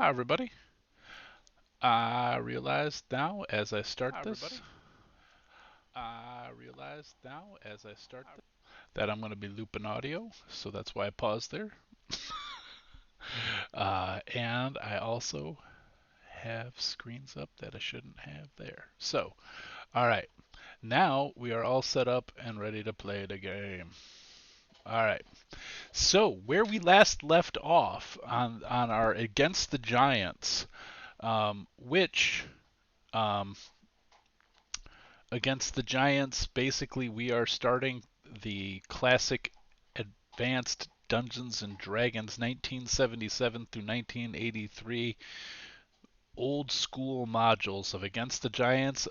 Hi, everybody. I realize now as I start this that I'm going to be looping audio, so that's why I paused there. And I also have screens up that I shouldn't have there. So, all right. Now we are all set up and ready to play the game. All right. So, where we last left off on our Against the Giants, which um, against the Giants, basically we are starting the classic advanced Dungeons and Dragons 1977 through 1983 old school modules of Against the Giants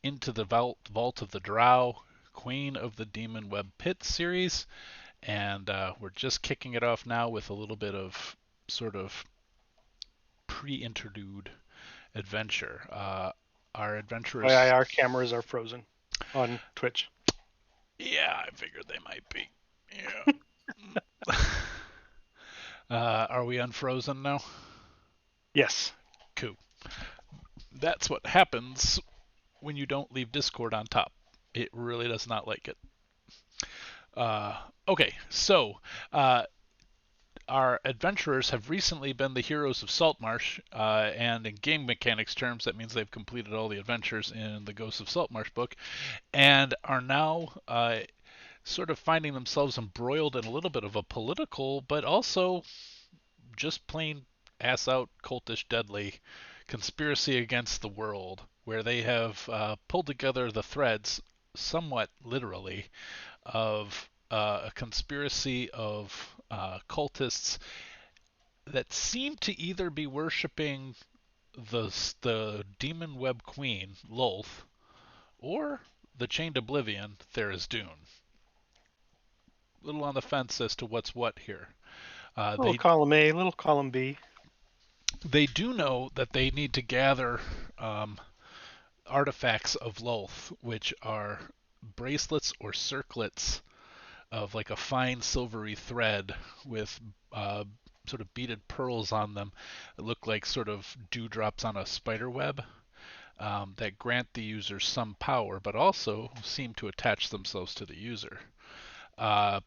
into the Vault of the Drow, Queen of the Demon Web Pit series, and we're just kicking it off now with a little bit of sort of pre-interlude adventure. Our FYI, adventurers. our cameras are frozen on Twitch. Yeah, I figured they might be. Yeah. Are we unfrozen now? Yes. Cool. That's what happens when you don't leave Discord on top. It really does not like it. Uh, okay, so uh, our adventurers have recently been the heroes of Saltmarsh, and in game mechanics terms, that means they've completed all the adventures in the Ghosts of Saltmarsh book, and are now sort of finding themselves embroiled in a little bit of a political, but also just plain ass out, cultish, deadly conspiracy against the world, where they have pulled together the threads, somewhat literally, of a conspiracy of cultists that seem to either be worshiping the demon web queen, Lolth, or the chained oblivion, Tharizdun. Little on the fence as to what's what here. Uh, Little they column A, little column B. they do know that they need to gather um, artifacts of Lolth, which are bracelets or circlets of like a fine silvery thread with sort of beaded pearls on them that look like sort of dewdrops on a spider web, that grant the user some power, but also seem to attach themselves to the user. Uh,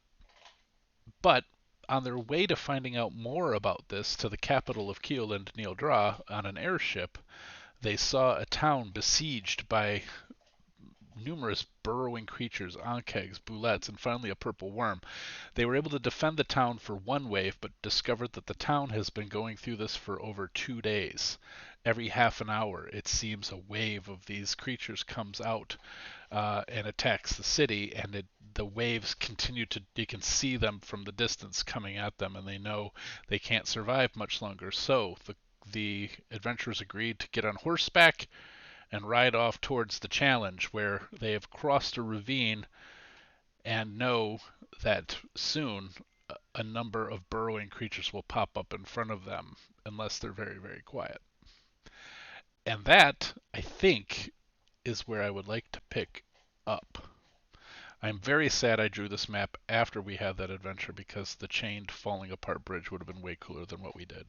but on their way to finding out more about this to the capital of Keoland, Neildra, on an airship, they saw a town besieged by numerous burrowing creatures, ankegs, bullets, and finally a purple worm. They were able to defend the town for one wave, but discovered that the town has been going through this for over 2 days. Every half an hour, it seems a wave of these creatures comes out and attacks the city, and the waves continue to. You can see them from the distance coming at them, and they know they can't survive much longer. So the adventurers agreed to get on horseback and ride off towards the challenge, where they have crossed a ravine and know that soon a number of burrowing creatures will pop up in front of them unless they're very, very quiet. And that, I think, is where I would like to pick up. I'm very sad I drew this map after we had that adventure because the chained falling apart bridge would have been way cooler than what we did.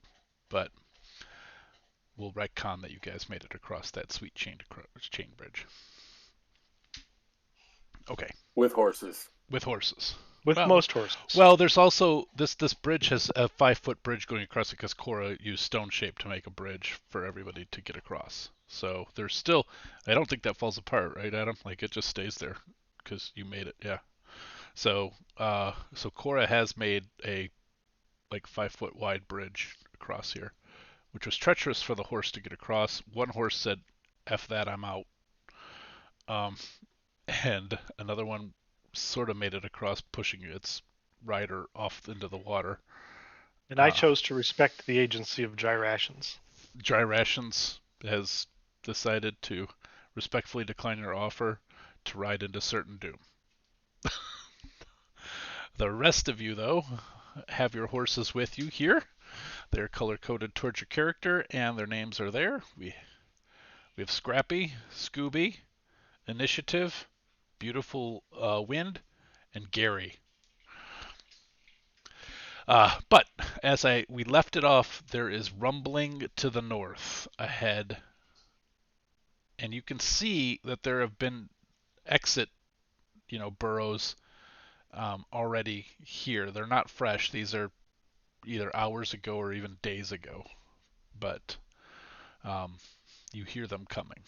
But we'll retcon that you guys made it across that sweet chain bridge. Okay, with horses. with horses. With Well, most horses. well, there's also this bridge has a 5 foot bridge going across it because Cora used stone shape to make a bridge for everybody to get across. So there's still, I don't think that falls apart, right, Adam? Like it just stays there because you made it, yeah. So Cora has made a like 5 foot wide bridge across here, which was treacherous for the horse to get across. One horse said, "F that, I'm out," um, and another one sort of made it across, pushing its rider off into the water. And I Uh, chose to respect the agency of gyrations. Dry Rations has decided to respectfully decline your offer to ride into certain doom. The rest of you, though, have your horses with you here. They're color coded towards your character, and their names are there. We have Scrappy, Scooby, Initiative, Beautiful Wind, and Gary. But as we left it off, there is rumbling to the north ahead, and you can see that there have been exit, burrows already here. They're not fresh. These are either hours ago or even days ago, but um, you hear them coming.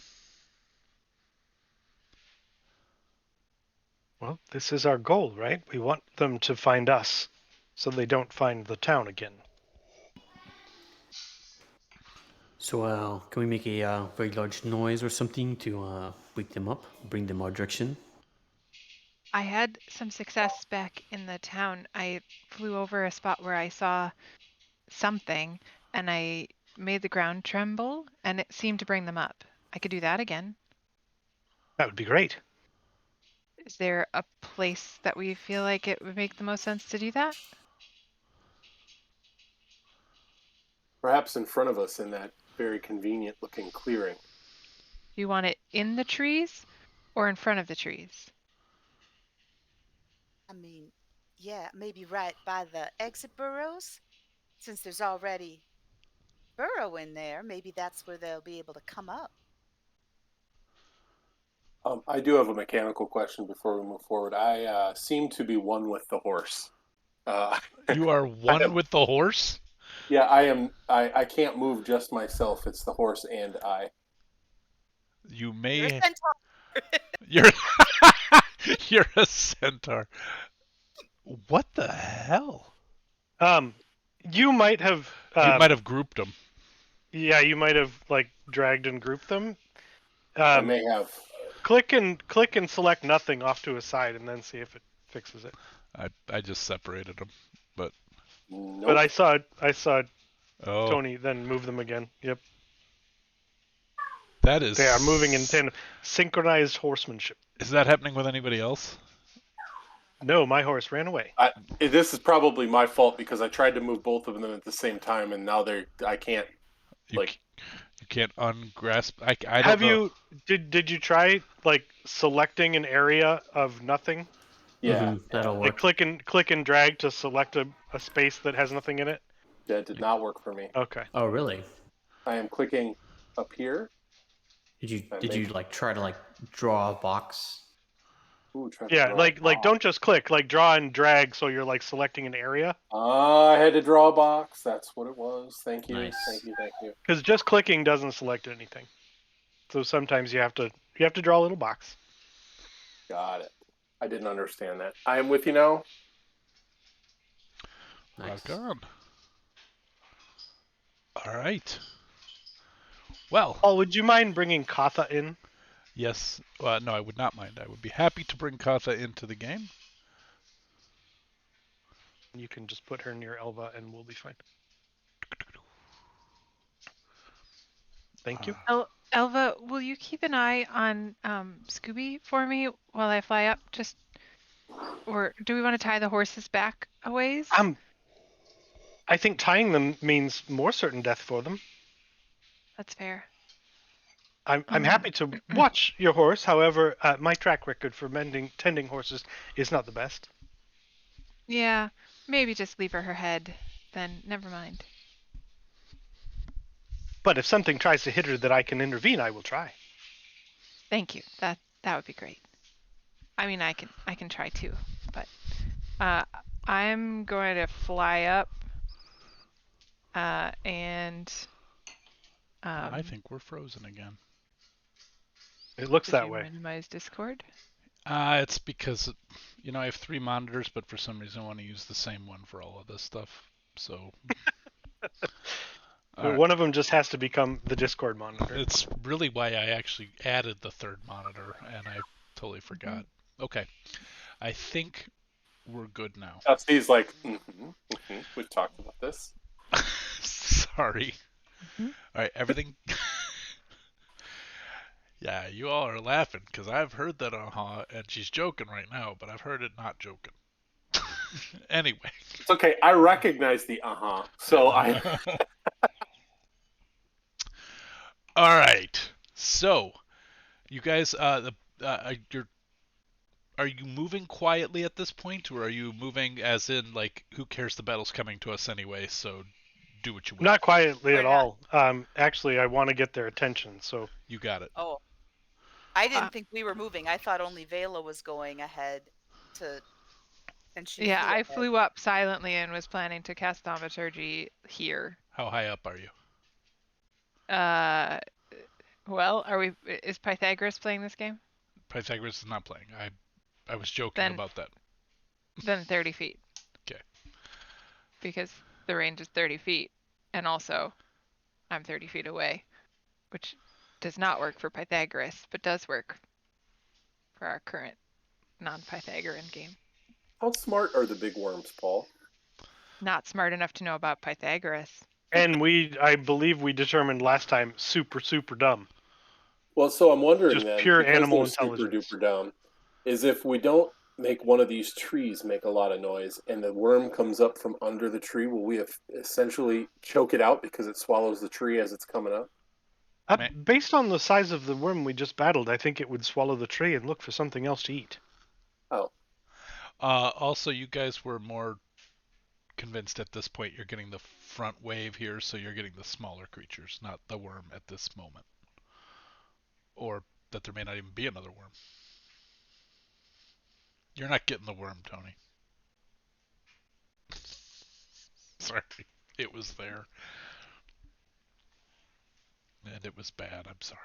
Well, this is our goal, right? We want them to find us so they don't find the town again. So, can we make a very large noise or something to wake them up, bring them our direction? I had some success back in the town. I flew over a spot where I saw something and I made the ground tremble and it seemed to bring them up. I could do that again. That would be great. Is there a place that we feel like it would make the most sense to do that? Perhaps in front of us in that very convenient looking clearing. Do you want it in the trees or in front of the trees? I mean, yeah, maybe right by the exit burrows. Since there's already burrow in there, maybe that's where they'll be able to come up. I do have a mechanical question before we move forward. I seem to be one with the horse. Uh, You are I one am, with the horse? yeah, I am. I can't move just myself. It's the horse and I. You You're a may. centaur. You're. You're a centaur. What the hell? You might have. You might have grouped them. Yeah, you might have like dragged and grouped them. I may have. Click and select nothing off to a side, and then see if it fixes it. I just separated them, but Nope. But I saw oh, Tony then move them again. Yep, that is. they are moving in tandem. Synchronized horsemanship. Is that happening with anybody else? No, my horse ran away. This is probably my fault because I tried to move both of them at the same time, and now I can't. You, Like- you can't ungrasp. I don't Have know. did you try like selecting an area of nothing? Yeah, That'll Like work. click and drag to select a space that has nothing in it? that did not work for me. Okay. Oh, really? I am clicking up here. Did you like try to like draw a box? Ooh, try to Yeah, draw a like box. don't just click, like draw and drag so you're like selecting an area. I had to draw a box. That's what it was. Thank you. Nice. Thank you. Thank you. Because just clicking doesn't select anything. So sometimes you have to draw a little box. Got it. I didn't understand that. I am with you now. Nice. Rock on. All right. Well, Paul, would you mind bringing Katha in? yes. No, I would not mind. I would be happy to bring Katha into the game. You can just put her near Elva and we'll be fine. Thank you. Elva, will you keep an eye on Scooby for me while I fly up? Or do we want to tie the horses back a ways? I think tying them means more certain death for them. That's fair. I'm happy to watch your horse. However, my track record for tending horses is not the best. Yeah, maybe just leave her head. Then never mind. But if something tries to hit her that I can intervene, I will try. Thank you. That would be great. I mean, I can try too, but I'm going to fly up and I think we're frozen again. It looks did that you way. minimize Discord? It's because I have 3 monitors, but for some reason I want to use the same one for all of this stuff. So all right. One of them just has to become the Discord monitor. It's really why I actually added the 3rd monitor, and I totally forgot. Okay, I think we're good now. He's like, we've talked about this. Sorry. All right, everything. Yeah, you all are laughing because I've heard that and she's joking right now, but I've heard it not joking. Anyway. It's okay. I recognize the so I. All right. So, you guys, are you moving quietly at this point, or are you moving as in like, who cares? The battle's coming to us anyway, so do what you will. Not quietly We're at not. all. Actually, I want to get their attention. So You got it. Oh, I Uh, didn't think we were moving. I thought only Vela was going ahead to, and she Yeah, flew I ahead. flew up silently and was planning to cast Thaumaturgy here. How high up are you? Well, is Pythagoras playing this game? Pythagoras is not playing. I was joking Then about that. then 30 feet. Okay. Because the range is 30 feet, and also I'm 30 feet away, which does not work for Pythagoras, but does work for our current non-Pythagorean game. How smart are the big worms, Paul? Not smart enough to know about Pythagoras. and I believe we determined last time, super dumb. Well, so I'm wondering Just then, pure because animal they're super intelligence. duper dumb, is if we don't make one of these trees make a lot of noise and the worm comes up from under the tree, will we have essentially choke it out because it swallows the tree as it's coming up? Based on the size of the worm we just battled, I think it would swallow the tree and look for something else to eat. Oh, Also, you guys were more convinced at this point you're getting the front wave here, so you're getting the smaller creatures, not the worm at this moment. Or that there may not even be another worm. You're not getting the worm, Tony. Sorry. It was there. And it was bad. I'm sorry.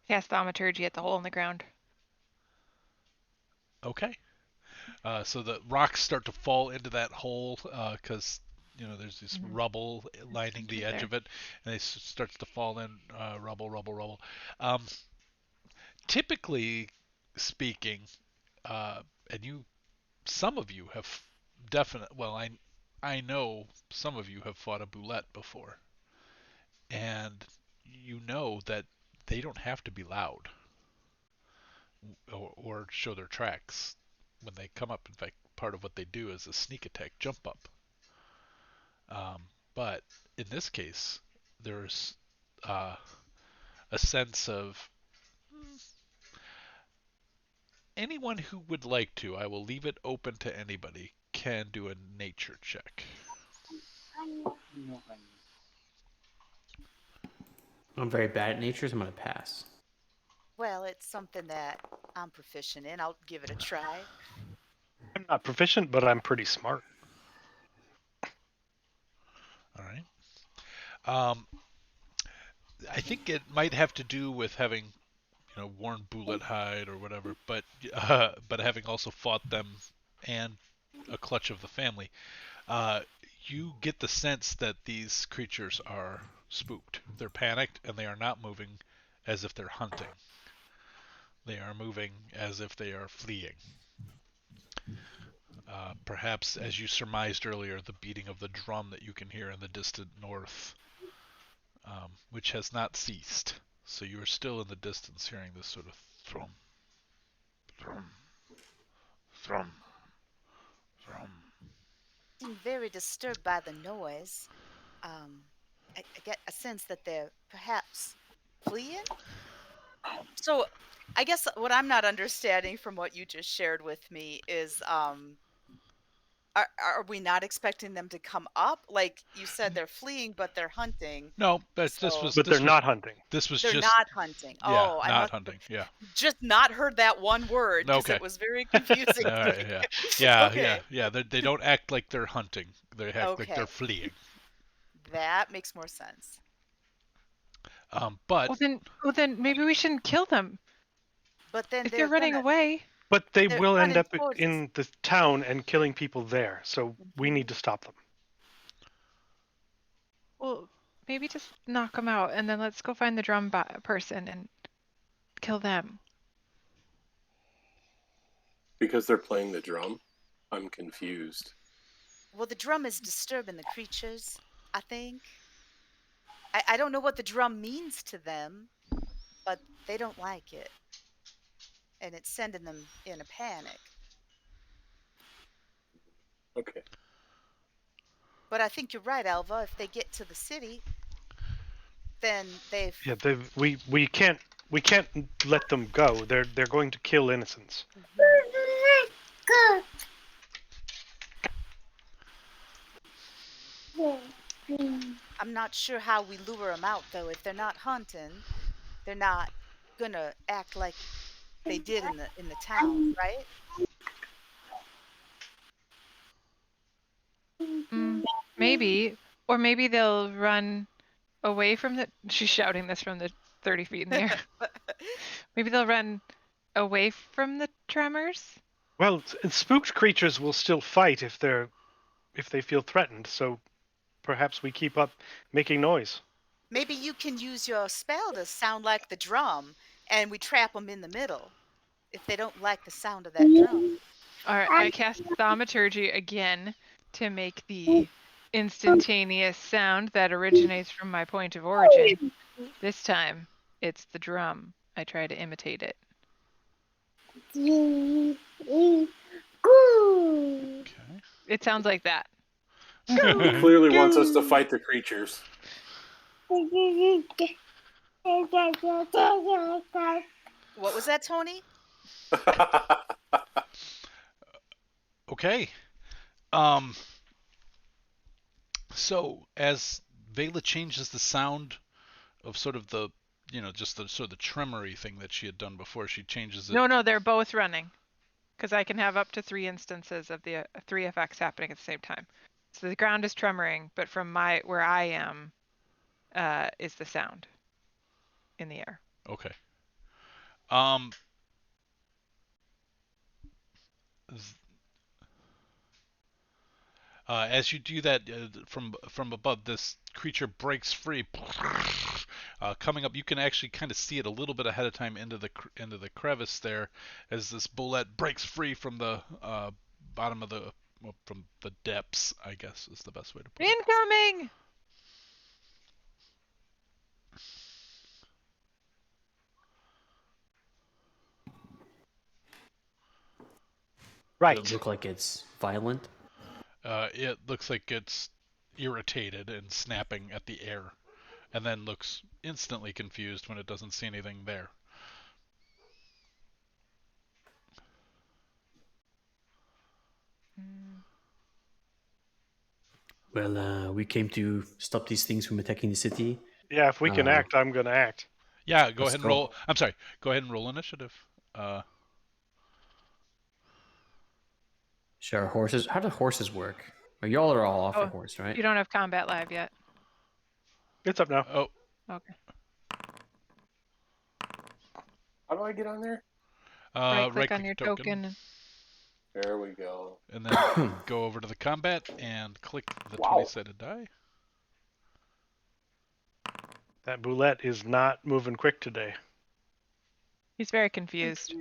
Cast Thaumaturgy at the hole in the ground. Okay. So the rocks start to fall into that hole because there's this rubble lining the edge of it, and it starts to fall in rubble. Typically speaking, and some of you have I know some of you have fought a boulette before, and you know that they don't have to be loud or show their tracks when they come up. In fact, part of what they do is a sneak attack jump up. But in this case, there's a sense of anyone who would like to, I will leave it open to anybody, can do a nature check. I'm very bad at nature, so I'm going to pass. Well, it's something that I'm proficient in. I'll give it a try. I'm not proficient, but I'm pretty smart. All right. I think it might have to do with having, worn Boulet hide or whatever, but having also fought them and a clutch of the family, you get the sense that these creatures are spooked. They're panicked and they are not moving as if they're hunting. They are moving as if they are fleeing. Perhaps, as you surmised earlier, the beating of the drum that you can hear in the distant north, which has not ceased. So you are still in the distance hearing this sort of thrum, thrum, thrum, thrum. Seem very disturbed by the noise. I get a sense that they're perhaps fleeing. So, I guess what I'm not understanding from what you just shared with me is, are we not expecting them to come up? Like you said, they're fleeing, but they're hunting. No, but So But they're not hunting. This was they're just not hunting. yeah, Oh, I not must hunting. Yeah. just not heard that one word because Okay. it was very confusing All to right, me. yeah, Okay. yeah. They don't act like they're hunting. They act like Okay. they're fleeing. That makes more sense. But Well then maybe we shouldn't kill them. But then If they're running away. But they They're will end running up towards in the town and killing people there, so we need to stop them. Well, maybe just knock them out, and then let's go find the drum person and kill them. because they're playing the drum? I'm confused. Well, the drum is disturbing the creatures, I think. I don't know what the drum means to them, but they don't like it. And it's sending them in a panic. Okay. But I think you're right, Alva. If they get to the city, then they've. Yeah, we can't let them go. They're going to kill innocents. I'm not sure how we lure them out though. If they're not hunting, they're not gonna act like they did in the town, right? Maybe, or maybe they'll run away from the. She's shouting this from the 30 feet in the air. Maybe they'll run away from the tremors. Well, spooked creatures will still fight if they feel threatened. So perhaps we keep up making noise. Maybe you can use your spell to sound like the drum, and we trap them in the middle if they don't like the sound of that drum. All right, I cast thaumaturgy again to make the instantaneous sound that originates from my point of origin. This time, it's the drum. I try to imitate it. Okay. It sounds like that. He clearly wants us to fight the creatures. What was that, Tony? Okay. So as Vela changes the sound of sort of the, just the sort of the tremory thing that she had done before, she changes it. No, they're both running, because I can have up to 3 instances of the 3 effects happening at the same time. So the ground is tremoring, but from where I am, is the sound in the air. Okay. As you do that, from above, this creature breaks free. Coming up, you can actually kind of see it a little bit ahead of time into the crevice there, as this bullet breaks free from the bottom of from the depths, I guess is the best way to put it. Incoming! Right. Does it look like it's violent? It looks like it's irritated and snapping at the air, and then looks instantly confused when it doesn't see anything there. Well, we came to stop these things from attacking the city. Yeah, if we can act, I'm going to act. Yeah, go Let's ahead and go. roll. I'm sorry. Go ahead and roll initiative. Sure, our horses. How do horses work? Well, y'all are all off your horse, right? You don't have combat live yet. It's up now. Oh, Okay. How do I get on there? Right-click on your token. There we go. And then go over to the combat and click the 20-sided die. That boulette is not moving quick today. He's very confused.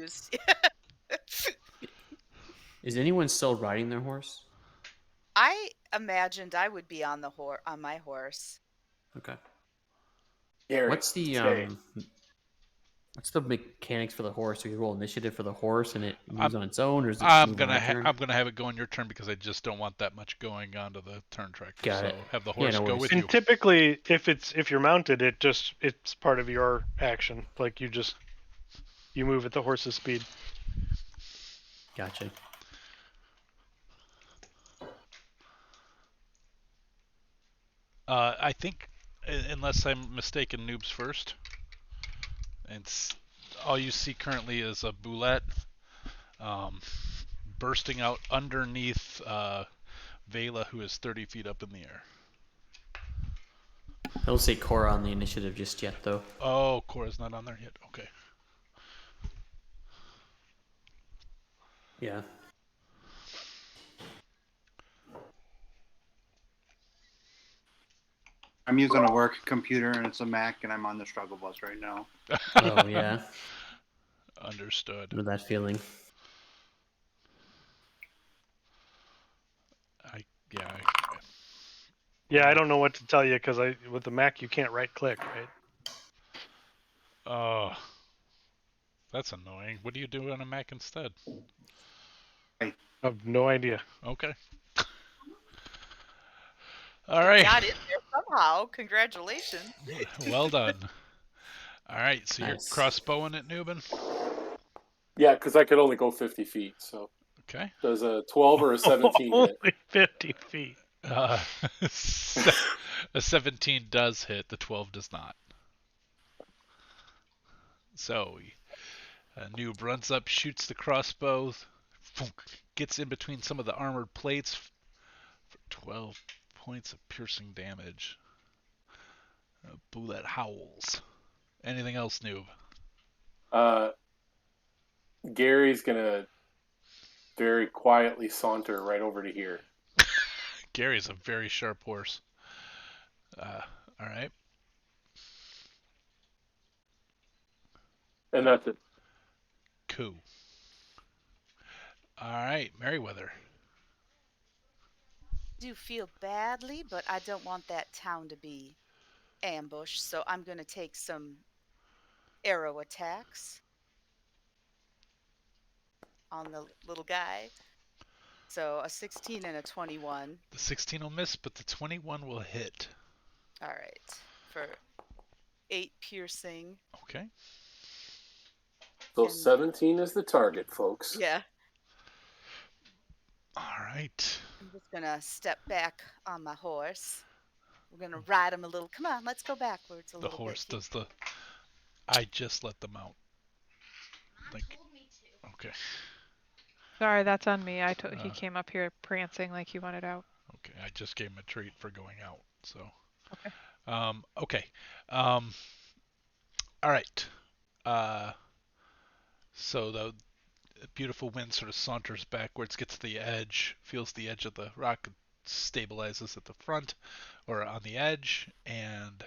Is anyone still riding their horse? I imagined I would be on my horse. Okay. Gary, What's the mechanics for the horse? Do you roll initiative for the horse and it moves on its own, or is it I'm move on gonna a turn? I'm gonna have it go on your turn because I just don't want that much going onto the turn tracker. Got so it. have the Yeah, horse no go worries. with And you. typically, if you're mounted, it's part of your action. Like you move at the horse's speed. Gotcha. I think, unless I'm mistaken, noob's first. And all you see currently is a boulette bursting out underneath Vela, who is 30 feet up in the air. I don't say Cora on the initiative just yet, though. Oh, Cora's not on there yet. Okay. Yeah. I'm using a work computer and it's a Mac and I'm on the struggle bus right now. Oh, yeah. Understood. Know that feeling. Yeah, I don't know what to tell you because with the Mac you can't right click, right? Oh, that's annoying. What do you do on a Mac instead? I have no idea. Okay. All right. Got it there somehow. Congratulations. Well done. All right, so you're Nice. crossbowing it, Newbin? Yeah, because I could only go 50 feet. So Okay. does a 12 or a 17 hit? Only 50 feet. Uh, a 17 does hit. The 12 does not. So Noob runs up, shoots the crossbow, gets in between some of the armored plates for 12 points of piercing damage. Bullet howls. Anything else, Noob? Gary's gonna very quietly saunter right over to here. Gary's a very sharp horse. All right. And that's it. Cool. All right, Merriweather. Do feel badly, but I don't want that town to be ambushed, so I'm going to take some arrow attacks on the little guy. So a 16 and a 21. The 16 will miss, but the 21 will hit. All right. For 8 piercing. Okay. So And- 17 is the target, folks. Yeah. All right. I'm just going to step back on my horse. We're going to ride him a little. Come on, let's go backwards a The little horse bit. does the. I just let them out. Like. Okay. Sorry, that's on me. He Uh. came up here prancing like he wanted out. Okay. I just gave him a treat for going out. So. Okay. Okay. All right. So the beautiful wind sort of saunters backwards, gets to the edge, feels the edge of the rock, stabilizes at the front or on the edge, and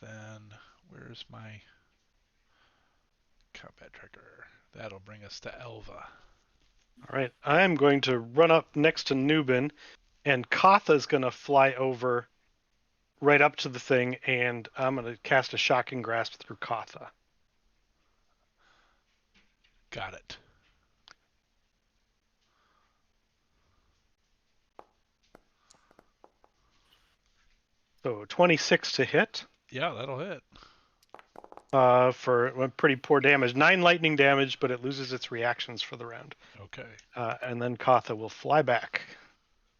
then where's my combat tracker? That'll bring us to Elva. All right, I'm going to run up next to Nubin, and Katha's going to fly over right up to the thing, and I'm going to cast a shocking grasp through Katha. Got it. So 26 to hit. Yeah, that'll hit. For pretty poor damage. 9 lightning damage, but it loses its reactions for the round. Okay. And then Katha will fly back,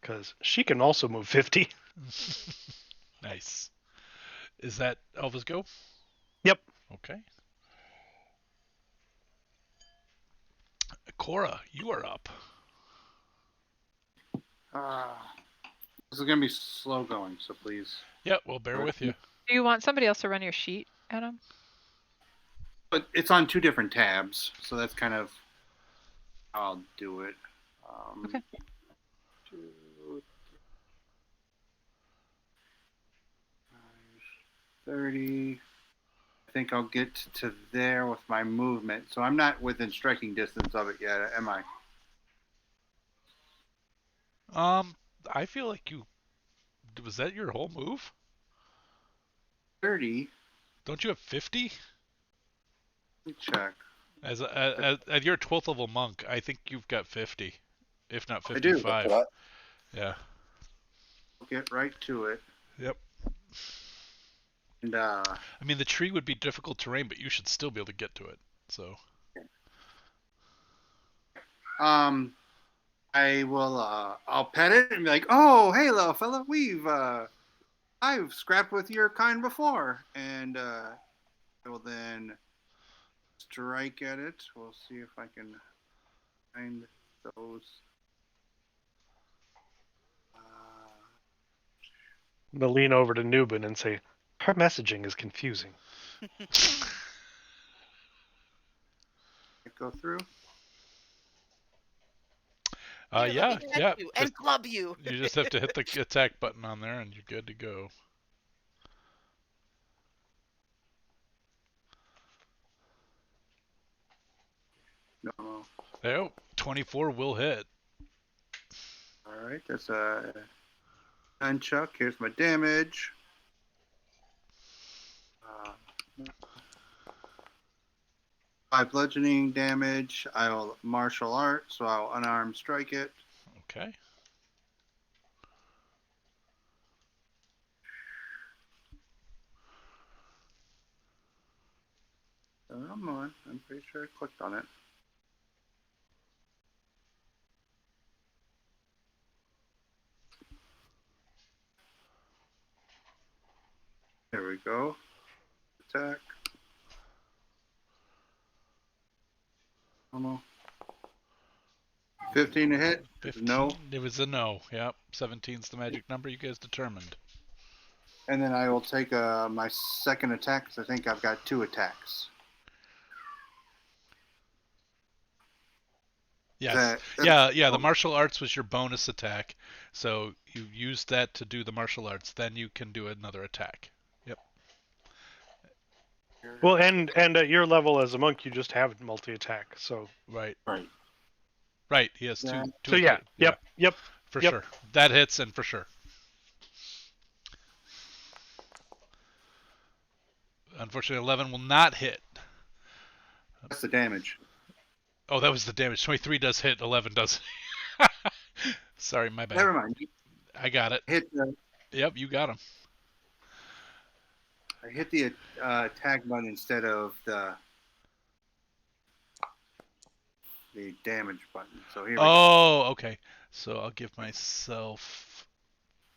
because she can also move 50. Nice. Is that Elva's go? Yep. Okay. Cora, you are up. This is gonna be slow going, so please. Yeah, we'll bear with you. Do you want somebody else to run your sheet, Adam? But it's on 2 different tabs, so that's kind of how I'll do it. Okay. 2, 30. I think I'll get to there with my movement. So I'm not within striking distance of it yet, am I? I feel like you. Was that your whole move? 30. Don't you have 50? Let me check. As your 12th level monk, I think you've got 50, if not I do. 55. What? Yeah. I'll get right to it. Yep. And I mean, the tree would be difficult terrain, but you should still be able to get to it. So. I will I'll pet it and be like, "Oh, hey little fella, I've scrapped with your kind before." And I will then strike at it. We'll see if I can find those. I'm going to lean over to Nubin and say, her messaging is confusing. Go through. Here, let me Yeah. catch you and club you. You just have to hit the attack button on there, and you're good to go. No. Oh, 24 will hit. All right, that's a nunchuck. Here's my damage. 5 bludgeoning damage. I will martial art, so I'll unarmed strike it. Okay. Come on. I'm pretty sure I clicked on it. There we go. Attack. Almost. 15 to hit. 15. No. It was a no. Yep. 17's the magic number you guys determined. And then I will take my second attack because I think I've got 2 attacks. Yes. Yeah. The martial arts was your bonus attack, so you used that to do the martial arts. Then you can do another attack. Yep. Well, and at your level as a monk, you just have multi-attack. So Right. Right. Right. He has Yeah. two. so yeah, yep. For Yep. sure. That hits, and for sure. Unfortunately, 11 will not hit. That's the damage. Oh, that was the damage. 23 does hit. 11 does. Sorry, my bad. Never mind. I got it. Yep, you got him. I hit the attack button instead of the damage button. So here we go. Oh, okay. So I'll give myself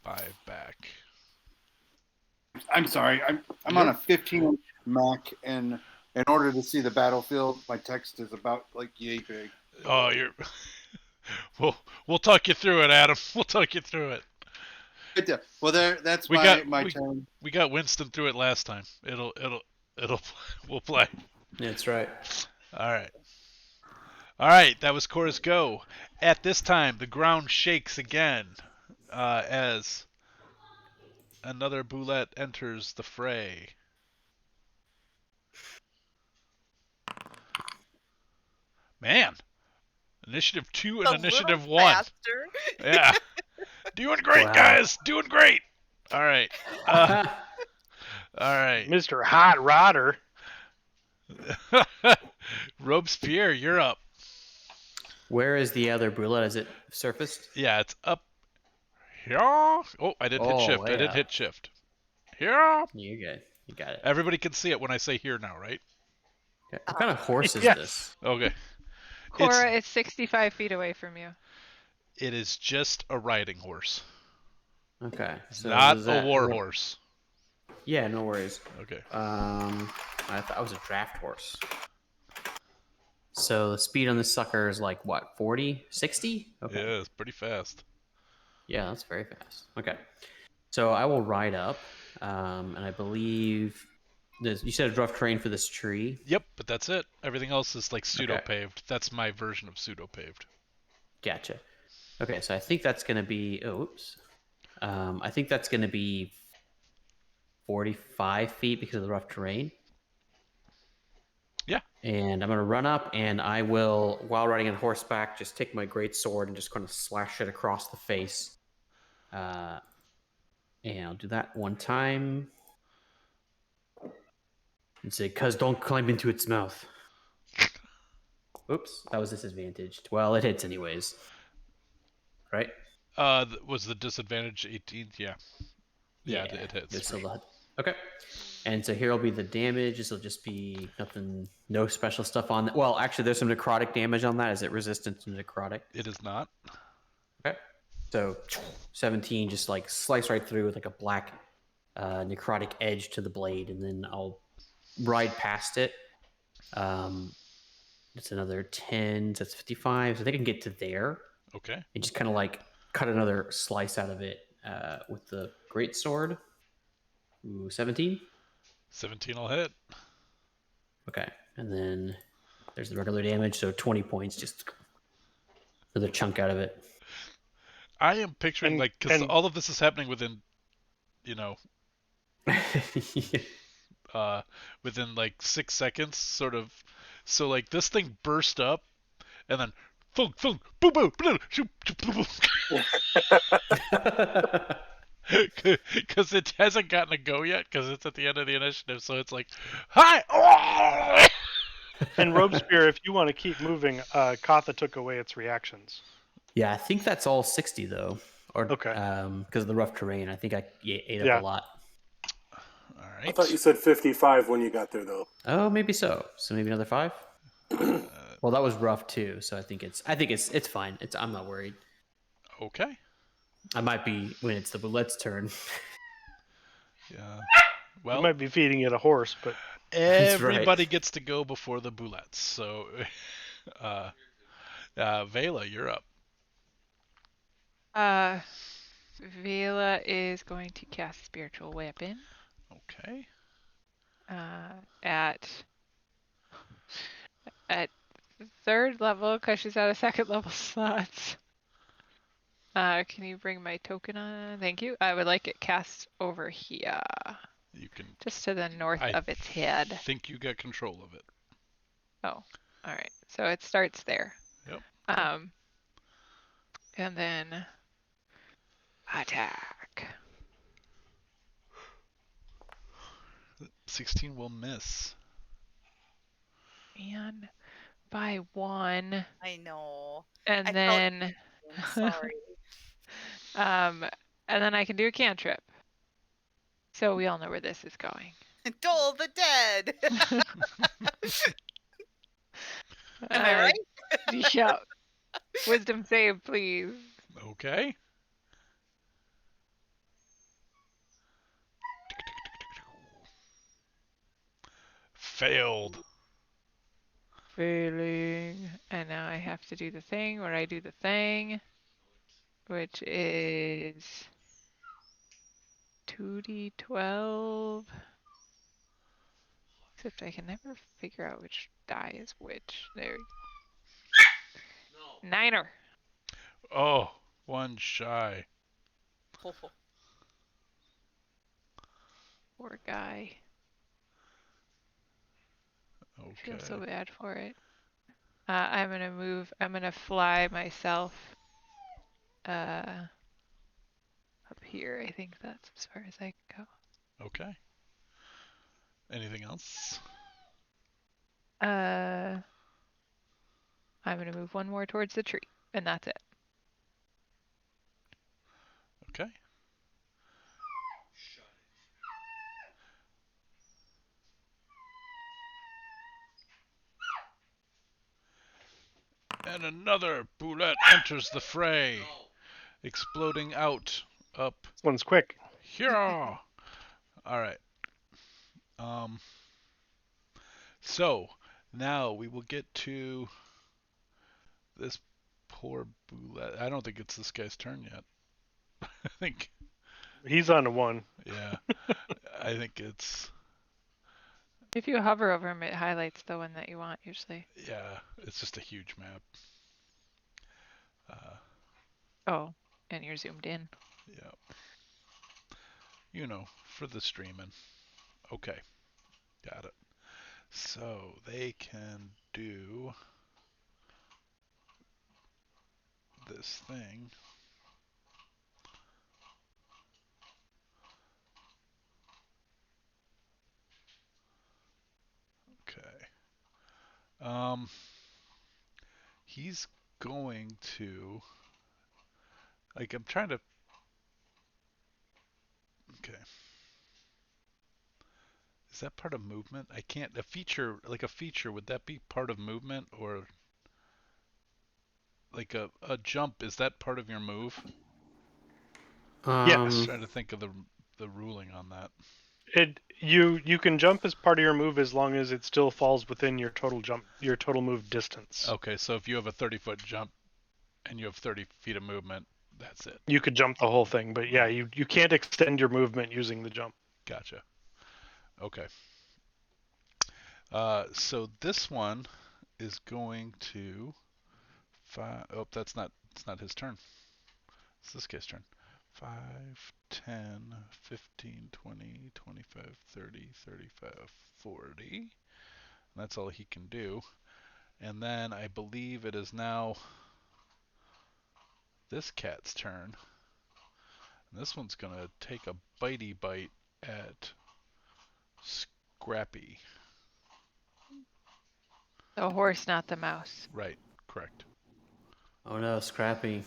5 back. I'm sorry. I'm on a 15-inch Mac, and in order to see the battlefield, my text is about like yay big. Oh, you're. We'll talk you through it, Adam. We'll talk you through it. Well, that's my turn. We got Winston through it last time. We'll play. That's right. All right. That was Cora's go. At this time, the ground shakes again as another boulette enters the fray. Man, initiative 2 and initiative 1. Faster. Yeah, doing great, Wow. guys. Doing great. All right. All right. Mr. Hot Rodder. Robespierre, you're up. Where is the other brulette? Is it surfaced? Yeah, it's up here. Oh, I didn't hit shift. I way didn't up. hit shift. Here. You good. You got it. Everybody can see it when I say here now, right? Okay. What kind of horse is Yes. this? Okay. Cora is 65 feet away from you. It is just a riding horse, Okay. So not does a that war work? horse. Yeah, no worries. Okay. I thought it was a draft horse. So the speed on this sucker is like what, 40, 60? Okay. Yeah, it's pretty fast. Yeah, that's very fast. Okay. So I will ride up, and I believe you said it's rough terrain for this tree. Yep, but that's it. Everything else is like pseudo-paved. That's my version of pseudo-paved. Gotcha. Okay, so I think that's going to be. Oh, oops. I think that's going to be 45 feet because of the rough terrain. Yeah. And I'm going to run up, and I will, while riding on horseback, just take my great sword and just kind of slash it across the face. And I'll do that one time. And say, "Cuz don't climb into its mouth." Oops, that was disadvantaged. Well, it hits anyways. Right? Was the disadvantage 18? Yeah. Yeah, it hits. It's still okay. And so here will be the damage. This will just be nothing, no special stuff on that. Well, actually, there's some necrotic damage on that. Is it resistant to necrotic? It is not. Okay. So 17 just like slice right through with like a black necrotic edge to the blade, and then I'll ride past it. It's another 10, so that's 55. So I think I can get to there. Okay. And just kind of like cut another slice out of it with the great sword. Ooh, 17. 17 will hit. Okay, and then there's the regular damage, so 20 points, just another chunk out of it. I am picturing because all of this is happening within, within like 6 seconds, sort of. So like this thing burst up, and then funk, boo, boo, shoop, boo, because it hasn't gotten a go yet, because it's at the end of the initiative. So it's like, hi. And Robespierre, if you want to keep moving, Katha took away its reactions. Yeah, I think that's all 60 though. Or okay. Because of the rough terrain, I think I ate up a lot. All I thought you right. said 55 when you got there, though. Oh, maybe so. So maybe another 5. Well, that was rough too. So I think it's fine. I'm not worried. Okay. I might be when it's the Boulette's turn. Yeah. We Well, might be feeding it a horse, but That's right. everybody gets to go before the Boulettes. So, Vela, you're up. Vela is going to cast Spiritual Weapon Okay. at 3rd level because she's out of 2nd level slots. Can you bring my token on? Thank you. I would like it cast over here, You can. just to the north I of its head. think you got control of it. Oh, all right. So it starts there. Yep. And then attack. 16 will miss. And by 1. I know. And I then I'm sorry. and then I can do a cantrip. So we all know where this is going. Dole the dead. Am I right? Yeah. Wisdom save, please. Okay. Failed. Failing. And now I have to do the thing where I do the thing, which is 2d12. Except I can never figure out which die is which. There. Niner. Oh, one shy. Poor guy. I feel so Okay. bad for it. I'm gonna move. I'm gonna fly myself up here. I think that's as far as I can go. Okay. Anything else? I'm gonna move one more towards the tree, and that's it. Okay. And another Boulette enters the fray, exploding out up this one's quick. here. All right. Um. So now we will get to this poor Boulette. I don't think it's this guy's turn yet. I think. He's on a 1. Yeah. I think it's. If you hover over him, it highlights the one that you want usually. Yeah. It's just a huge map. Oh, and you're zoomed in. Yeah. You know, for the streaming. Okay. Got it. So they can do this thing. Okay. He's going to, like, I'm trying to. Okay. Is that part of movement? I can't. A feature, like a feature, would that be part of movement or like a jump? Is that part of your move? Yes. Trying to think of the ruling on that. You can jump as part of your move as long as it still falls within your total move distance. Okay, so if you have a 30-foot jump and you have 30 feet of movement, that's it. You could jump the whole thing, but yeah, you can't extend your movement using the jump. Gotcha. Okay. So this one is going to oh, that's not. It's not his turn. It's this guy's turn. 5, 10, 15, 20, 25, 30, 35, 40. And that's all he can do. And then I believe it is now this cat's turn. And this one's going to take a bitey bite at Scrappy. The horse, not the mouse. Right, correct. Oh no, Scrappy.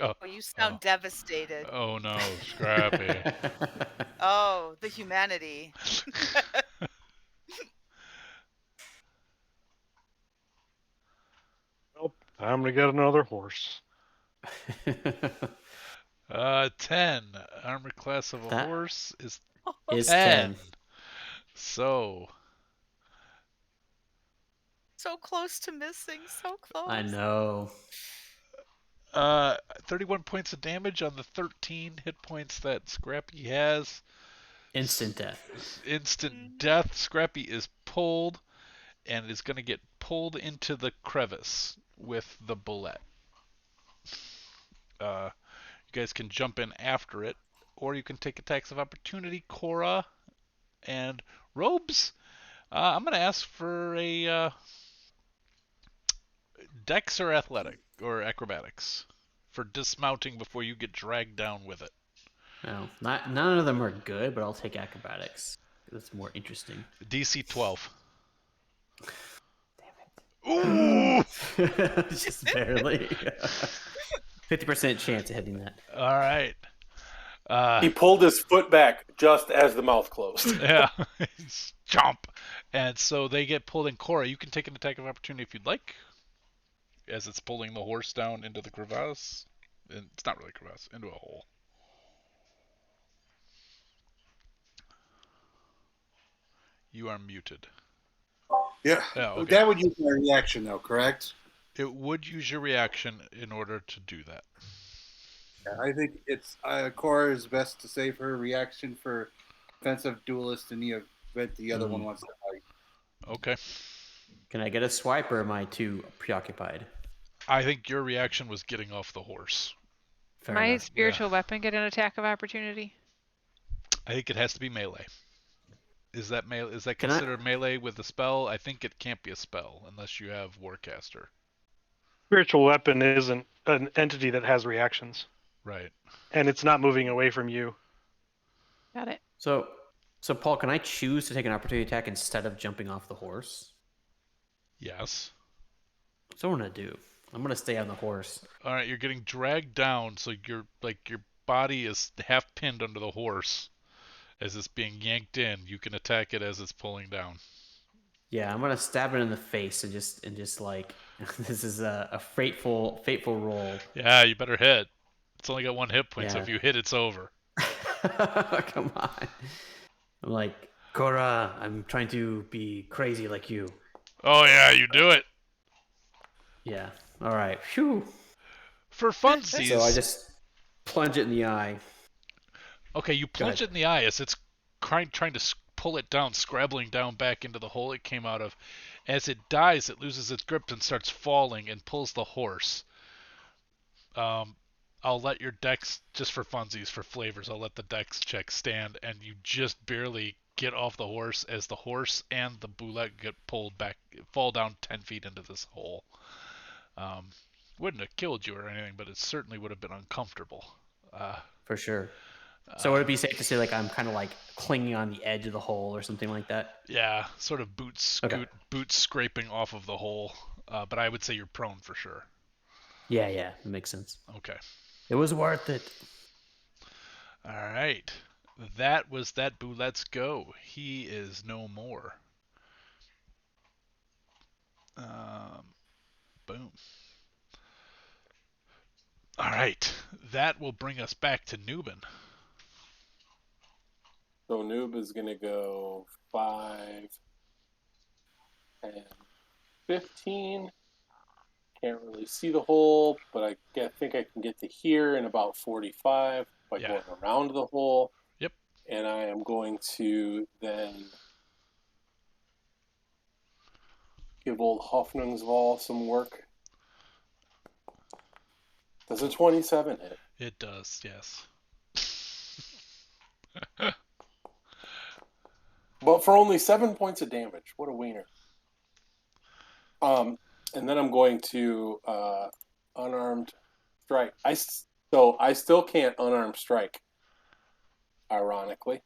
Oh, Oh, you sound oh, devastated. oh no, Scrappy. Oh, the humanity. Well, time to get another horse. 10. Armor class of a That horse is is 10. 10. So, So close to missing, so close. I know. 31 points of damage on the 13 hit points that Scrappy has. Instant death. Instant death. Scrappy is pulled and is going to get pulled into the crevice with the bullet. You guys can jump in after it, or you can take attacks of opportunity. Cora and Robes. I'm going to ask for a Dex or athletic or acrobatics for dismounting before you get dragged down with it. No, none of them are good, but I'll take acrobatics. That's more interesting. DC 12. Damn Ooh! it. Just barely. 50% chance of hitting that. All right. He pulled his foot back just as the mouth closed. Yeah. Jump. And so they get pulled in. Cora, you can take an attack of opportunity if you'd like, as it's pulling the horse down into the crevasse. It's not really a crevasse, into a hole. You are muted. Yeah. Yeah, okay. That would use my reaction, though, correct? It would use your reaction in order to do that. Yeah, I think it's Cora is best to save her reaction for defensive duelist in the event the other one wants to fight. Okay. Can I get a swipe, or am I too preoccupied? I think your reaction was getting off the horse. Fair My enough. spiritual weapon get an attack of opportunity? I think it has to be melee. Is that Can I- considered melee with a spell? I think it can't be a spell unless you have Warcaster. Spiritual weapon isn't an entity that has reactions, Right. and it's not moving away from you. Got it. So Paul, can I choose to take an opportunity attack instead of jumping off the horse? Yes. That's what I'm gonna do. I'm gonna stay on the horse. All right, you're getting dragged down, so your body is half pinned under the horse as it's being yanked in. You can attack it as it's pulling down. Yeah, I'm gonna stab it in the face and just like this is a fateful roll. Yeah, you better hit. It's only got 1 hit point, so Yeah. if you hit, it's over. Come on. I'm like, Cora, I'm trying to be crazy like you. Oh yeah, you do it. Yeah. All right. Phew. For funsies. So I just plunge it in the eye. Okay, you plunge it in the eye as it's trying to pull it down, scrabbling down back into the hole it came out of. As it dies, it loses its grip and starts falling and pulls the horse. I'll let your dex, just for funsies, for flavors, I'll let the dex check stand, and you just barely get off the horse as the horse and the boulette get pulled back, fall down 10 feet into this hole. Wouldn't have killed you or anything, but it certainly would have been uncomfortable. For sure. So would it be safe to say like I'm kind of like clinging on the edge of the hole or something like that? Yeah, sort of boots scraping off of the hole, but I would say you're prone for sure. Yeah, it makes sense. Okay. It was worth it. All right. That was that boo. Let's go. He is no more. Boom. All right. That will bring us back to Nubin. So Noob is going to go 5, 10, 15. Can't really see the hole, but I think I can get to here in about 45 by going around the hole. Yep. And I am going to then give old Hoffnungsval some work. Does a 27 hit? It does, yes. But for only 7 points of damage. What a wiener. And then I'm going to unarmed strike. So I still can't unarmed strike, ironically.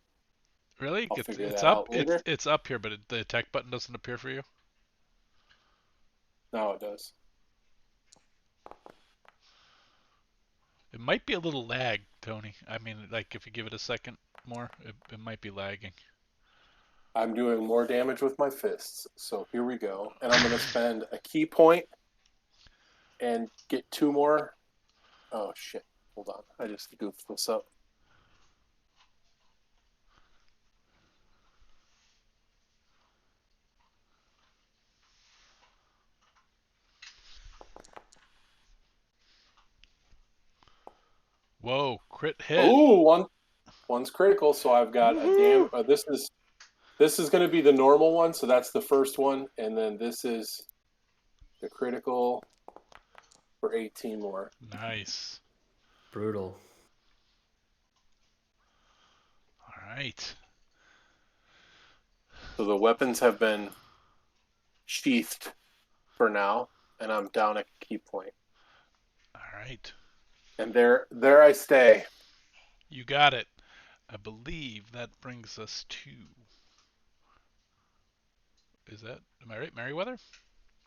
Really? I'll figure It's that up. out later. It's up here, but the attack button doesn't appear for you. Now it does. It might be a little lag, Tony. I mean, like if you give it a second more, it might be lagging. I'm doing more damage with my fists. So here we go. And I'm going to spend a key point and get 2 more. Oh, shit. Hold on. I just goofed this up. Whoa, crit hit. Oh, one's critical. So I've got a Woohoo! this is going to be the normal one. So that's the first one. And then this is the critical for 18 more. Nice. Brutal. All right. So the weapons have been sheathed for now, and I'm down a key point. All right. And there I stay. You got it. I believe that brings us to. Is that? Am I right, Meriwether?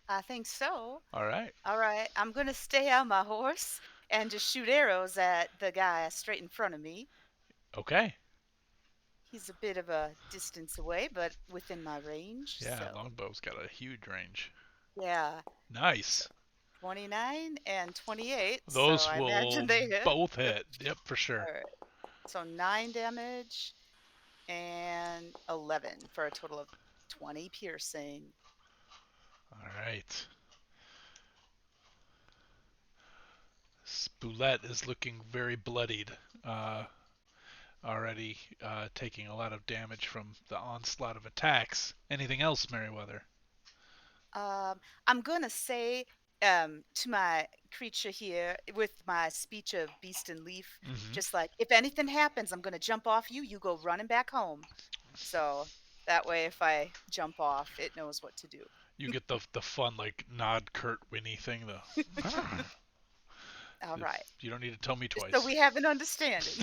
I think so. All right. All right, I'm gonna stay on my horse and just shoot arrows at the guy straight in front of me. Okay. He's a bit of a distance away, but within my range. Yeah, So longbow's got a huge range. yeah, Nice. 29 and 28. So Those I will imagine they hit. both hit. Yep, for sure. All right. So 9 damage and 11 for a total of 20 piercing. All right. Spoulette is looking very bloodied. Already taking a lot of damage from the onslaught of attacks. Anything else, Meriwether? I'm gonna say to my creature here with my speech of beast and leaf, Mm-hmm. just like if anything happens, I'm gonna jump off you. You go running back home. So that way, if I jump off, it knows what to do. You get the fun like nod Kurt Winnie thing. All right. You don't need to tell me Just twice. so we have an understanding.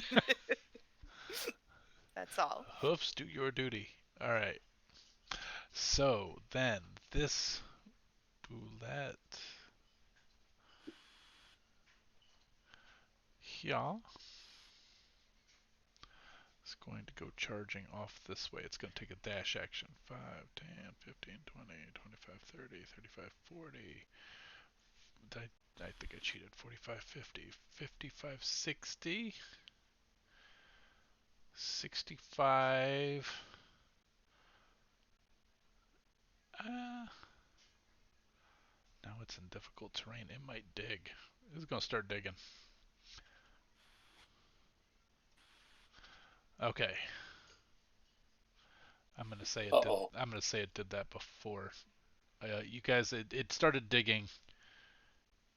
That's all. Hoofs, do your duty. All right. So then this Boulette here is going to go charging off this way. It's going to take a dash action. 5, 10, 15, 20, 25, 30, 35, 40. I think I cheated. 45, 50, 55, 60, 65. Now it's in difficult terrain. It might dig. It's going to start digging. Okay. I'm gonna say it did. Uh-oh. I'm gonna say it did that before. You guys, it started digging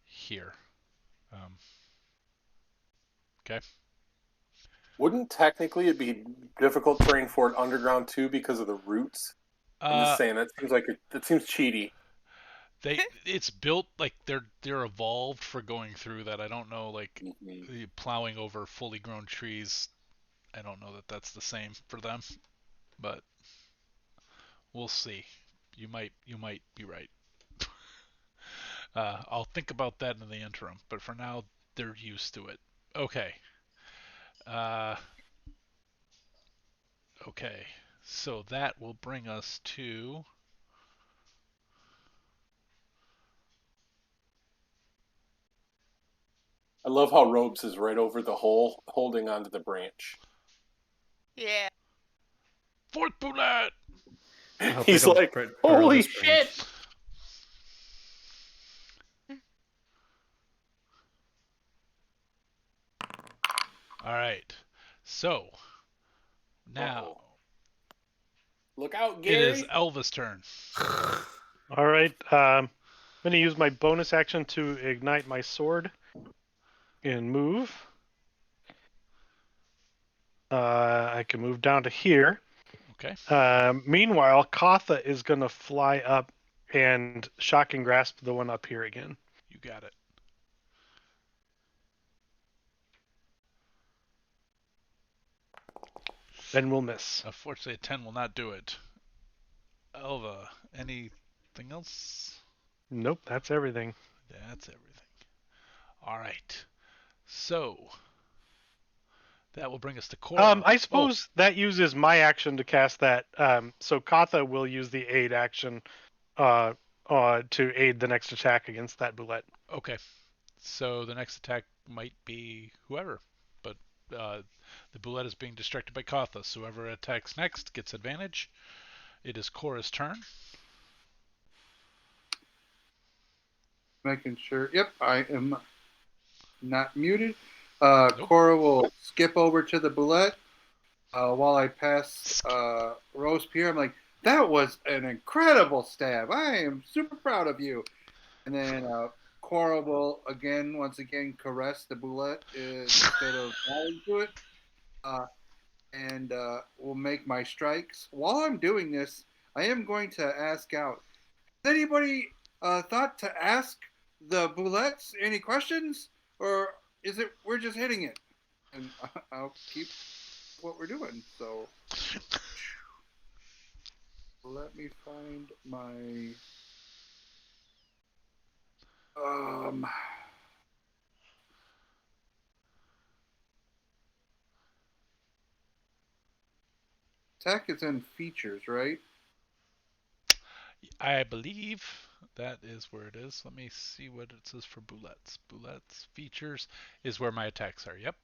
here. Okay. Wouldn't technically it be difficult terrain for it underground too because of the roots? I'm just saying that seems cheaty. It's built like they're evolved for going through that. I don't know, like plowing over fully grown trees. I don't know that that's the same for them, but we'll see. You might be right. I'll think about that in the interim, but for now they're used to it. Okay. Uh, okay. So that will bring us to. I love how Robes is right over the hole, holding onto the branch. Yeah. Fourth Boulette! He's like, holy shit! All right. So now look out, Gary. It is Elva's turn. All right. I'm going to use my bonus action to ignite my sword and move. I can move down to here. Okay. Meanwhile, Katha is going to fly up and shocking grasp the one up here again. You got it. Then we'll miss. Unfortunately, a 10 will not do it. Elva, anything else? Nope, that's everything. That's everything. All right. So that will bring us to Cora. I suppose that uses my action to cast that. So Katha will use the aid action to aid the next attack against that boulette. Okay. So the next attack might be whoever, but the boulette is being distracted by Katha, so whoever attacks next gets advantage. It is Cora's turn. Making sure. Yep, I am not muted. Nope. Cora will skip over to the boulette while I pass Robespierre. I'm like, that was an incredible stab. I am super proud of you. And then Cora will once again caress the boulette instead of falling to it. And will make my strikes. While I'm doing this, I am going to ask out. Has anybody thought to ask the boulettes any questions? Or is it we're just hitting it? And I'll keep what we're doing. So let me find my attack is in features, right? I believe that is where it is. Let me see what it says for boulettes. Boulettes features is where my attacks are. Yep.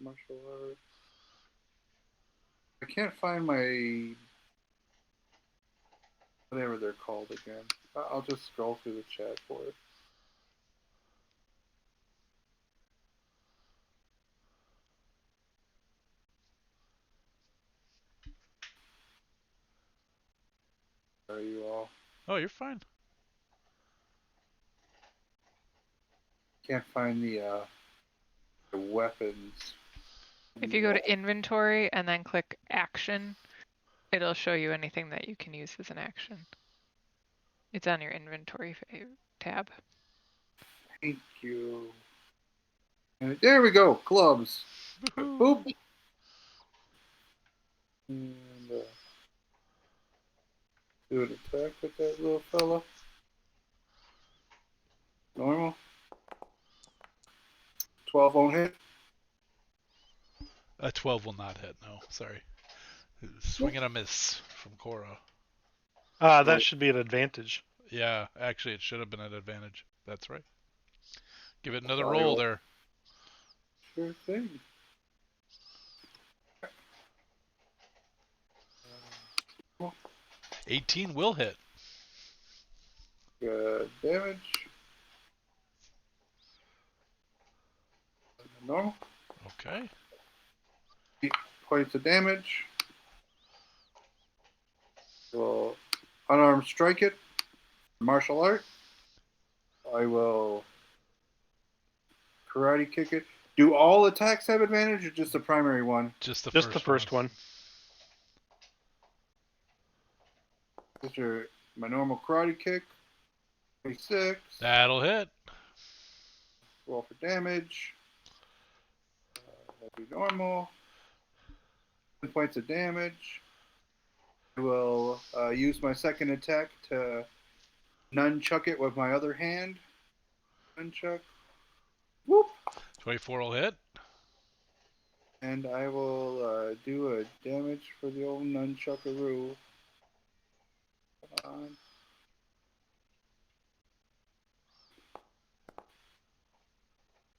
Martial arts. I can't find my whatever they're called again. I'll just scroll through the chat for it. Are you all? Oh, you're fine. Can't find the weapons. If you go to inventory and then click action, it'll show you anything that you can use as an action. It's on your inventory tab. Thank you. And there we go. Gloves. Woohoo. Boop. And do an attack with that little fella. Normal. 12 won't hit. A 12 will not hit. No, sorry. Swing and a miss from Cora. That should be an advantage. Yeah, actually, it should have been an advantage. That's right. Give it another roll there. Sure thing. 18 will hit. Good damage. Normal. Okay. 8 points of damage. Will unarmed strike it. Martial art. I will karate kick it. Do all attacks have advantage or just the primary one? Just the first one. This is my normal karate kick. 26. That'll hit. Roll for damage. That'll be normal. 10 points of damage. I will use my second attack to nunchuck it with my other hand. Nunchuck. Whoop. 24 will hit. And I will do a damage for the old nunchuckaroo. Come on.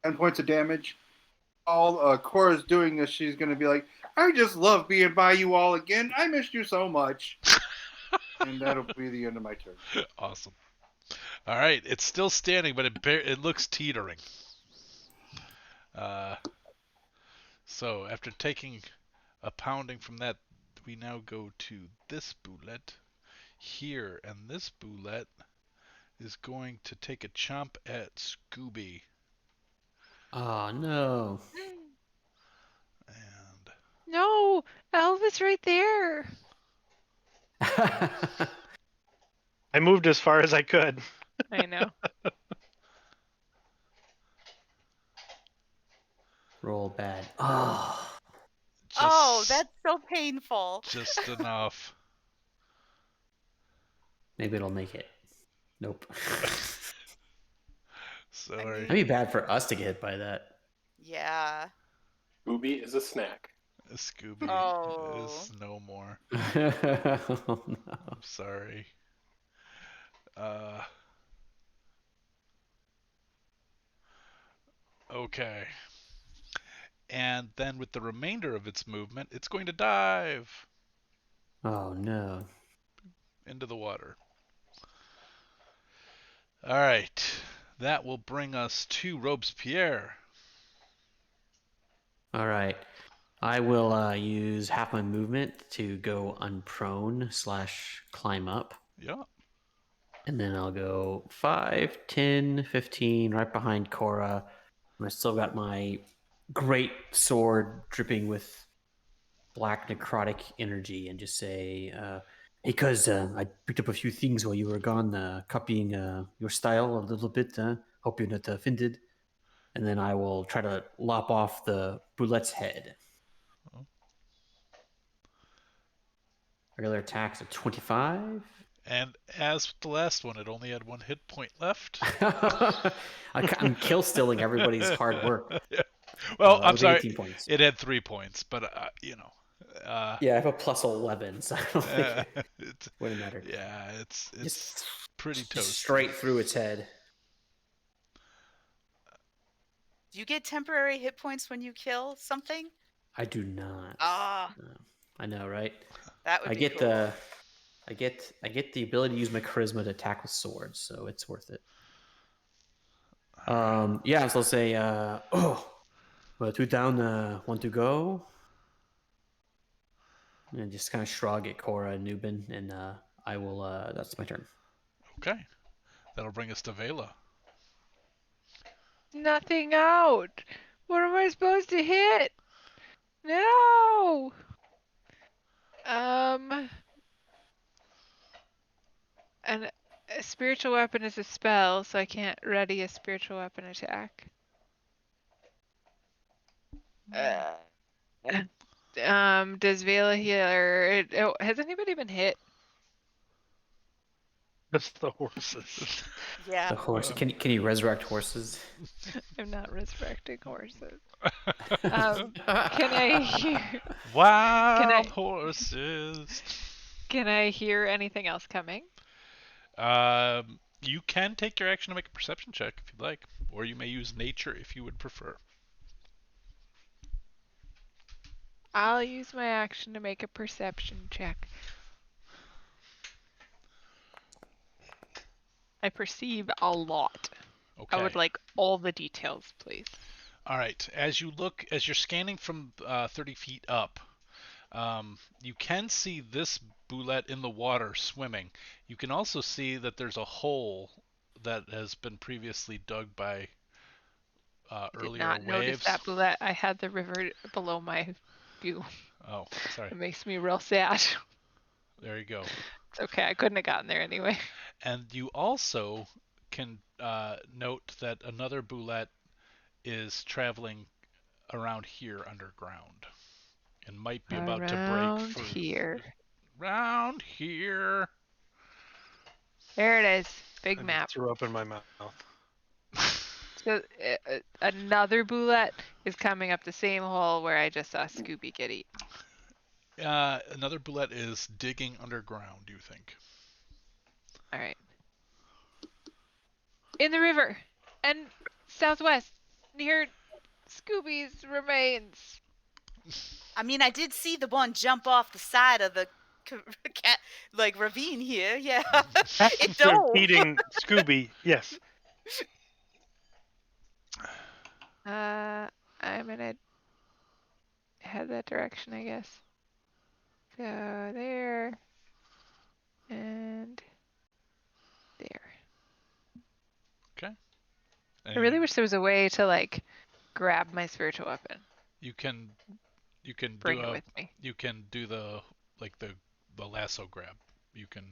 Ten points of damage. All Cora's doing this, she's going to be like, I just love being by you all again. I missed you so much. And that'll be the end of my turn. Awesome. All right, it's still standing, but it looks teetering. So after taking a pounding from that, we now go to this boulette here, and this boulette is going to take a chomp at Scooby. Oh, no. And No, Elvis right there. I moved as far as I could. I know. Roll bad. Oh. Oh, that's so painful. just enough. Maybe it'll make it. Nope. Sorry. That'd be bad for us to get hit by that. Yeah. Booby is a snack. Scooby Oh. is no more. Oh, no. I'm sorry. Okay. And then with the remainder of its movement, it's going to dive Oh no. into the water. All right. That will bring us to Robespierre. All right. I will use half my movement to go unprone / climb up. Yeah. And then I'll go 5, 10, 15, right behind Cora. And I still got my great sword dripping with black necrotic energy and just say, because I picked up a few things while you were gone, copying your style a little bit. Hope you're not offended. And then I will try to lop off the boulette's head. Oh. Regular attacks at 25. And as with the last one, it only had 1 hit point left. I'm kill stealing everybody's hard work. Yeah. Well, That I'm was sorry. 18 points. It had 3 points, but Yeah, I have a plus 11, so I don't think it wouldn't matter. Yeah, it's Just pretty toasty. straight through its head. Do you get temporary hit points when you kill something? I do not. Ah, I know, right? that would I be get cool. I get the ability to use my charisma to attack with swords, so it's worth it. Yeah, so I'll say, well, 2 down, 1 to go. And just kind of shrug at Cora and Nubin, and I will, that's my turn. Okay. That'll bring us to Vela. Nothing out. What am I supposed to hit? No. And a spiritual weapon is a spell, so I can't ready a spiritual weapon attack. Does Vela healer? Has anybody been hit? Just the horses. Yeah. The horse. Can you resurrect horses? I'm not resurrecting horses. Can I hear? Wild horses. Can I hear anything else coming? You can take your action to make a perception check if you'd like, or you may use nature if you would prefer. I'll use my action to make a perception check. I perceive a lot. Okay. I would like all the details, please. All right. As you're scanning from 30 feet up, you can see this boulette in the water swimming. You can also see that there's a hole that has been previously dug by earlier Did not waves. notice that boulette. I had the river below my view. Oh, sorry. It makes me real sad. There you go. It's okay. I couldn't have gotten there anyway. And you also can note that another boulette is traveling around here underground and might be about to break through. Here. Around here. There it is. Big I map. just threw up in my mouth. So another boulette is coming up the same hole where I just saw Scooby get eaten. Another boulette is digging underground, you think? All right. In the river and southwest near Scooby's remains. I mean, I did see the one jump off the side of the ravine here. Yeah. It After dove. eating Scooby, yes. I'm gonna head that direction, I guess. So there and there. Okay. I really wish there was a way to like grab my spiritual weapon. You can Bring it with me. You can do the lasso grab. You can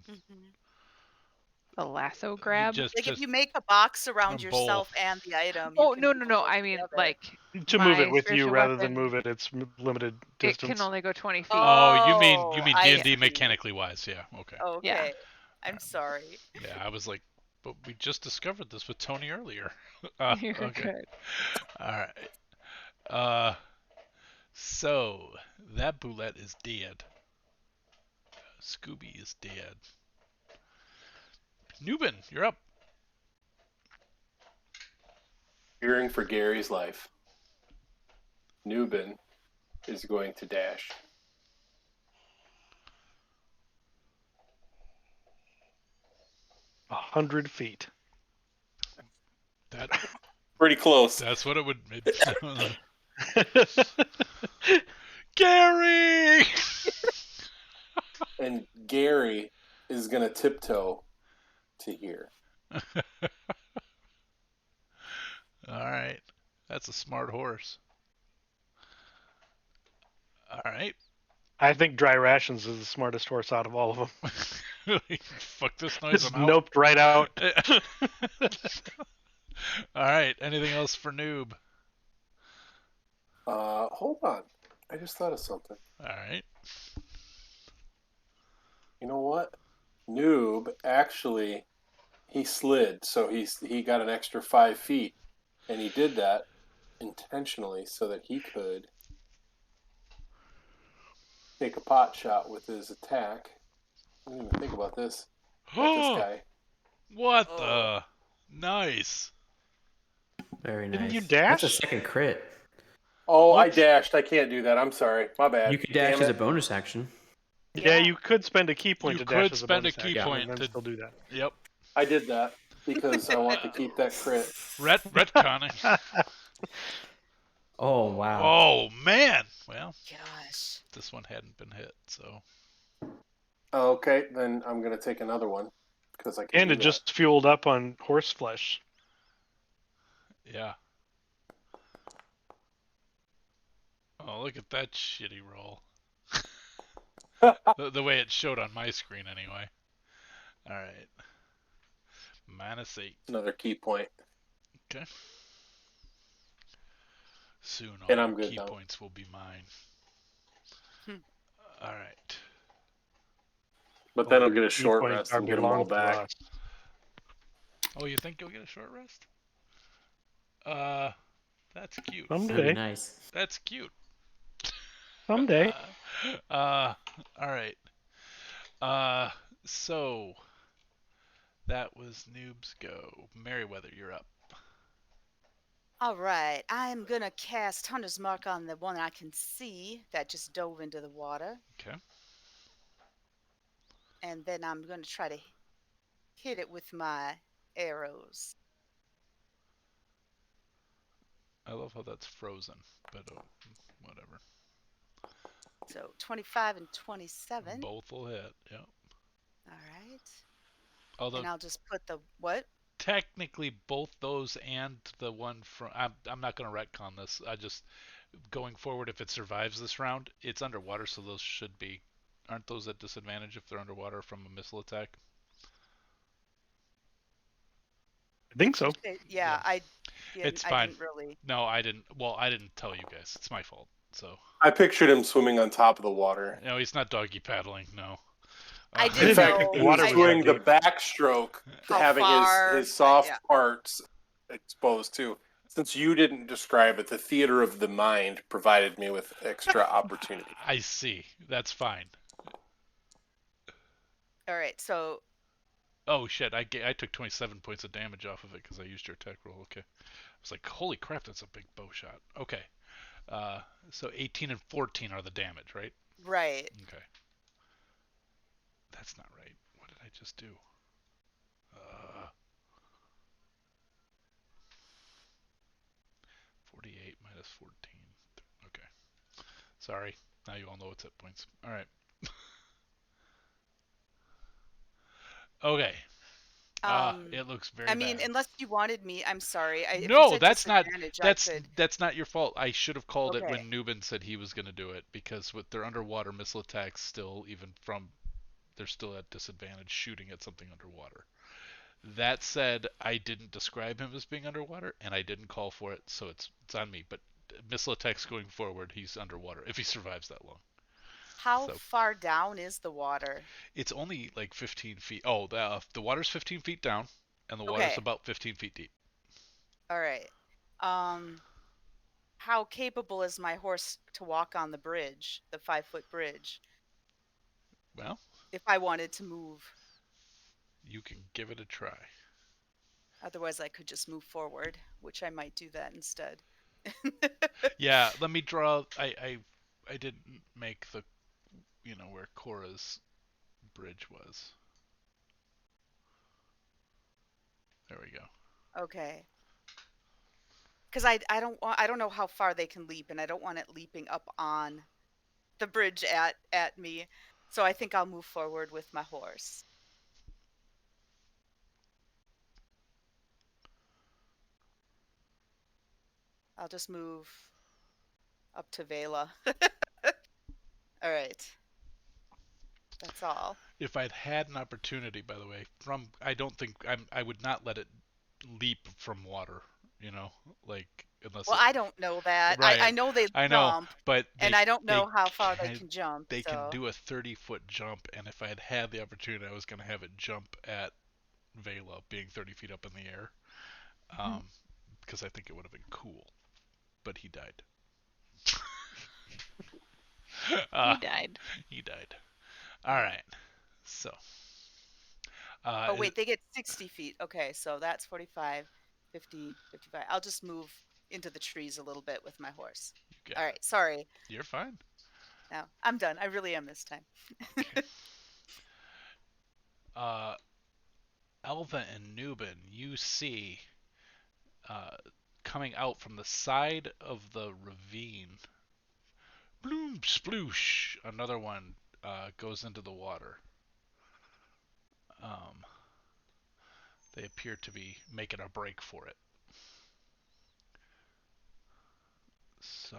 The lasso grab. If you make a box around From yourself both. and the item. Oh you can no! put both I mean together. like To move my it with you spiritual rather than weapon, move it, it's limited It distance. can only go 20 feet. Oh, you mean I D&D see. mechanically wise? Yeah. Okay. Okay. Yeah. I'm sorry. Yeah, I was like, But we just discovered this with Tony earlier. You're Okay. good. All right. So that boulette is dead. Scooby is dead. Newbin, you're up. Fearing for Gary's life, Newbin is going to dash. A 100 feet. That Pretty close. that's what it would. Gary. And Gary is going to tiptoe to here. All right. That's a smart horse. All right. I think Dry Rations is the smartest horse out of all of them. Fuck this noise. Just I'm out. noped right out. All right. Anything else for Noob? Hold on. I just thought of something. All right. You know what? Noob actually he slid, so he got an extra 5 feet, and he did that intentionally so that he could take a pot shot with his attack. I didn't even think about this. At this guy. What Oh. the? Nice. Very nice. Didn't you That's a dash? second crit. Oh, What? I dashed. I can't do that. I'm sorry. My bad. You could dash Damn as a it. bonus action. Yeah, you could spend a key point You to dash could as a spend a bonus key action point and then to- still do that. Yep. I did that because I want to keep that crit. Retconning. Oh wow. Oh man. Well, Gosh. this one hadn't been hit, so. Okay, then I'm gonna take another one because I can. And do it that. just fueled up on horse flesh. Yeah. Oh, look at that shitty roll. The way it showed on my screen, anyway. All right. -8. another key point. Okay. Soon all And your I'm good key now. points will be mine. All right. But then All I'll get your a key short points rest are and get them all belong to back. us. Oh, you think you'll get a short rest? That's cute. That'd be Someday. nice. That's cute. Someday. All right. So that was Noob's go. Merriweather, you're up. All right. I'm going to cast Hunter's Mark on the one I can see that just dove into the water. Okay. And then I'm going to try to hit it with my arrows. I love how that's frozen, but whatever. So 25 and 27. Both will hit. Yep. All right. Although And I'll just put the what? technically both those and the one from I'm not going to retcon this. I just going forward, if it survives this round, it's underwater, so those should be. Aren't those at disadvantage if they're underwater from a missile attack? I think so. Yeah, Yeah. It's I fine. didn't really. No, I didn't. Well, I didn't tell you guys. It's my fault. So. I pictured him swimming on top of the water. No, he's not doggy paddling. No. I In didn't fact, know. he water was was doing the that backstroke, How having far, his soft yeah. parts exposed too. Since you didn't describe it, the theater of the mind provided me with extra opportunity. I see. That's fine. All right, so Oh shit! I took 27 points of damage off of it because I used your attack roll. Okay. I was like, holy crap, that's a big bow shot. Okay. So 18 and 14 are the damage, right? right. Okay. That's not right. What did I just do? 48 minus 14. Okay. Sorry. Now you all know what's hit points. All right. Okay. It looks very I mean, bad. unless you wanted me, I'm sorry. If you No, said that's not. disadvantage, That's I could. that's not your fault. I should have called it Okay. when Newbin said he was going to do it because with their underwater missile attacks, still even from they're still at disadvantage shooting at something underwater. That said, I didn't describe him as being underwater, and I didn't call for it, so it's on me. But missile attacks going forward, he's underwater if he survives that long. How So- far down is the water? It's only like 15 feet. Oh, the water's 15 feet down. and the water's Okay. about 15 feet deep. All right. How capable is my horse to walk on the bridge, the 5-foot bridge, Well, if I wanted to move? you can give it a try. Otherwise, I could just move forward, which I might do that instead. Yeah, let me draw. I didn't make the, where Cora's bridge was. There we go. Okay. Because I don't know how far they can leap, and I don't want it leaping up on the bridge at me. So I think I'll move forward with my horse. I'll just move up to Vela. All right. That's all. If I'd had an opportunity, by the way, I don't think I would not let it leap from water. Like unless Well, it. I don't know that. I Right. know they I know, jump, but and I don't know how far they can jump. they can So do a 30-foot jump, and if I had the opportunity, I was going to have it jump at Vela being 30 feet up in the air, because I think it would have been cool. But he died. He died. He died. All right. So. oh, wait, they get 60 feet. Okay, so that's 45, 50, 55. I'll just move into the trees a little bit with my horse. All right, sorry. You're fine. No, I'm done. I really am this time. Okay. Elva and Nubin, you see coming out from the side of the ravine. Bloom, sploosh! Another one goes into the water. They appear to be making a break for it. So,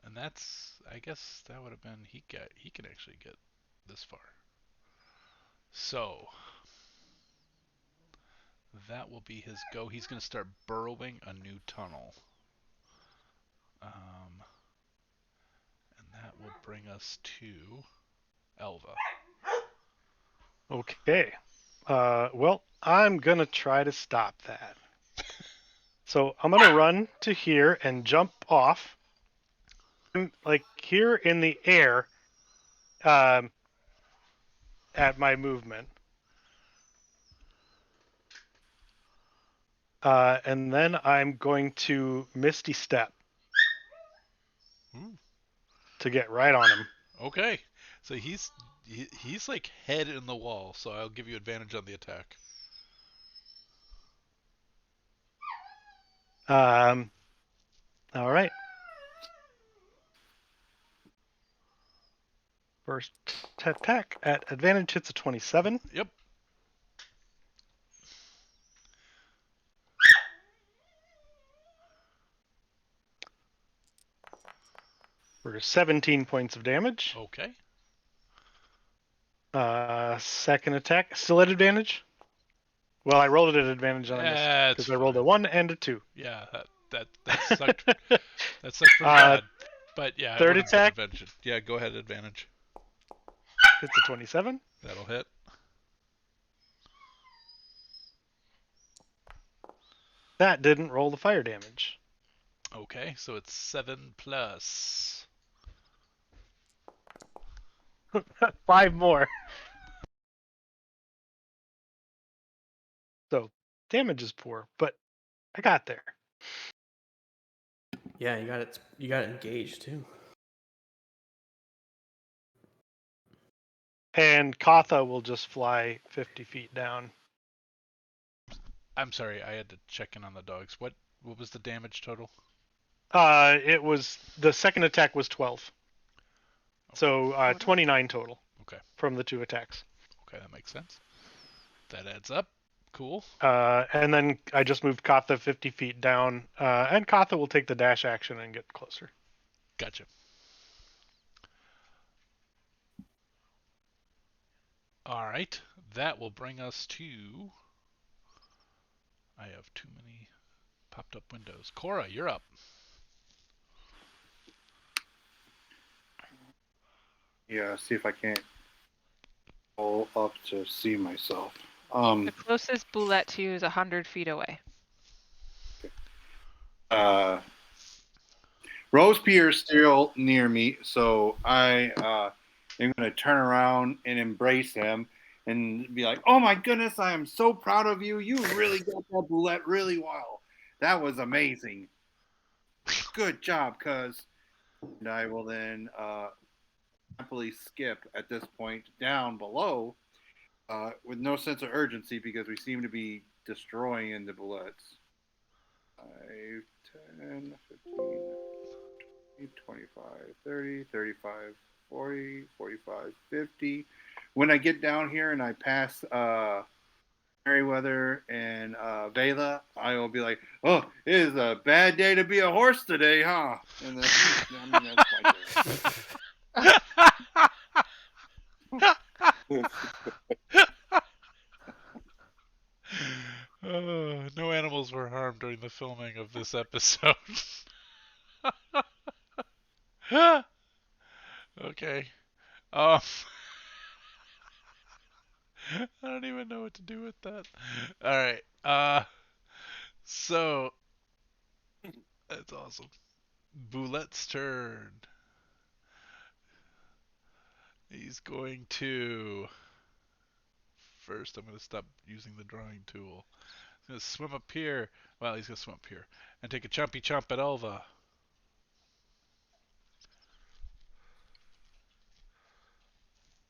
and I guess that would have been he can actually get this far. So that will be his go. He's going to start burrowing a new tunnel. And that will bring us to Elva. Okay. Well, I'm gonna try to stop that. So I'm gonna run to here and jump off, like here in the air, at my movement. And then I'm going to Misty Step to get right on him. Okay, so he's like head in the wall, so I'll give you advantage on the attack. All right. First attack at advantage hits a 27. Yep. For 17 points of damage. Okay. Second attack, still at advantage. Well, I rolled it at advantage on this because I rolled a 1 and a 2. Yeah, that sucked. That sucked pretty bad. But yeah, third attack. Advantage. Yeah, go ahead, advantage. Hits a 27. That'll hit. That didn't roll the fire damage. Okay, so it's 7 plus. 5 more. So damage is poor, but I got there. Yeah, you got it. You got it engaged too. And Katha will just fly 50 feet down. I'm sorry, I had to check in on the dogs. What was the damage total? It was the second attack was 12. Okay. So 29 total. Okay. From the 2 attacks. Okay, that makes sense. That adds up. Cool. And then I just moved Katha 50 feet down, and Katha will take the dash action and get closer. Gotcha. All right, that will bring us to. I have too many popped up windows. Cora, you're up. Yeah, see if I can't pull up to see myself. The closest bullet to you is 100 feet away. Robespierre's still near me, so I am going to turn around and embrace him and be like, "Oh my goodness, I am so proud of you. You really got that bullet really well. That was amazing. Good job, cuz." And I will then happily skip at this point down below with no sense of urgency because we seem to be destroying the bullets. 5, 10, 15, 25, 30, 35, 40, 45, 50. When I get down here and I pass Meriwether and Vela, I will be like, "Oh, it is a bad day to be a horse today, huh?" And then, I mean, that's No animals were harmed during the filming of this episode. Okay. Um, I don't even know what to do with that. All right. So that's awesome. Boulette's turn. He's going to. First, I'm going to stop using the drawing tool. He's going to swim up here. Well, he's going to swim up here and take a chompy chomp at Elva.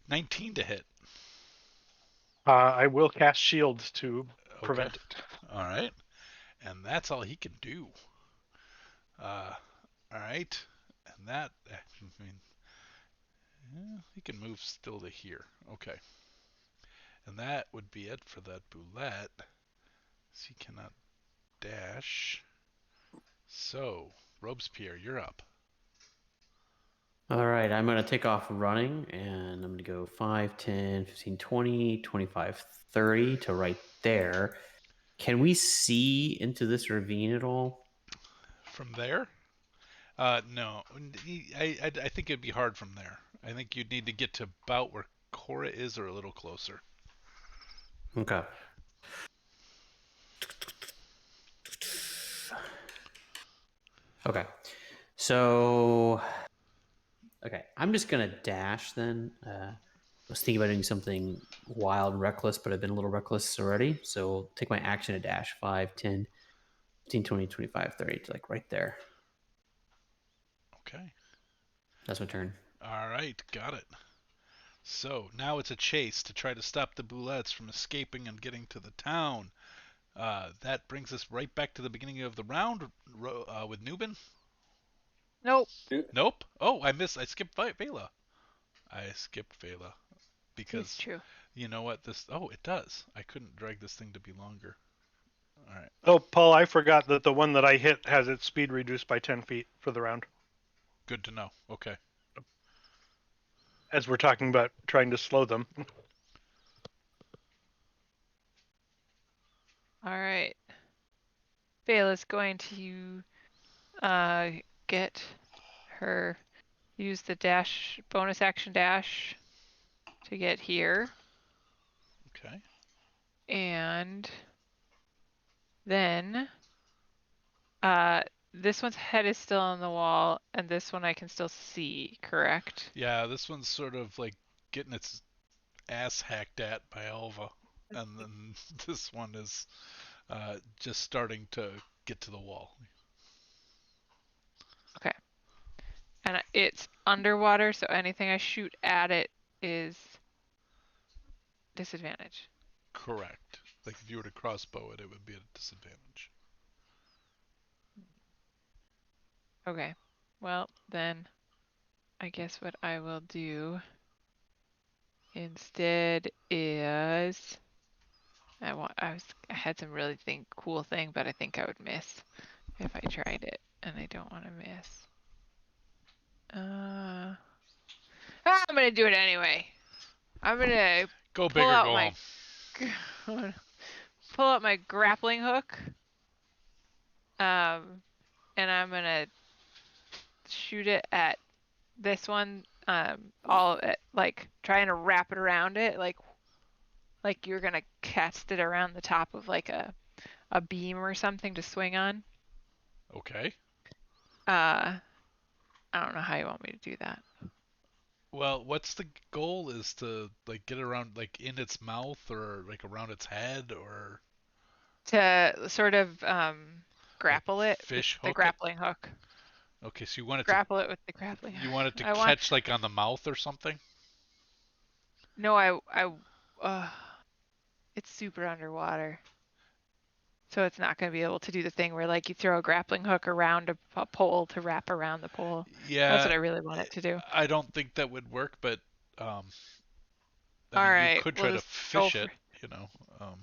19 to hit. I will cast shield to Okay. prevent it. All right. And that's all he can do. All right. And that, I mean, yeah, he can move still to here. Okay. And that would be it for that boulette. So he cannot dash. So, Robespierre, you're up. All right, I'm going to take off running and I'm going to go 5, 10, 15, 20, 25, 30 to right there. Can we see into this ravine at all? From there? No. I think it'd be hard from there. I think you'd need to get to about where Cora is or a little closer. Okay. Okay. So, okay, I'm just going to dash then. I was thinking about doing something wild and reckless, but I've been a little reckless already. So, I'll take my action to dash 5, 10, 15, 20, 25, 30 to like right there. Okay. That's my turn. All right, got it. So now it's a chase to try to stop the Boulettes from escaping and getting to the town. That brings us right back to the beginning of the round with Nubin. Nope. Nope. Oh, I skipped Vela. I skipped Vela because It's true. you know what? It does. I couldn't drag this thing to be longer. All right. Oh, Paul, I forgot that the one that I hit has its speed reduced by 10 feet for the round. Good to know. Okay. As we're talking about trying to slow them. All right. Vela's going to get her use the dash bonus action dash to get here, Okay. and then this one's head is still on the wall, and this one I can still see, correct? Yeah, this one's sort of like getting its ass hacked at by Alva, and then this one is just starting to get to the wall. Okay. And it's underwater, so anything I shoot at it is disadvantage. Correct. Like if you were to crossbow it, it would be at a disadvantage. Okay. Well, then I guess what I will do instead is I had some really cool thing, but I think I would miss if I tried it, and I don't want to miss. I'm gonna do it anyway. I'm gonna Go big pull or out go my pull out my grappling hook. And I'm gonna shoot it at this one. All at, like trying to wrap it around it, like like you're gonna cast it around the top of like a beam or something to swing on. Okay. I don't know how you want me to do that. Well, what's the goal? Is to like get around like in its mouth or like around its head or To sort of like grapple it with fish the hook it? grappling hook. Okay, so you want it to Grapple it with the grappling you hook. want it to I want catch like on the mouth or something? no, uh, it's super underwater. So it's not going to be able to do the thing where like you throw a grappling hook around a pole to wrap around the pole. That's Yeah, what I really want it to do. I don't think that would work, but um, I All mean, you right, could we'll try to just go fish for. it, you know. Um,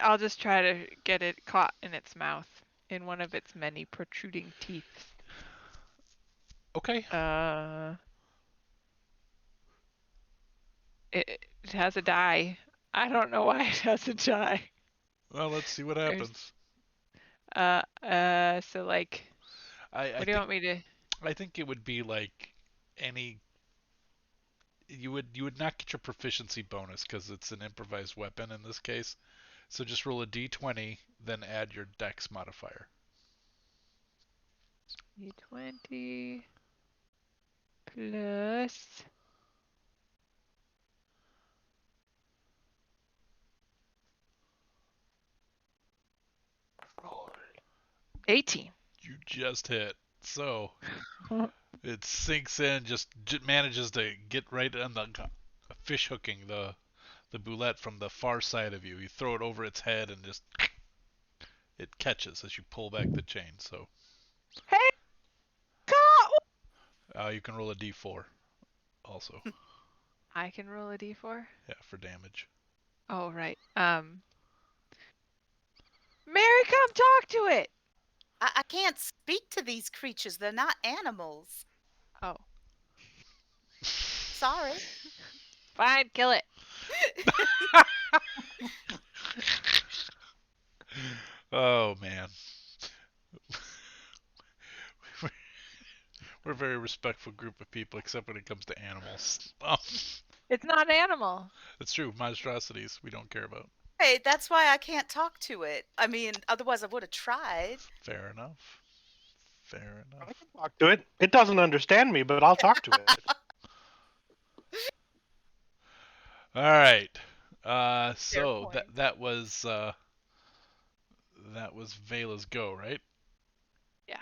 I'll just try to get it caught in its mouth, in one of its many protruding teeth. okay. Uh, it has a die. I don't know why it has a die. Well, let's see what There's happens. so like, I what do you think want me to? I think it would be like any you would not get your proficiency bonus because it's an improvised weapon in this case. So just roll a d20, then add your dex modifier. D20 plus 18. You just hit. So it sinks in, just manages to get right on the fish hooking the boulette from the far side of you. You throw it over its head and just it catches as you pull back the chain. So Hey, God! you can roll a d4 also. I can roll a d4. Yeah, for damage. Oh, right. Mary, come talk to it. I can't speak to these creatures. They're not animals. Oh, Sorry. fine, kill it. Oh man. We're a very respectful group of people, except when it comes to animals. It's not an animal. It's true. Monstrosities we don't care about. Hey, that's why I can't talk to it. I mean, otherwise I would have tried. Fair enough. Fair I enough. can talk to it. It doesn't understand me, but I'll talk to it. All right. Fair So point. that was Vela's go, right? Yeah.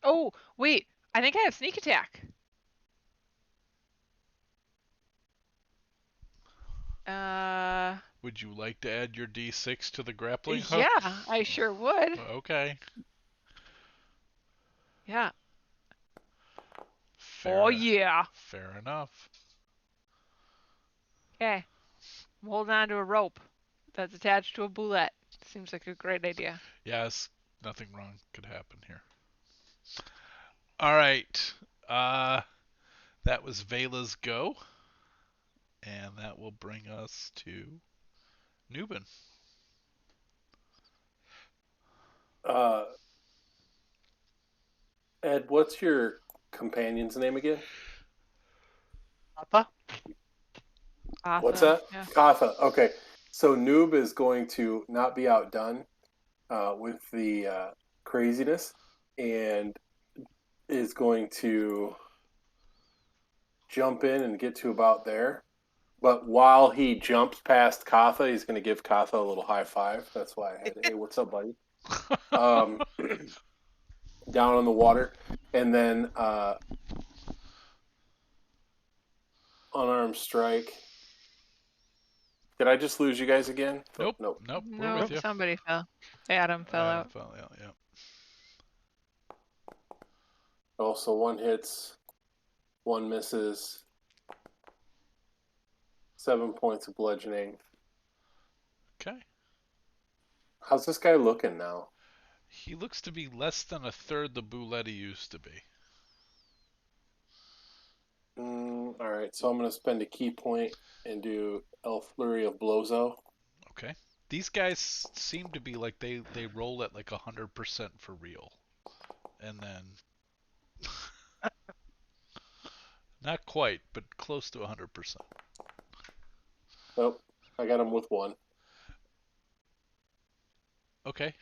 Oh, wait. I think I have sneak attack. Would you like to add your d6 to the grappling hook? Yeah, I sure would. Okay. Yeah. Fair, Oh, yeah. fair enough. Okay. I'm holding on to a rope that's attached to a boulette. Seems like a great idea. Yes, nothing wrong could happen here. All right. That was Vela's go, and that will bring us to Newbin. Ed, what's your companion's name again? Papa? What's Awesome. that? Yeah. Katha. Okay. So Noob is going to not be outdone with the craziness and is going to jump in and get to about there. But while he jumps past Katha, he's going to give Katha a little high five. That's why I had, hey, what's up, buddy? Down on the water. And then unarmed strike. Did I just lose you guys again? Nope. Nope. Nope. We're No, with you. somebody fell. Adam fell Adam out. fell out. Yeah. Also, one hits, one misses. 7 points of bludgeoning. Okay. How's this guy looking now? He looks to be less than a third the boulette he used to be. All right, so I'm going to spend a key point and do El Flurry of Blozo. Okay. These guys seem to be like they roll at like 100% for real, and then not quite, but close to 100%. Nope. I got him with one. Okay.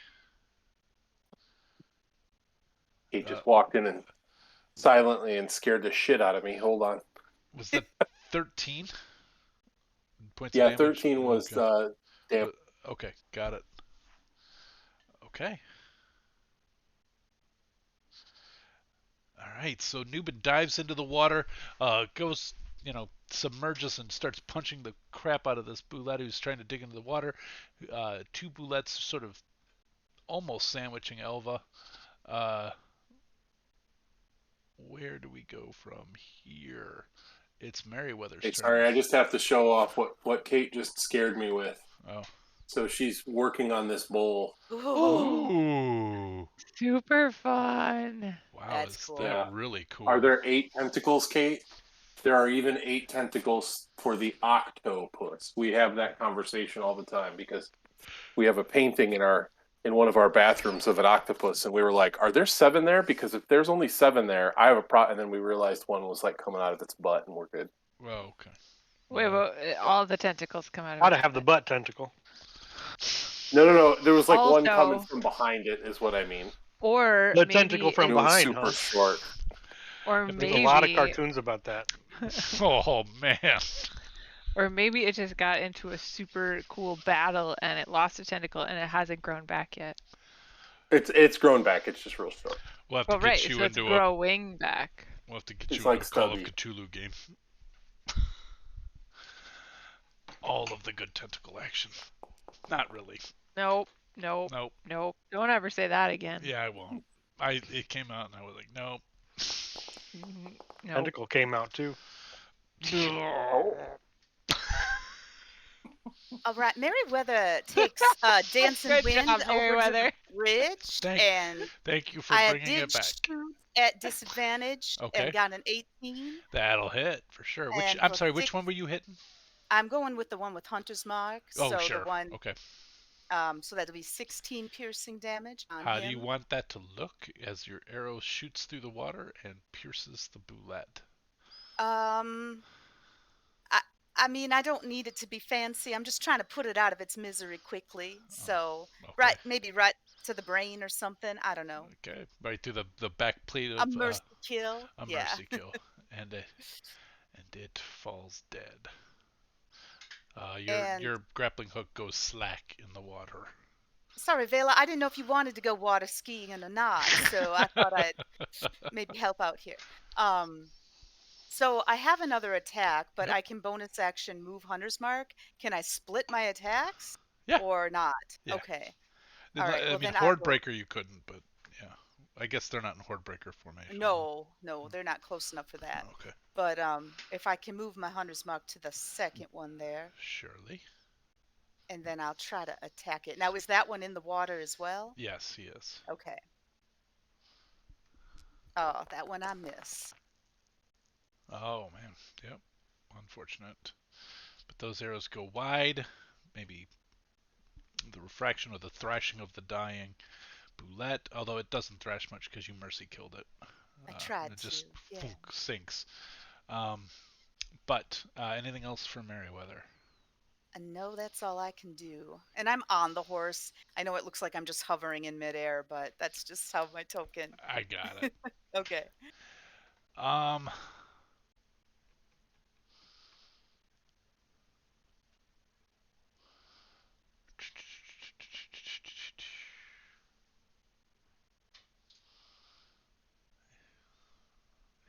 He just walked in and silently and scared the shit out of me. Hold on. Was that 13 points of Yeah, damage? 13 was damn. Okay, got it. Okay. All right, so Nubin dives into the water, goes, submerges and starts punching the crap out of this boulette who's trying to dig into the water. Two boulettes sort of almost sandwiching Elva. Where do we go from here? It's Merryweather's Hey, turn. sorry, I just have to show off what Kate just scared me with. Oh. So she's working on this bowl. Ooh. Super fun. Wow, That's is cool. that Yeah. really cool? Are there 8 tentacles, Kate? There are even 8 tentacles for the octopus. We have that conversation all the time because we have a painting in one of our bathrooms of an octopus, and we were like, "Are there 7 there? Because if there's only 7 there, I have a problem." And then we realized one was like coming out of its butt, and we're good. Well, okay. Wait, but all the tentacles come out of Gotta its have the butt. butt tentacle. No. There was like one coming Also- from behind it, is what I mean. Or The maybe tentacle from It was behind, super huh? short. Or There's maybe a lot of cartoons about that. Oh man. Or maybe it just got into a super cool battle and it lost a tentacle and it hasn't grown back yet. It's grown back. It's just real short. We'll have to Well, get right, you so it's into growing back. we'll have to get It's you like into a Call of Stubby. Cthulhu game. All of the good tentacle action. Not really. Nope. Nope. Don't ever say that again. Yeah, I won't. It came out and I was like, nope. Nope. Tentacle came out too. Oh. All right, Merryweather takes Dancing Good Wind job, over to Merryweather. the bridge, and Thank you for I bringing did it back. shoot at disadvantage Okay. and got an 18. That'll hit for sure. And I'm for sorry, which six- one were you hitting? I'm going with the one with Hunter's Mark. Oh, so sure. the one, Okay. so that'll be 16 piercing damage on How him. do you want that to look as your arrow shoots through the water and pierces the boulette? I mean, I don't need it to be fancy. I'm just trying to put it out of its misery quickly. So, Okay. maybe right to the brain or something. I don't know. Okay. Right through the back plate A of mercy kill. a Yeah. mercy kill, and it falls dead. And- Your grappling hook goes slack in the water. Sorry, Vela. I didn't know if you wanted to go water skiing or not. So I thought I'd maybe help out here. So I have another attack, but Yep. I can bonus action move Hunter's Mark. Can I split my attacks? Yeah. Or not? Yeah. Okay. All right, I well, mean, then I'll go- Hordebreaker you couldn't, but yeah. I guess they're not in Hordebreaker formation. No, they're not close enough for that. Okay. But if I can move my Hunter's Mark to the second one there, Surely. and then I'll try to attack it. Now, is that one in the water as well? Yes, he is. Okay. Oh, that one I miss. Oh man. Yep. Unfortunate. But those arrows go wide. Maybe the refraction or the thrashing of the dying boulette, although it doesn't thrash much because you mercy killed it. I tried it just to. Yeah. sinks. But anything else for Merryweather? I know that's all I can do. And I'm on the horse. I know it looks like I'm just hovering in midair, but that's just how my token. I got it. Okay.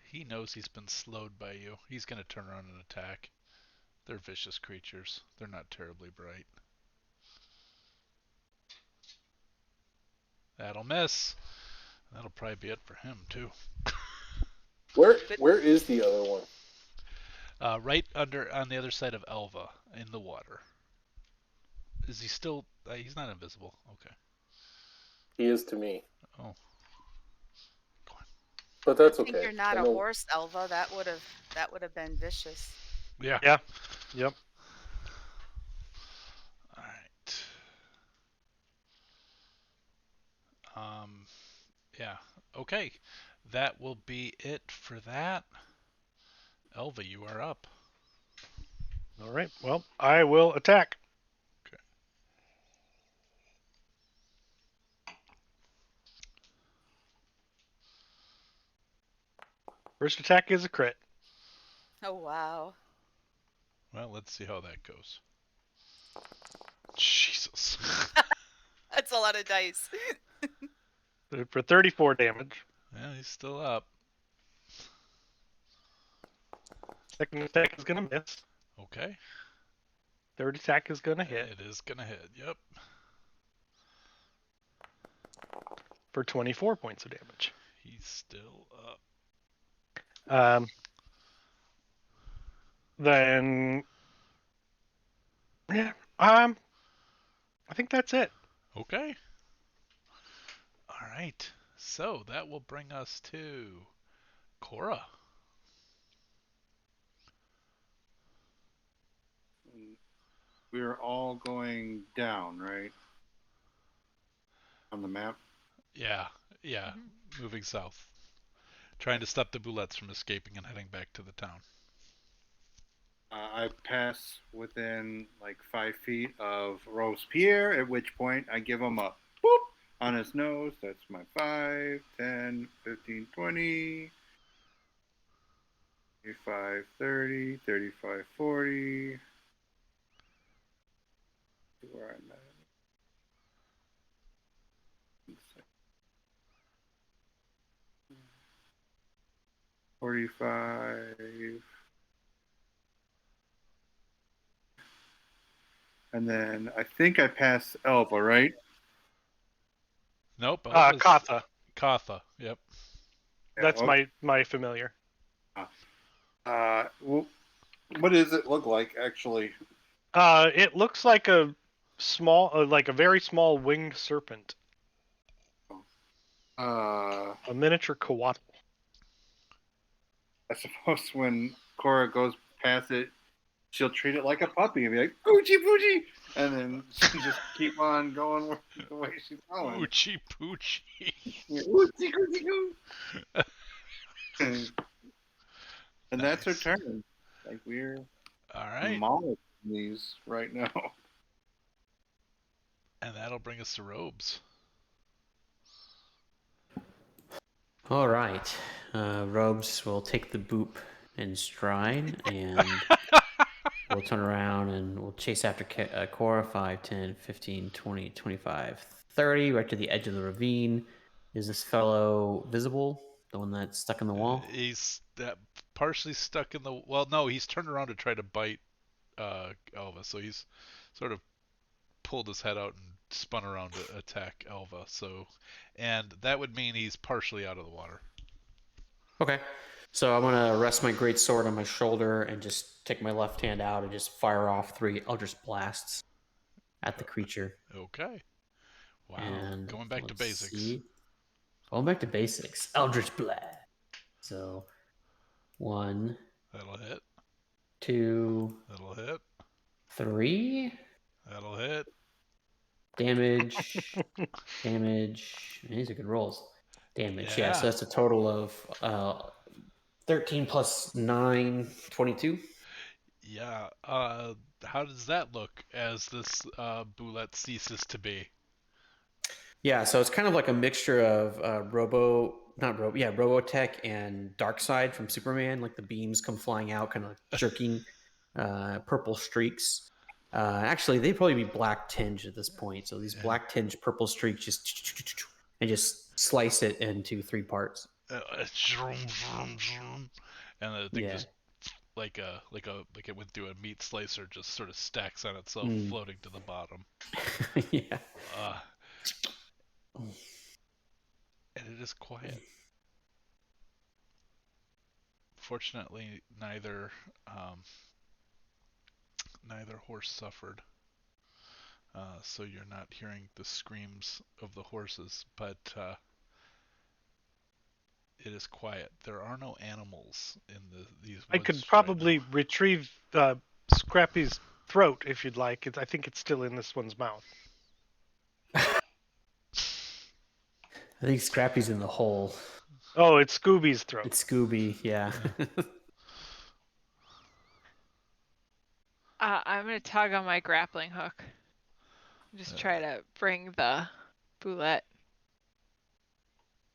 He knows he's been slowed by you. He's going to turn around and attack. They're vicious creatures. They're not terribly bright. That'll miss. That'll probably be it for him too. Where is the other one? Right under on the other side of Elva in the water. Is he still? He's not invisible. Okay. He is to me. Oh. But that's I think okay. you're not I a know- horse, Elva. That would have been vicious. Yeah. Yeah. Yep. All right. Yeah. Okay. That will be it for that. Elva, you are up. All right. Well, I will attack. Okay. First attack is a crit. Oh, wow. Well, let's see how that goes. Jesus. That's a lot of dice. For 34 damage. Yeah, he's still up. Second attack is going to miss. Okay. Third attack is going to hit It is gonna hit. Yep. for 24 points of damage. He's still up. Then, yeah, I think that's it. Okay. All right. So that will bring us to Cora. We're all going down, right? On the map. Yeah. Moving south. Trying to stop the Bullets from escaping and heading back to the town. I pass within like 5 feet of Robespierre, at which point I give him a boop on his nose. That's my 5, 10, 15, 20, 25, 30, 35, 40. Where I'm at. 45. And then I think I passed Elva, right? Nope. Katha. Katha. Yep. Yeah, That's okay. my familiar. Well, what does it look like, actually? It looks like a very small winged serpent. I A miniature coatl. suppose when Cora goes past it, she'll treat it like a puppy and be like, "Oochie poochie," and then she just keep on going the way she's going. Oochie poochie. Oochie coochie coo. And that's her Nice. turn. Like we're All right. mauling these right now. And that'll bring us to Robes. All right. Robes will take the boop in stride, and we'll turn around and we'll chase after Cora 5, 10, 15, 20, 25, 30, right to the edge of the ravine. Is this fellow visible? The one that's stuck in the wall? He's partially stuck in the. Well, no, he's turned around to try to bite Elva, so he's sort of pulled his head out and spun around to attack Elva. So, and that would mean he's partially out of the water. Okay. So I'm going to rest my great sword on my shoulder and just take my left hand out and just fire off 3 Eldritch Blasts at the creature. Okay. Wow. And Going back to basics. See. Going back to basics. Eldritch Blast. So 1. That'll hit. 2. That'll hit. 3. That'll hit. Damage. Damage. These are good rolls. Damage. Yeah. Yeah. So that's a total of 13 plus 9, 22. Yeah. How does that look as this Boulette ceases to be? Yeah, so it's kind of like a mixture of Robotech and Darkseid from Superman. Like the beams come flying out, kind of jerking purple streaks. Actually, they'd probably be black tinge at this point. So these black tinge purple streaks just slice it into 3 parts. And the thing just like it went through a meat slicer, just sort of stacks on itself, floating to the bottom. Yeah. And it is quiet. Fortunately, neither horse suffered, so you're not hearing the screams of the horses, but it is quiet. There are no animals in these woods. I could probably retrieve Scrappy's throat if you'd like. I think it's still in this one's mouth. I think Scrappy's in the hole. Oh, it's Scooby's throat. It's Scooby, yeah. I'm gonna tug on my grappling hook. Just try to bring the boulette.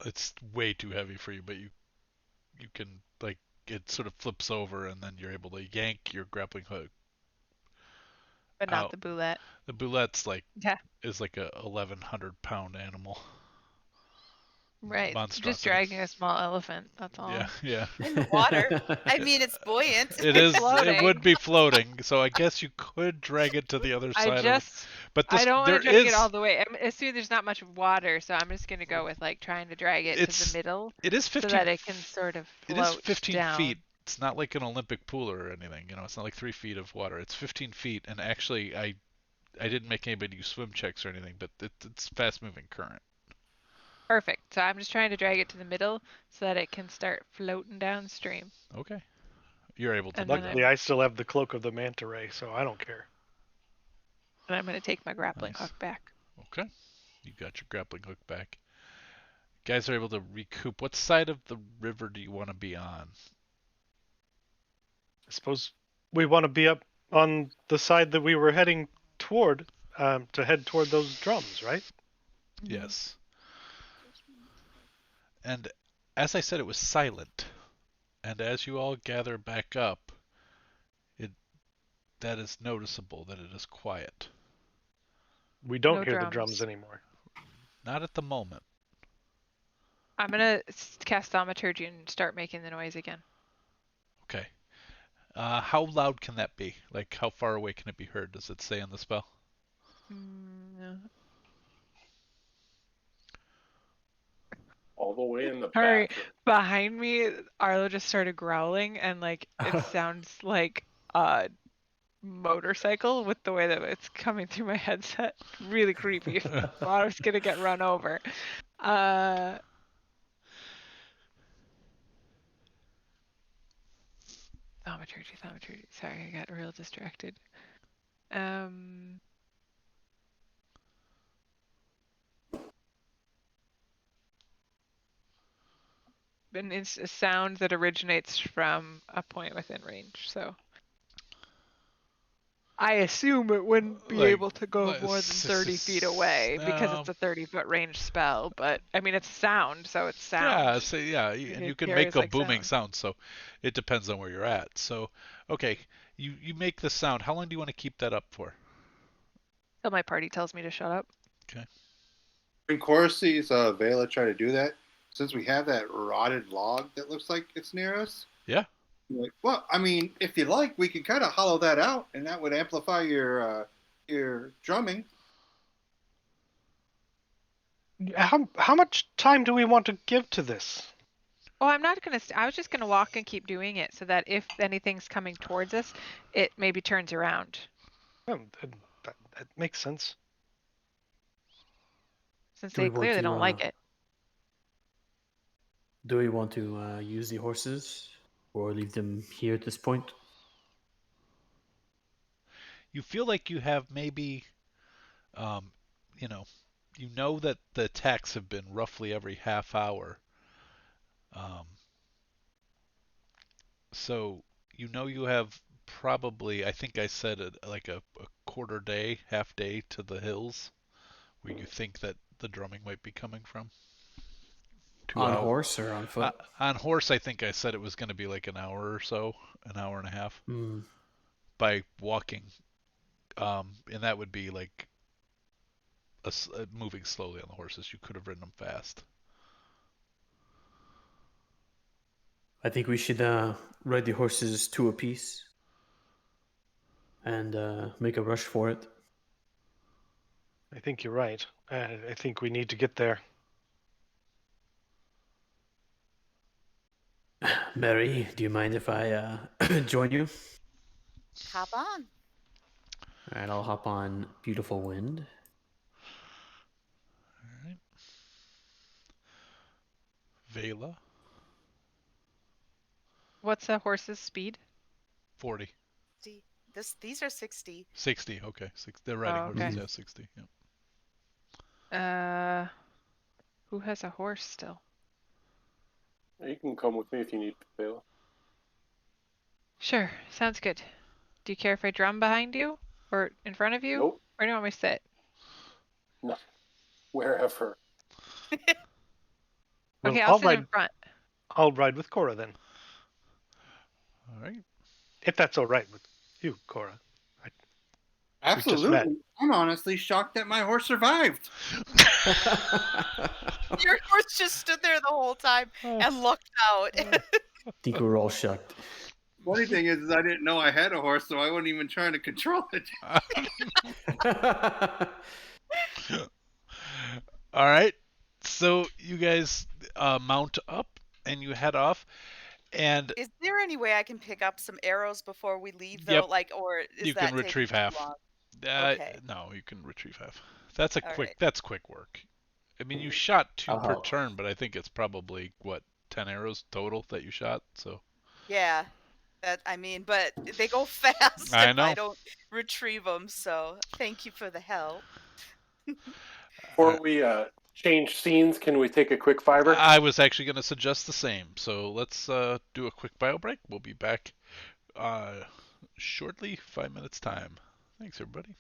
It's way too heavy for you, but you can like it sort of flips over and then you're able to yank your grappling hook But not out. the boulette. The boulette's Yeah. is like a 1,100-pound animal. Right. Just Monstrosity. dragging a small elephant. That's all. Yeah. In the water. I mean, it's buoyant. It is. It floating. would be floating, so I guess you could drag it to the other side of it. But I don't want there to drag it is. all the way. I'm assuming there's not much water, so I'm just gonna go with like trying to drag it to the middle It is so 15. that it can sort of It is float 15 down. feet. It's not like an Olympic pool or anything. It's not like 3 feet of water. It's 15 feet, and actually, I didn't make anybody do swim checks or anything, but it's fast-moving current. Perfect. So I'm just trying to drag it to the middle so that it can start floating downstream. Okay. You're able to And do then that. Luckily, I still have the cloak of the manta ray, so I don't care. And I'm gonna take my grappling Nice. hook back. Okay. You got your grappling hook back. Guys are able to recoup. What side of the river do you want to be on? I suppose we want to be up on the side that we were heading toward, to head toward those drums, right? Yes. And as I said, it was silent. And as you all gather back up, that is noticeable that it is quiet. We don't No hear the drums. drums anymore. Not at the moment. I'm gonna cast thaumaturgy and start making the noise again. Okay. How loud can that be? Like, how far away can it be heard? Does it say in the spell? No. All the way in the Sorry, bathroom. behind me, Arlo just started growling, and like it sounds like a motorcycle with the way that it's coming through my headset. Really creepy. Thought I was gonna get run over. Thaumaturgy. Sorry, I got real distracted. And it's a sound that originates from a point within range, so I assume it wouldn't be able to go more than 30 feet away because it's a 30-foot range spell, but I mean it's sound, so it's sound. Yeah, and It you can carries make a like booming sound, so it depends on where you're at. So, okay, you make the sound. How long do you want to keep that up for? Till my party tells me to shut up. Okay. When Cora sees Vela try to do that, since we have that rotted log that looks like it's near us. Yeah. Like, well, I mean, if you like, we could kind of hollow that out, and that would amplify your drumming. How much time do we want to give to this? Oh, I'm not gonna. I was just gonna walk and keep doing it so that if anything's coming towards us, it maybe turns around. Oh, that makes sense. Since Do we they want clearly to, don't like it. Do we want to use the horses or leave them here at this point? You feel like you have maybe, um, you know that the attacks have been roughly every half hour. So you have probably, I think I said it, like a quarter day, half day to the hills where you think that the drumming might be coming from. On horse or on foot? On horse, I think I said it was going to be like an hour or so, an hour and a half by walking. And that would be like moving slowly on the horses. You could have ridden them fast. I think we should ride the horses two apiece and make a rush for it. I think you're right. I think we need to get there. Mary, do you mind if I join you? Hop on. All right, I'll hop on Beautiful Wind. All right. Vela. What's a horse's speed? 40. See, these are 60. 60. Okay. They're riding Oh, okay. horses. Yeah, 60. Yeah. Who has a horse still? You can come with me if you need to, Vela. Sure, sounds good. Do you care if I drum behind you or in front of you? Nope. Where do you want me to sit? No. Wherever. Well, Okay, I'll sit in front. I'll ride with Cora then, All right. if that's all right with you, Cora. just met. Absolutely. I'm honestly shocked that my horse survived. Your horse just stood there the whole time and looked out. I think we're all shocked. Funny thing is I didn't know I had a horse, so I wasn't even trying to control it. All right. So you guys mount up and you head off. And Is there any way I can pick up some arrows before we leave, though? Yep. Like, or is you that can retrieve taking too half. long? Okay. No, you can retrieve half. That's a All quick. right. That's quick work. I mean, you shot 2 I'll per help. turn, but I think it's probably what 10 arrows total that you shot. So Yeah. But they go fast I if know. I don't retrieve them. So thank you for the help. Before we change scenes, can we take a quick fiber? I was actually going to suggest the same. So let's do a quick bio break. We'll be back shortly. 5 minutes time. Thanks, everybody.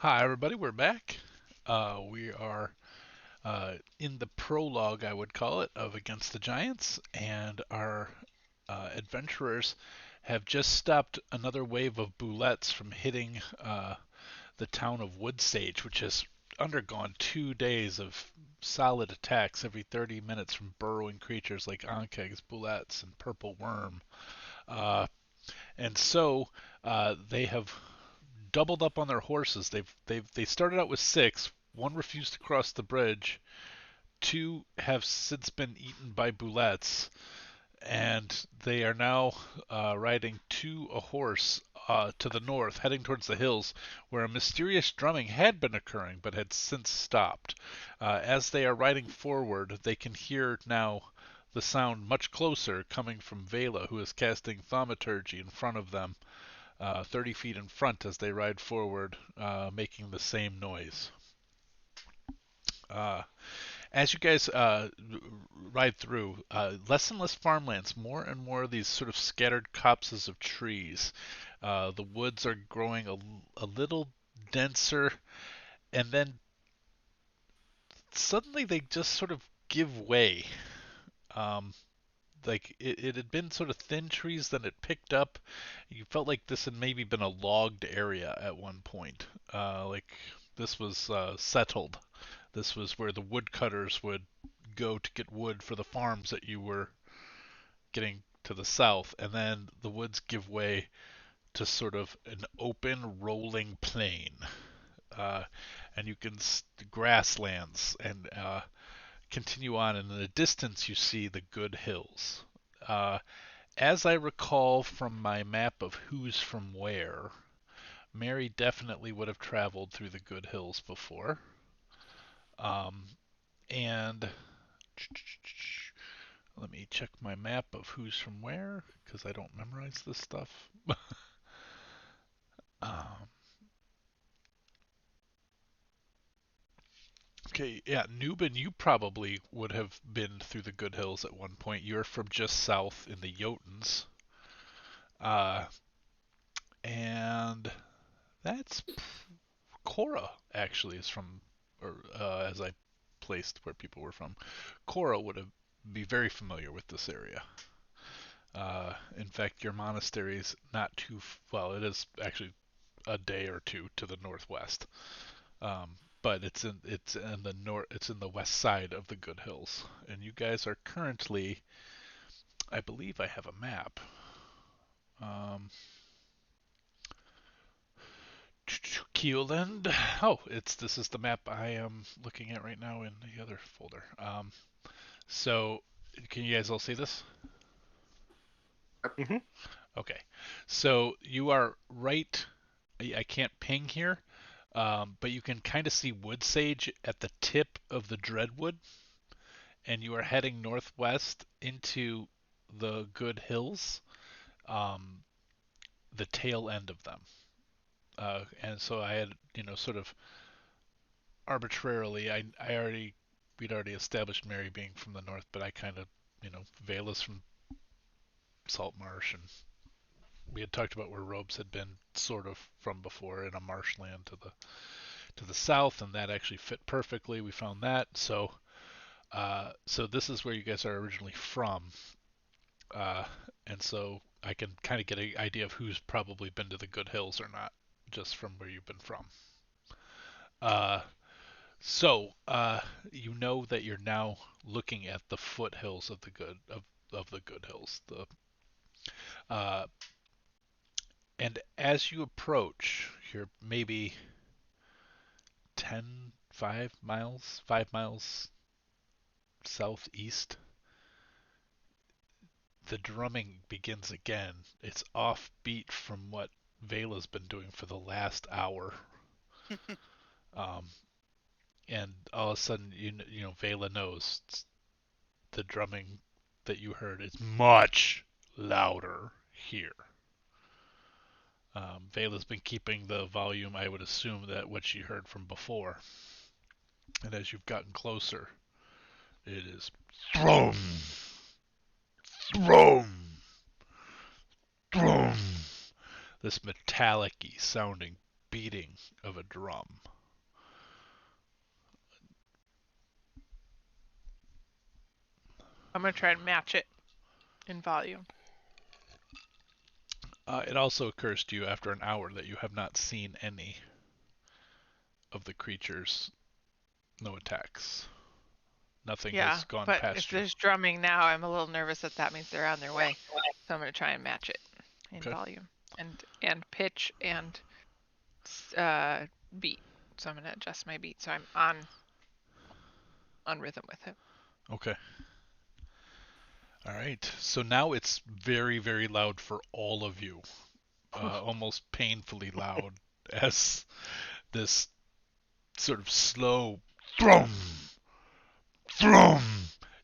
Hi, everybody. We're back. We are in the prologue, I would call it, of Against the Giants, and our adventurers have just stopped another wave of boulettes from hitting the town of Woodsage, which has undergone 2 days of solid attacks every 30 minutes from burrowing creatures like ankegs, boulettes, and purple worm. Uh, and so they have doubled up on their horses. They started out with six. One refused to cross the bridge. Two have since been eaten by boulettes, and they are now riding to a horse to the north, heading towards the hills, where a mysterious drumming had been occurring, but had since stopped. As they are riding forward, they can hear now the sound much closer coming from Vela, who is casting thaumaturgy in front of them, 30 feet in front as they ride forward, making the same noise. Uh, as you guys ride through, less and less farmlands, more and more of these sort of scattered copses of trees. The woods are growing a little denser, and then suddenly they just sort of give way. Um, like it had been sort of thin trees, then it picked up. You felt like this had maybe been a logged area at one point. Like this was settled. This was where the woodcutters would go to get wood for the farms that you were getting to the south, and then the woods give way to sort of an open rolling plain. Uh, and you can grasslands and continue on, and in the distance you see the good hills. Uh, as I recall from my map of who's from where, Mary definitely would have traveled through the good hills before. Um, and let me check my map of who's from where, because I don't memorize this stuff. um, okay, yeah, Newbin, you probably would have been through the good hills at one point. You're from just south in the Jotuns. Uh, and that's Cora actually is from, or as I placed where people were from. Cora would have be very familiar with this area. In fact, your monastery is not too well. It is actually a day or two to the northwest, but it's in the north. It's in the west side of the Good Hills, and you guys are currently. I believe I have a map. Um, Keeland. Oh, this is the map I am looking at right now in the other folder. So, can you guys all see this? Mm-hmm. Okay. So you are right. I can't ping here, but you can kind of see wood sage at the tip of the Dreadwood, and you are heading northwest into the Good Hills, um, the tail end of them. And so I had, sort of arbitrarily, we'd already established Mary being from the north, but I kind of, Vela's from Salt Marsh, and we had talked about where Robes had been sort of from before in a marshland to the south, and that actually fit perfectly. We found that. So this is where you guys are originally from, uh, and so I can kind of get an idea of who's probably been to the Good Hills or not, just from where you've been from. Uh, so you know that you're now looking at the foothills of the Good Hills. Uh, and as you approach, you're maybe 5 miles southeast. The drumming begins again. It's offbeat from what Vela's been doing for the last hour. Um, and all of a sudden, Vela knows the drumming that you heard is much louder here. Vela's been keeping the volume, I would assume, that what she heard from before. And as you've gotten closer, it is thrum, thrum, thrum. This metallic-y sounding beating of a drum. I'm going to try and match it in volume. It also occurs to you after an hour that you have not seen any of the creatures. No attacks. Nothing Yeah, has gone but past if you. there's drumming now, I'm a little nervous that means they're on their way. So I'm going to try and match it in Okay. volume and pitch and beat. So I'm going to adjust my beat so I'm on rhythm with it. Okay. All right. So now it's very, very loud for all of you. Almost painfully loud as this sort of slow thrum, thrum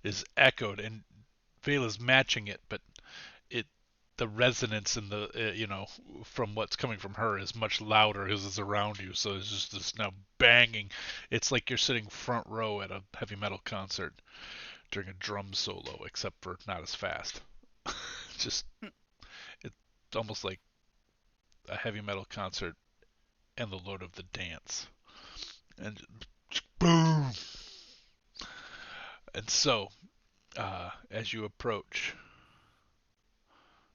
is echoed, and Vela's matching it, but the resonance in the from what's coming from her is much louder as it's around you. So it's just this now banging. It's like you're sitting front row at a heavy metal concert during a drum solo, except for not as fast. Just it's almost like a heavy metal concert and the Lord of the Dance, and boom. And so, as you approach,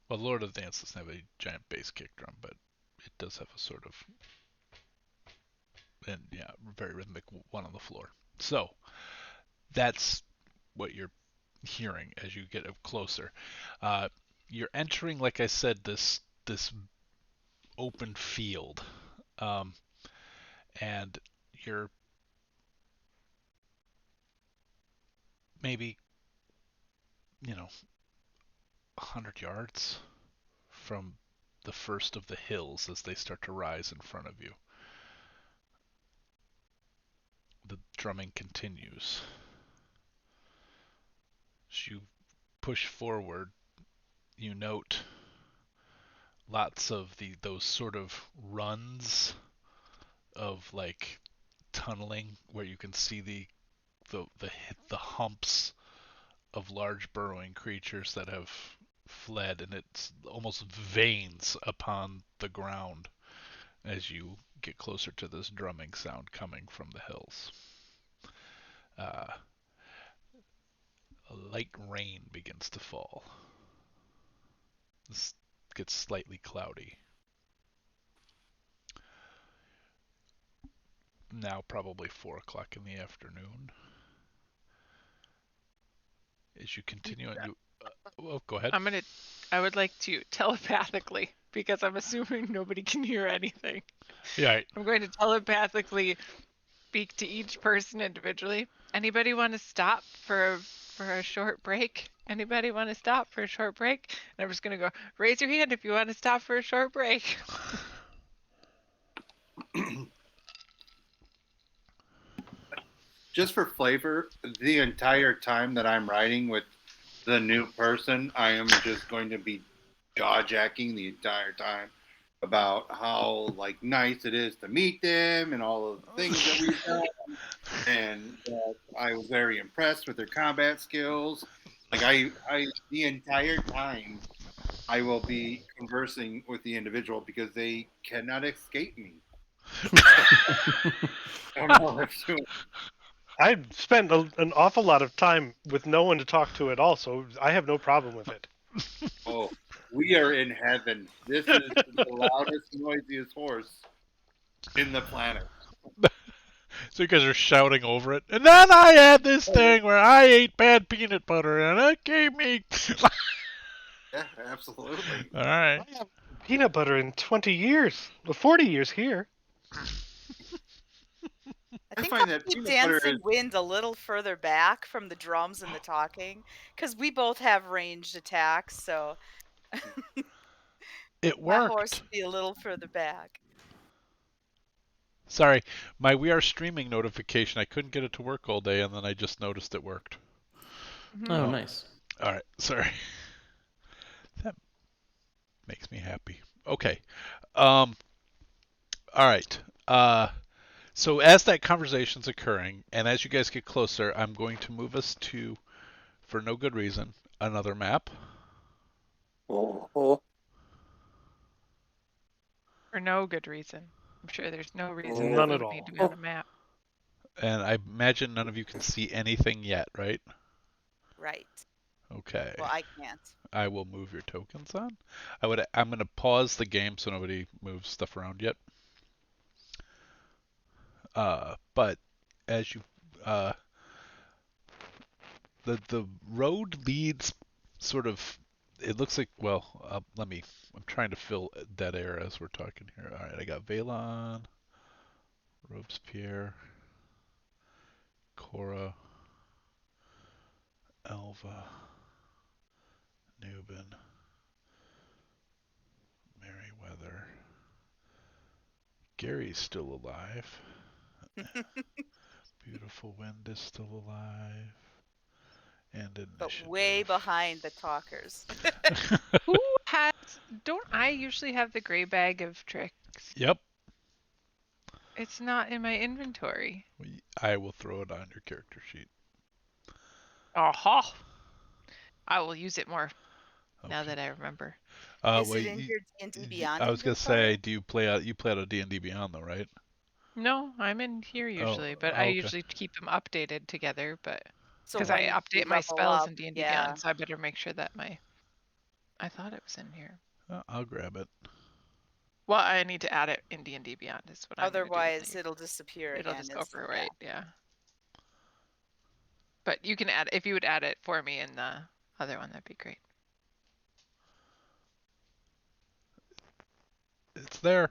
well, Lord of the Dance doesn't have a giant bass kick drum, but it does have a sort of, and yeah, very rhythmic one on the floor. So that's what you're hearing as you get up closer. You're entering, like I said, this open field, um, and you're maybe 100 yards from the first of the hills as they start to rise in front of you. The drumming continues. As you push forward, you note lots of those sort of runs of like tunneling where you can see the the humps of large burrowing creatures that have fled, and it's almost veins upon the ground as you get closer to this drumming sound coming from the hills. Uh, a light rain begins to fall. This gets slightly cloudy. Now probably 4 o'clock in the afternoon. As you continue on, well, go ahead. I would like to telepathically, because I'm assuming nobody can hear anything. Yeah. I'm going to telepathically speak to each person individually. Anybody want to stop for a short break? Anybody want to stop for a short break? And I'm just going to go, raise your hand if you want to stop for a short break. Just for flavor, the entire time that I'm riding with the new person, I am just going to be jaw-jacking the entire time about how like nice it is to meet them and all of the things that we've done, and I was very impressed with their combat skills. Like the entire time I will be conversing with the individual because they cannot escape me. I don't know if you. I've spent an awful lot of time with no one to talk to at all, so I have no problem with it. Oh, we are in heaven. This is the loudest, noisiest horse in the planet. So you guys are shouting over it. And then I had this thing where I ate bad peanut butter and it gave me. Yeah, absolutely. All right. I haven't had peanut butter in 20 years. Well, 40 years here. I think I'll find that keep peanut butter Dancing is. Wind a little further back from the drums and the talking, because we both have ranged attacks, so It my horse worked. will be a little further back. Sorry, my We Are Streaming notification, I couldn't get it to work all day, and then I just noticed it worked. Oh, Oh. nice. All right, sorry. That makes me happy. Okay. All right. So as that conversation's occurring, and as you guys get closer, I'm going to move us to, for no good reason, another map. Oh, For no good reason. I'm sure there's no reason None that at would all. need to be on a map. And I imagine none of you can see anything yet, right? Right. Okay. Well, I can't. I will move your tokens on. I'm going to pause the game so nobody moves stuff around yet. But as you the road leads sort of, it looks like, well, I'm trying to fill dead air as we're talking here. All right, I got Valon, Robespierre, Cora, Elva, Nubin, Merryweather. Gary's still alive. Beautiful Wind is still alive. And But initiative. way behind the talkers. Who has? Don't I usually have the gray bag of tricks? Yep. It's not in my inventory. I will throw it on your character sheet. Aha! I will use it more now Okay. that I remember. Is it in your D&D Beyond I was gonna inventory? say, do you play out? You play out of D&D Beyond though, right? No, I'm in here usually, but I okay. usually keep them updated together. But So because I when update you my level spells up, in D&D yeah. Beyond, so I better make sure that I thought it was in here. I'll grab it. Well, I need to add it in D&D Beyond. Is what I'm gonna do. Otherwise, it'll disappear It'll again. just go for right, yeah. But you can add, if you would add it for me in the other one, that'd be great. It's there.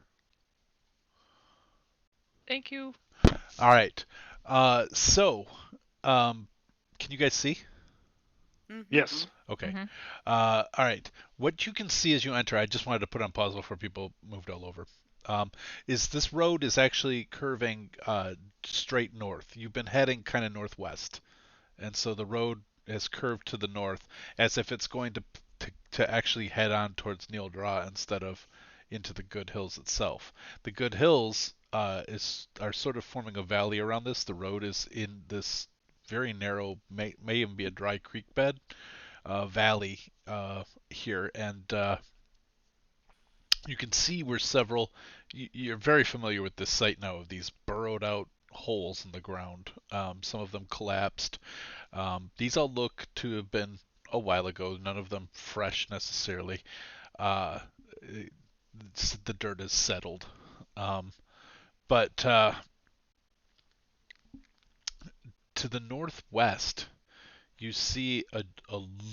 Thank you. All right. Can you guys see? Mm-hmm. Yes. Okay. Mm-hmm. All right. What you can see as you enter, I just wanted to put on pause before people moved all over. Is this road is actually curving straight north. You've been heading kind of northwest, and so the road has curved to the north as if it's going to actually head on towards Neil Dra instead of into the Good Hills itself. The Good Hills are sort of forming a valley around this. The road is in this very narrow, may even be a dry creek bed valley here, and you can see where several. You're very familiar with this site now of these burrowed out holes in the ground. Some of them collapsed. These all look to have been a while ago. None of them fresh necessarily. Uh, the dirt is settled. But to the northwest, you see a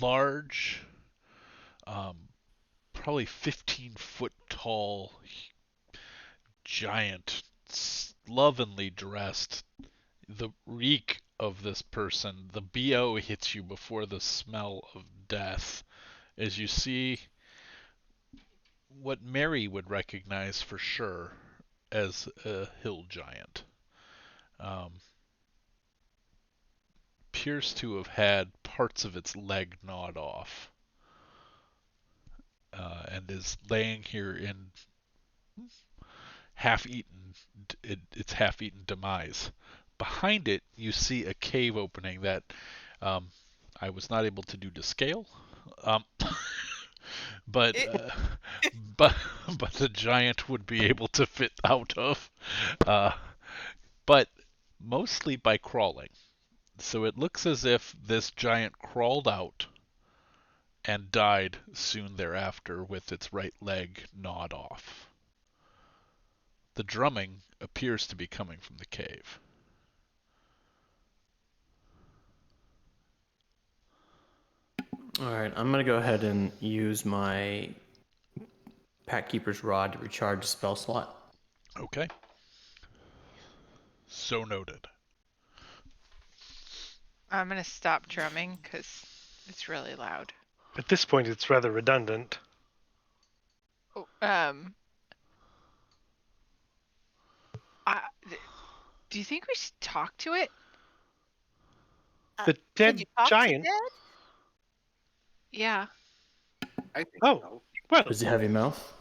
large, probably 15-foot tall giant, slovenly dressed. The reek of this person, the BO hits you before the smell of death as you see what Mary would recognize for sure as a hill giant. Appears to have had parts of its leg gnawed off, and is laying here in half-eaten its half-eaten demise. Behind it, you see a cave opening that I was not able to do to scale, but but but the giant would be able to fit out of, but mostly by crawling. So it looks as if this giant crawled out and died soon thereafter with its right leg gnawed off. The drumming appears to be coming from the cave. All right, I'm gonna go ahead and use my Pack Keeper's Rod to recharge a spell slot. Okay. So noted. I'm gonna stop drumming because it's really loud. At this point, it's rather redundant. Oh, do you think we should talk to it? The Can dead you talk giant. to dead? Yeah. I think Oh. so. Well, Does it have a mouth?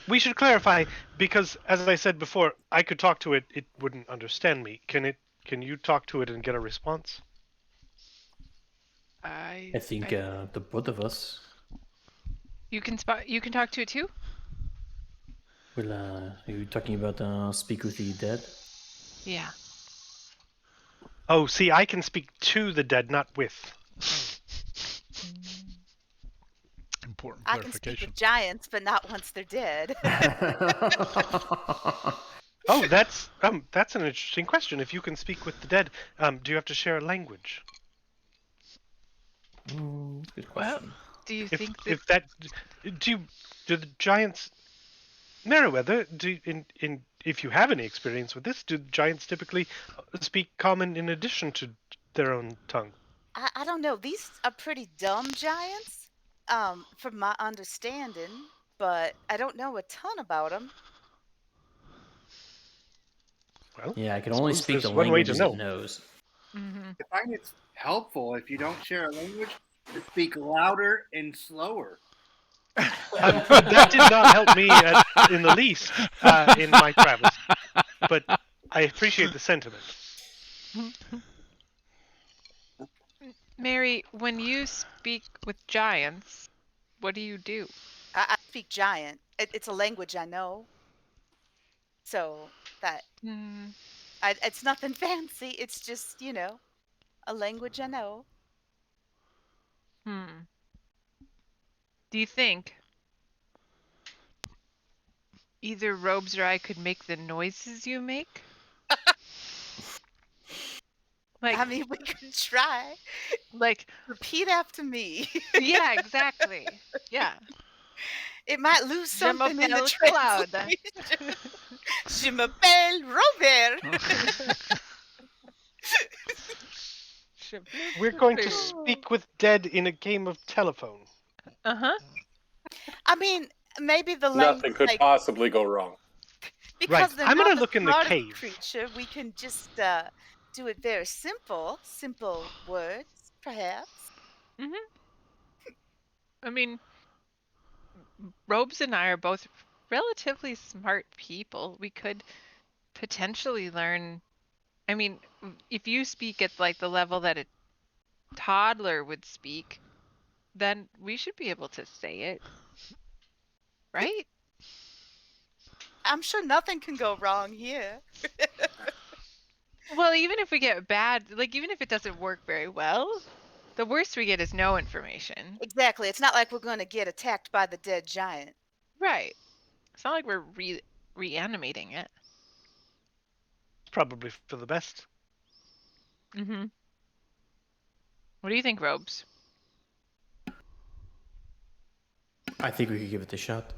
we should clarify because, as I said before, I could talk to it. It wouldn't understand me. Can you talk to it and get a response? I think the both of us. You can talk to it too. Well, are you talking about speak with the dead? Yeah. Oh, see, I can speak to the dead, not with. Important I can speak clarification. with giants, but not once they're dead. Oh, that's an interesting question. If you can speak with the dead, do you have to share a language? Good Well, question. do you If think that if that do the giants Meriwether if you have any experience with this, do giants typically speak common in addition to their own tongue? I don't know. These are pretty dumb giants, from my understanding, but I don't know a ton about them. Well, Yeah, I can I only suppose speak the there's one way to languages it know. knows. Mhm. I find it's helpful if you don't share a language to speak louder and slower. That did not help me in the least in my travels, but I appreciate the sentiment. Mary, when you speak with giants, what do you do? I speak giant. It's a language I know, so that Hmm. it's nothing fancy. It's just a language I know. Hmm. Do you think either Robes or I could make the noises you make? I Like, mean, we could try. like, Repeat after me. yeah, exactly. Yeah. It might lose Je something in the m'appelle Claude. translation. Je m'appelle Robert. Je bleu, We're bleu, going to bleu. speak with dead in a game of telephone. Uh-huh. I mean, maybe the language, Nothing could possibly go wrong. Right. because they're I'm not gonna the look in the smartest cave. creature, we can just do it very simple words, perhaps. Mhm. I mean, Robes and I are both relatively smart people. We could potentially learn. I mean, if you speak at like the level that a toddler would speak, then we should be able to say it, right? I'm sure nothing can go wrong here. Well, even if we get bad, like even if it doesn't work very well, the worst we get is no information. Exactly. It's not like we're going to get attacked by the dead giant. Right. It's not like we're reanimating it. It's probably for the best. Mm-hmm. What do you think, Robes? I think we could give it a shot.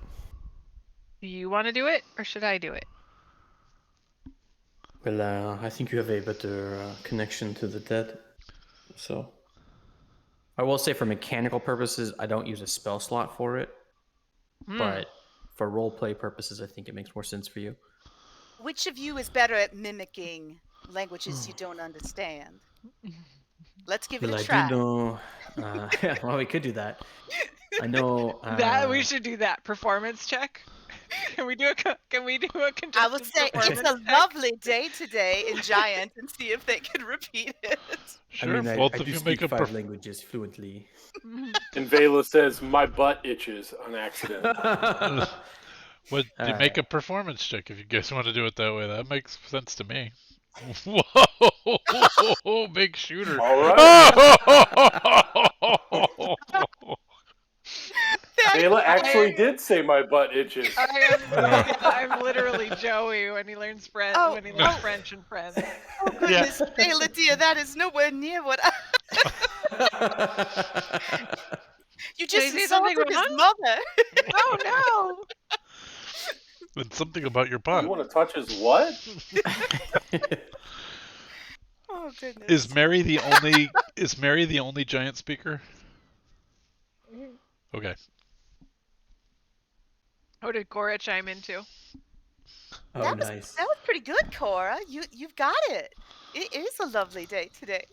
Do you want to do it, or should I do it? Well, I think you have a better connection to the dead. So, I will say for mechanical purposes, I don't use a spell slot for it. Hmm. But for roleplay purposes, I think it makes more sense for you. Which of you is better at mimicking languages you don't understand? Let's give it Well, a I try. do know. Well, we could do that. I know. That we should do that performance check. Can we do a I contested would say it's performance a check? lovely day today in Giant and see if they can repeat it. Sure, I mean, both I of do you speak make a 5 languages fluently. And Vela says, "My butt itches on accident." What? You Alright. make a performance check if you guys want to do it that way. That makes sense to me. Whoa! Big shooter. All right. Vela actually did say my butt itches. I'm literally Joey when he learns French. Oh, When he learns French and Friends. Oh goodness, Ayla dear, that is nowhere near what I. You Did I just say something insulted his wrong? mother. Oh no! It's something about your You butt. want to touch his what? Oh goodness. Is Mary the only giant speaker? Okay. How did Cora chime in too? Oh, that nice. was pretty good, Cora. You've got it. It is a lovely day today.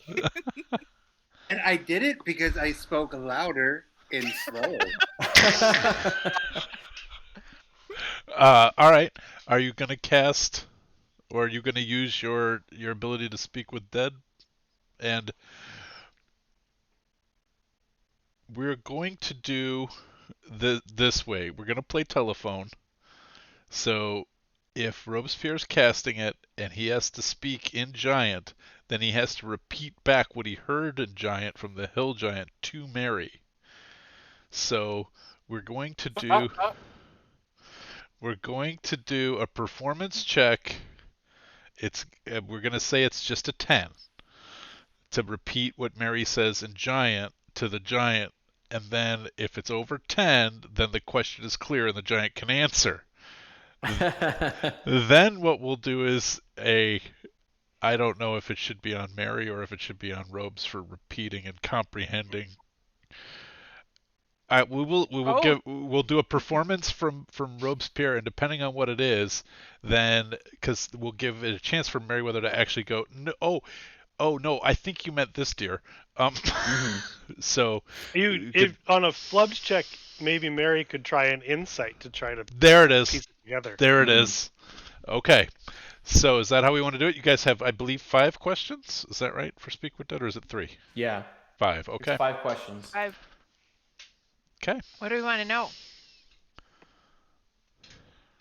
And I did it because I spoke louder and slower. All right. Are you gonna cast, or are you gonna use your ability to speak with dead? And we're going to do this way. We're gonna play telephone. So if Robespierre's casting it and he has to speak in Giant, then he has to repeat back what he heard in Giant from the Hill Giant to Mary. So we're going to do a performance check. We're going to say it's just a 10 to repeat what Mary says in Giant to the Giant, and then if it's over 10, then the question is clear and the Giant can answer. Then what we'll do is I don't know if it should be on Mary or if it should be on Robes for repeating and comprehending. We'll do a performance from Robespierre, and depending on what it is, then because we'll give it a chance for Meriwether to actually go. No, oh no, I think you meant this, dear. So If on a flubs check, maybe Mary could try an insight to try to there it is. piece it together. There it is. Okay. So is that how we want to do it? You guys have, I believe, 5 questions. Is that right for Speak with Dead, or is it 3? Yeah. 5. Okay. It's 5 questions. 5. Okay. What do we want to know?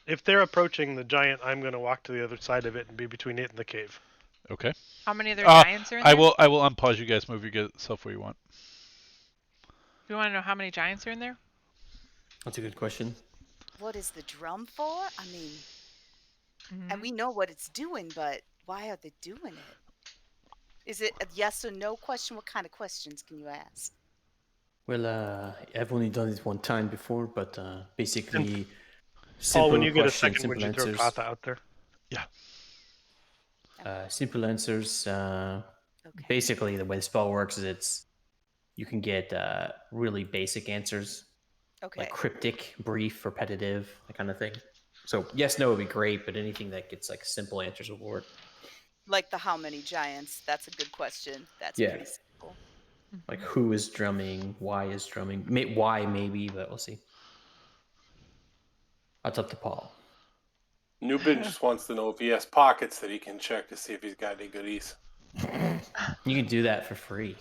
If they're approaching the Giant, I'm going to walk to the other side of it and be between it and the cave. Okay. How many other giants are in there? I will unpause you guys. Move yourself where you want. Do you want to know how many giants are in there? That's a good question. What is the drum for? I mean, and we know what it's doing, but why are they doing it? Is it a yes or no question? What kind of questions can you ask? Well, I've only done it one time before, but basically, Paul, when you get a questions, second, would you throw answers. Katha out there? Yeah. Simple answers. Okay. Basically, the way the spell works is you can get really basic answers, Okay. like cryptic, brief, repetitive, that kind of thing. So yes, no would be great, but anything that gets like simple answers will work. Like the how many giants? That's a good question. That's Yeah. pretty simple. Like who is drumming, why is drumming, why maybe, but we'll see. That's up to Paul. Newbin just wants to know if he has pockets that he can check to see if he's got any goodies. You can do that for free.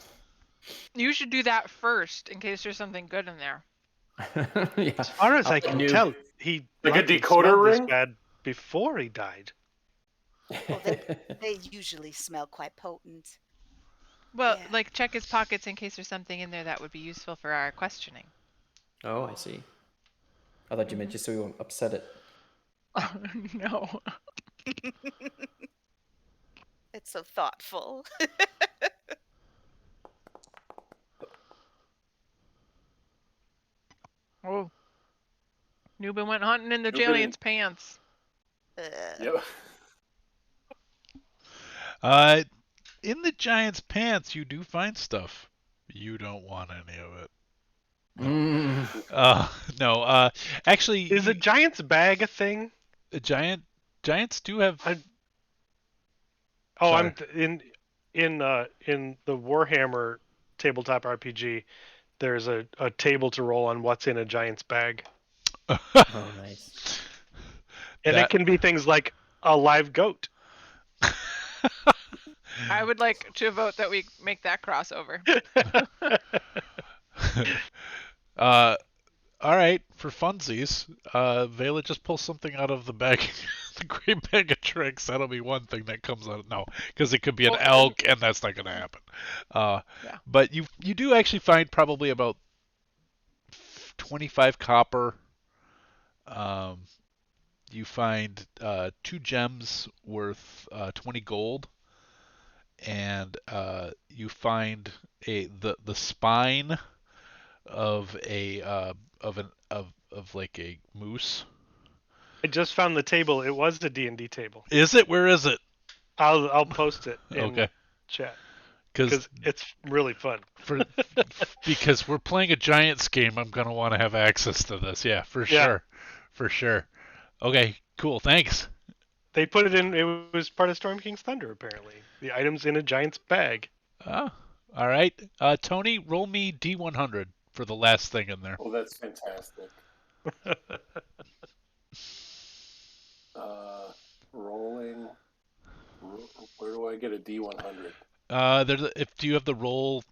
You should do that first in case there's something good in there. Yeah. As far as I can tell, he Like a likely decoder smelled this ring? bad before he died. Well, they usually smell quite potent. Well, Yeah. like check his pockets in case there's something in there that would be useful for our questioning. Oh, I see. I thought you meant just so we won't upset it. No. It's so thoughtful. Oh. Newbin went hunting in the Newbin- giant's pants. Yep. In the Giant's pants, you do find stuff. You don't want any of it. No. Actually, Is a Giant's bag a thing? Giants do have. I'm in the Warhammer tabletop RPG. There's a table to roll on what's in a Giant's bag, Oh, nice. and it can be things like a live goat. I would like to vote that we make that crossover. All right, for funsies, Vela just pulls something out of the bag, the great bag of tricks. That'll be one thing that comes out. No, because it could be an elk, and that's not going to happen. Yeah. But you do actually find probably about 25 copper. You find 2 gems worth 20 gold, and you find the spine of like a moose. I just found the table. It was the D&D table. Is it? Where is it? I'll post it in Okay. chat Because because it's really fun. because we're playing a Giants game, I'm gonna want to have access to this. Yeah, for sure. Okay, cool. Thanks. They put it in. It was part of Storm King's Thunder, apparently. The items in a Giant's bag. Oh, all right. Tony, roll me D100 for the last thing in there. Oh, that's fantastic. Rolling. Where do I get a D100? Do you have the roll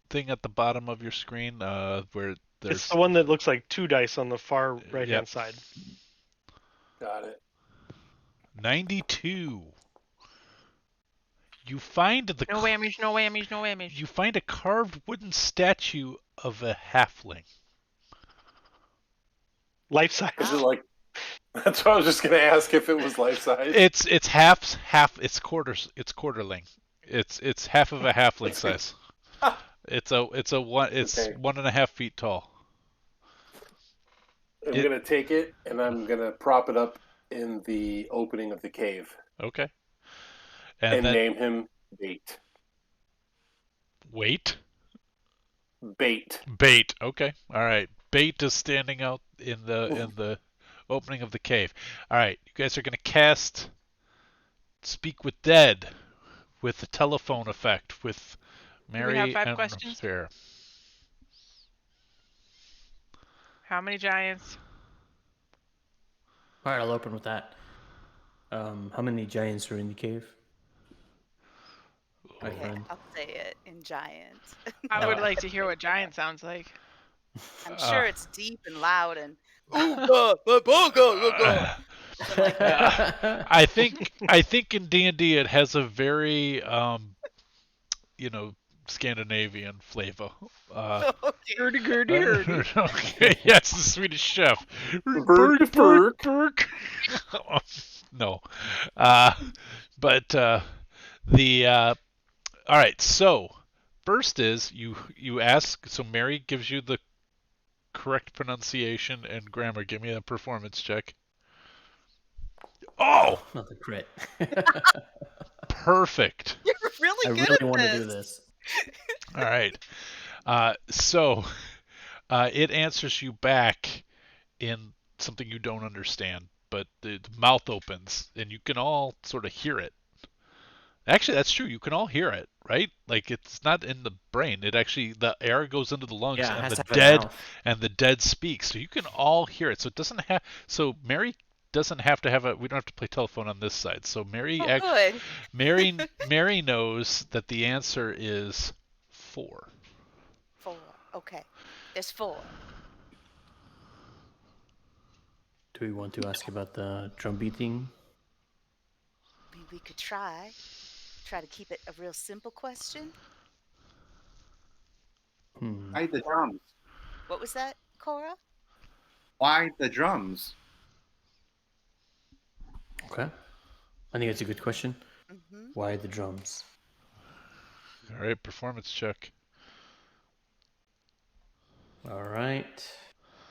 thing at the bottom of your screen? Where there's It's the one that looks like 2 dice on the far right-hand Yep. side. Got it. 92. You find the No whammies, no whammies, no whammies. you find a carved wooden statue of a halfling. Life size. Is it like? That's what I was just gonna ask if it was life size. It's half it's quarterling. It's half of a halfling size. It's okay. 1.5 feet tall. I'm gonna take it and I'm gonna prop it up in the opening of the cave. Okay. And then, name him Bait. Wait. Bait. Bait. Okay. All right. Bait is standing out in the opening of the cave. All right. You guys are gonna cast Speak with Dead with the telephone effect with Mary we have 5 and questions? Fair. How many giants? All right, I'll open with that. How many giants are in the cave? My Okay, friend. I'll say it in giant. I would like to hear what giant sounds like. I'm sure it's deep and loud and oh something like that. I think in D&D it has a very Scandinavian flavor. Okay. Yes, the Swedish chef. Berk, Berk. No, but the all right. So first is you ask. So Mary gives you the correct pronunciation and grammar. Give me a performance check. Oh, Not the crit. Perfect. You're really I good really at want this. to do this. All right. So it answers you back in something you don't understand, but the mouth opens and you can all sort of hear it. Actually, that's true. You can all hear it, right? Like it's not in the brain. It actually the air goes into the lungs Yeah, it and has the to have a dead mouth. and the dead speak. So you can all hear it. So it doesn't have. So Mary doesn't have to have a. We don't have to play telephone on this side. So Mary Oh, good. Mary knows that the answer is 4. 4. Okay. There's 4. Do we want to ask about the drum beating? We could try to keep it a real simple question. Why the drums? What was that, Cora? Why the drums? Okay. I think it's a good question. Mm-hmm. Why the drums? All right, performance check. All right.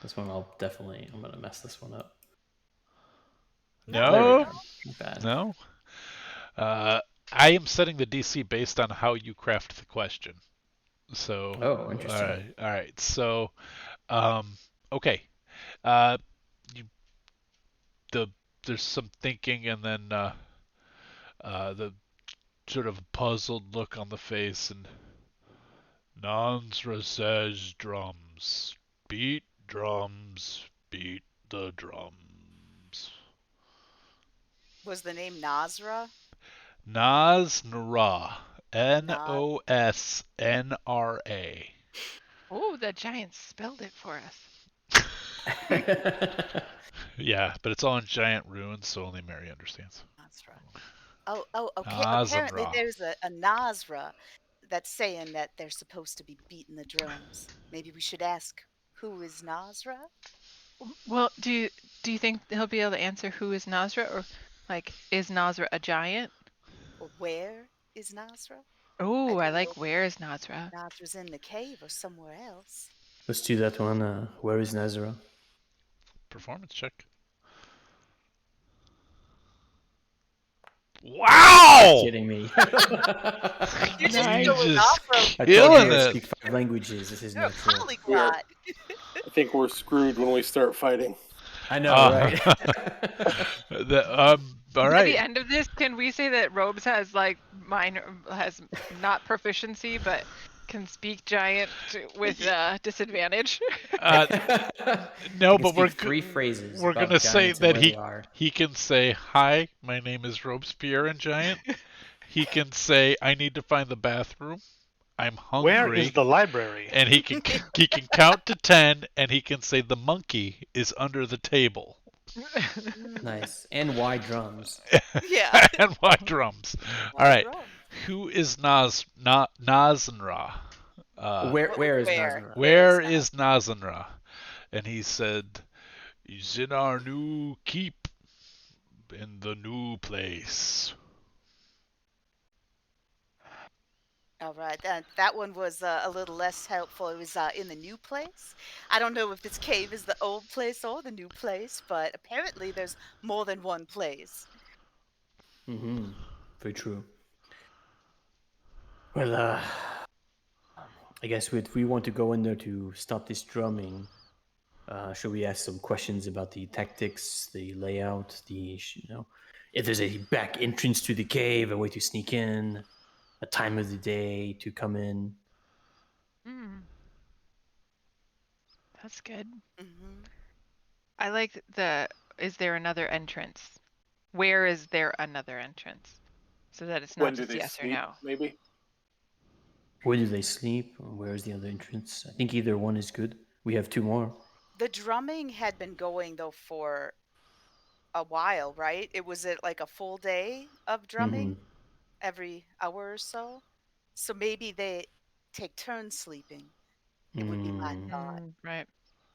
This one I'm gonna mess this one up. There we No, go. Not bad. no. I am setting the DC based on how you craft the question. So, Oh, interesting. All right. So, okay. Uh, you, there's some thinking, and then the sort of puzzled look on the face, and Nansra says drums. Beat drums, beat the drums. Was the name Nasra? Nasnra. Nosnra. Oh, the giant spelled it for us. Yeah, but it's all in giant runes, so only Mary understands. Nasra. Oh, okay. Nazra. Apparently there's a Nasra that's saying that they're supposed to be beating the drums. Maybe we should ask, who is Nasra? Well, do you think he'll be able to answer who is Nasra, or like is Nasra a giant? Or where is Nasra? Oh, I don't like know. where is Nasra. Nasra's in the cave or somewhere else. Let's do that one. Where is Nazara? Performance check. Wow! Kidding me. You're just Nice. going Just off from I killing told you I it. speak 5 languages. This is you're a not true. polyglot. I think we're screwed when we start fighting. I know, Uh, right? All By right. the end of this, can we say that Robes has has not proficiency, but can speak giant with disadvantage? No, I can but we're speak 3 phrases. we're about gonna say giants and that where they are. he can say, "Hi, my name is Robespierre and Giant." He can say, "I need to find the bathroom. I'm hungry." Where is the library? And he can count to 10, and he can say, "The monkey is under the table." Nice. And why drums? Yeah. And why drums? All Why right. drum? Who is Nazenra? Where is Where? Nazareth? Where is Where not? is Nazenra? And he said, he's in our new keep, in the new place. All right, that one was a little less helpful. It was in the new place. I don't know if this cave is the old place or the new place, but apparently there's more than one place. Mm-hmm. Very true. Well, I guess if we want to go in there to stop this drumming, should we ask some questions about the tactics, the layout, if there's a back entrance to the cave, a way to sneak in, a time of the day to come in? That's good. Hmm. I like is there another entrance? Where is there another entrance? So that it's not When do just they yes or sleep? no. Maybe. Where do they sleep? Where's the other entrance? I think either one is good. We have two more. The drumming had been going though for a while, right? It was it like a full day of drumming every hour or so. So maybe they take turns sleeping. It would be my thought. Right.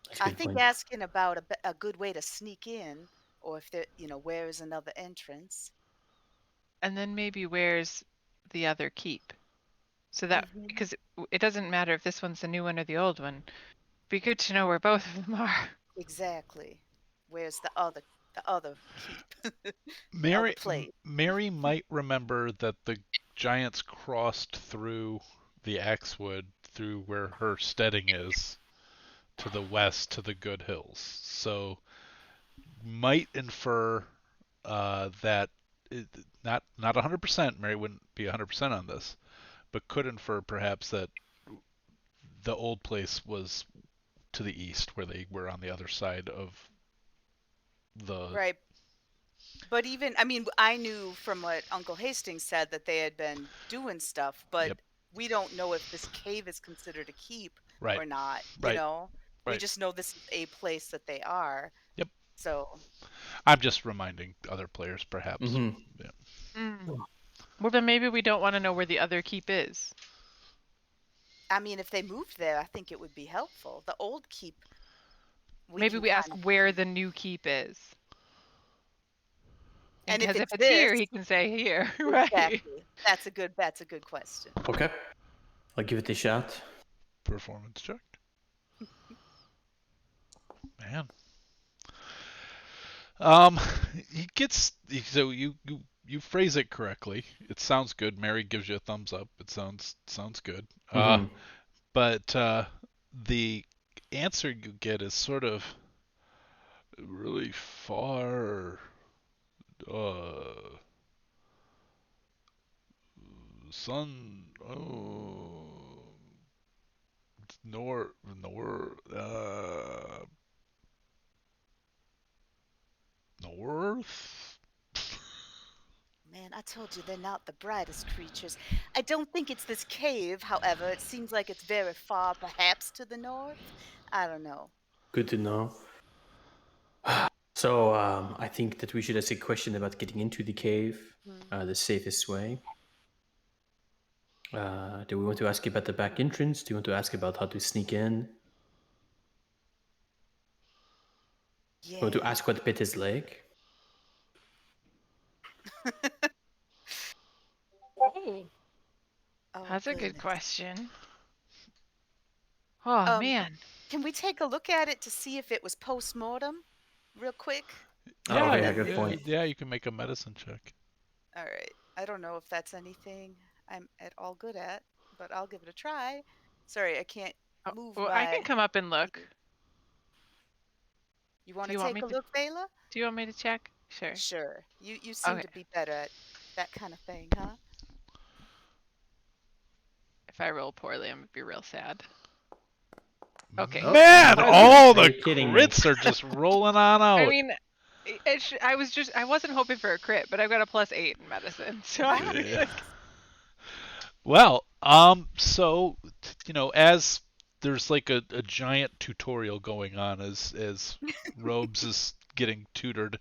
That's a I good think point. asking about a good way to sneak in, or if there, where is another entrance. And then maybe where's the other keep? So that Hmm. because it doesn't matter if this one's the new one or the old one. Be good to know where both of them are. Exactly. Where's the other keep, the other Mary, place? Mary might remember that the giants crossed through the Axewood through where her steading is to the west to the Good Hills. So might infer that not 100%. Mary wouldn't be 100% on this, but could infer perhaps that the old place was to the east, where they were on the other side of the. Right. But even, I mean, I knew from what Uncle Hastings said that they had been doing stuff, but Yep. we don't know if this cave is considered a keep Right. or not, Right. We Right. just know this is a place that they are. Yep. So, I'm just reminding other players, perhaps. Mm-hmm. Yeah. Well, then maybe we don't want to know where the other keep is. I mean, if they moved there, I think it would be helpful. The old keep, Maybe can we ask kind of where see. the new keep is. And if Because if it's it's this, here, he can say here, right? exactly. That's a good question. Okay. I'll give it a shot. Performance check. Man. Um, he gets so you phrase it correctly. It sounds good. Mary gives you a thumbs up. It sounds good. Mm-hmm. But the answer you get is sort of really far. Uh, sun. Oh, north. Man, I told you they're not the brightest creatures. I don't think it's this cave, however. It seems like it's very far, perhaps to the north. I don't know. Good to know. So I think that we should ask a question about getting into the cave, the safest way. Do we want to ask about the back entrance? Do you want to ask about how to sneak in? Do you want to Yeah. ask what bit his leg? Oh, That's a good goodness. question. Oh, Um, man. can we take a look at it to see if it was post-mortem real quick? Oh, yeah, Then good maybe. point. Yeah, you can make a medicine check. All right. I don't know if that's anything I'm at all good at, but I'll give it a try. Sorry, I can't Oh, move well, I can my. come up and look. You want Do to you want me take a to? look, Vela? Do you want me to check? Sure. Sure. You seem Okay. to be better at that kind of thing, huh? If I roll poorly, I'm gonna be real sad. Okay. Oh, Man, no. all Are the you kidding me? crits are just rolling on I out. mean, I wasn't hoping for a crit, but I've got a +8 in medicine, so Wow. I'm Yeah. Well, so as there's like a giant tutorial going on as Robes is getting tutored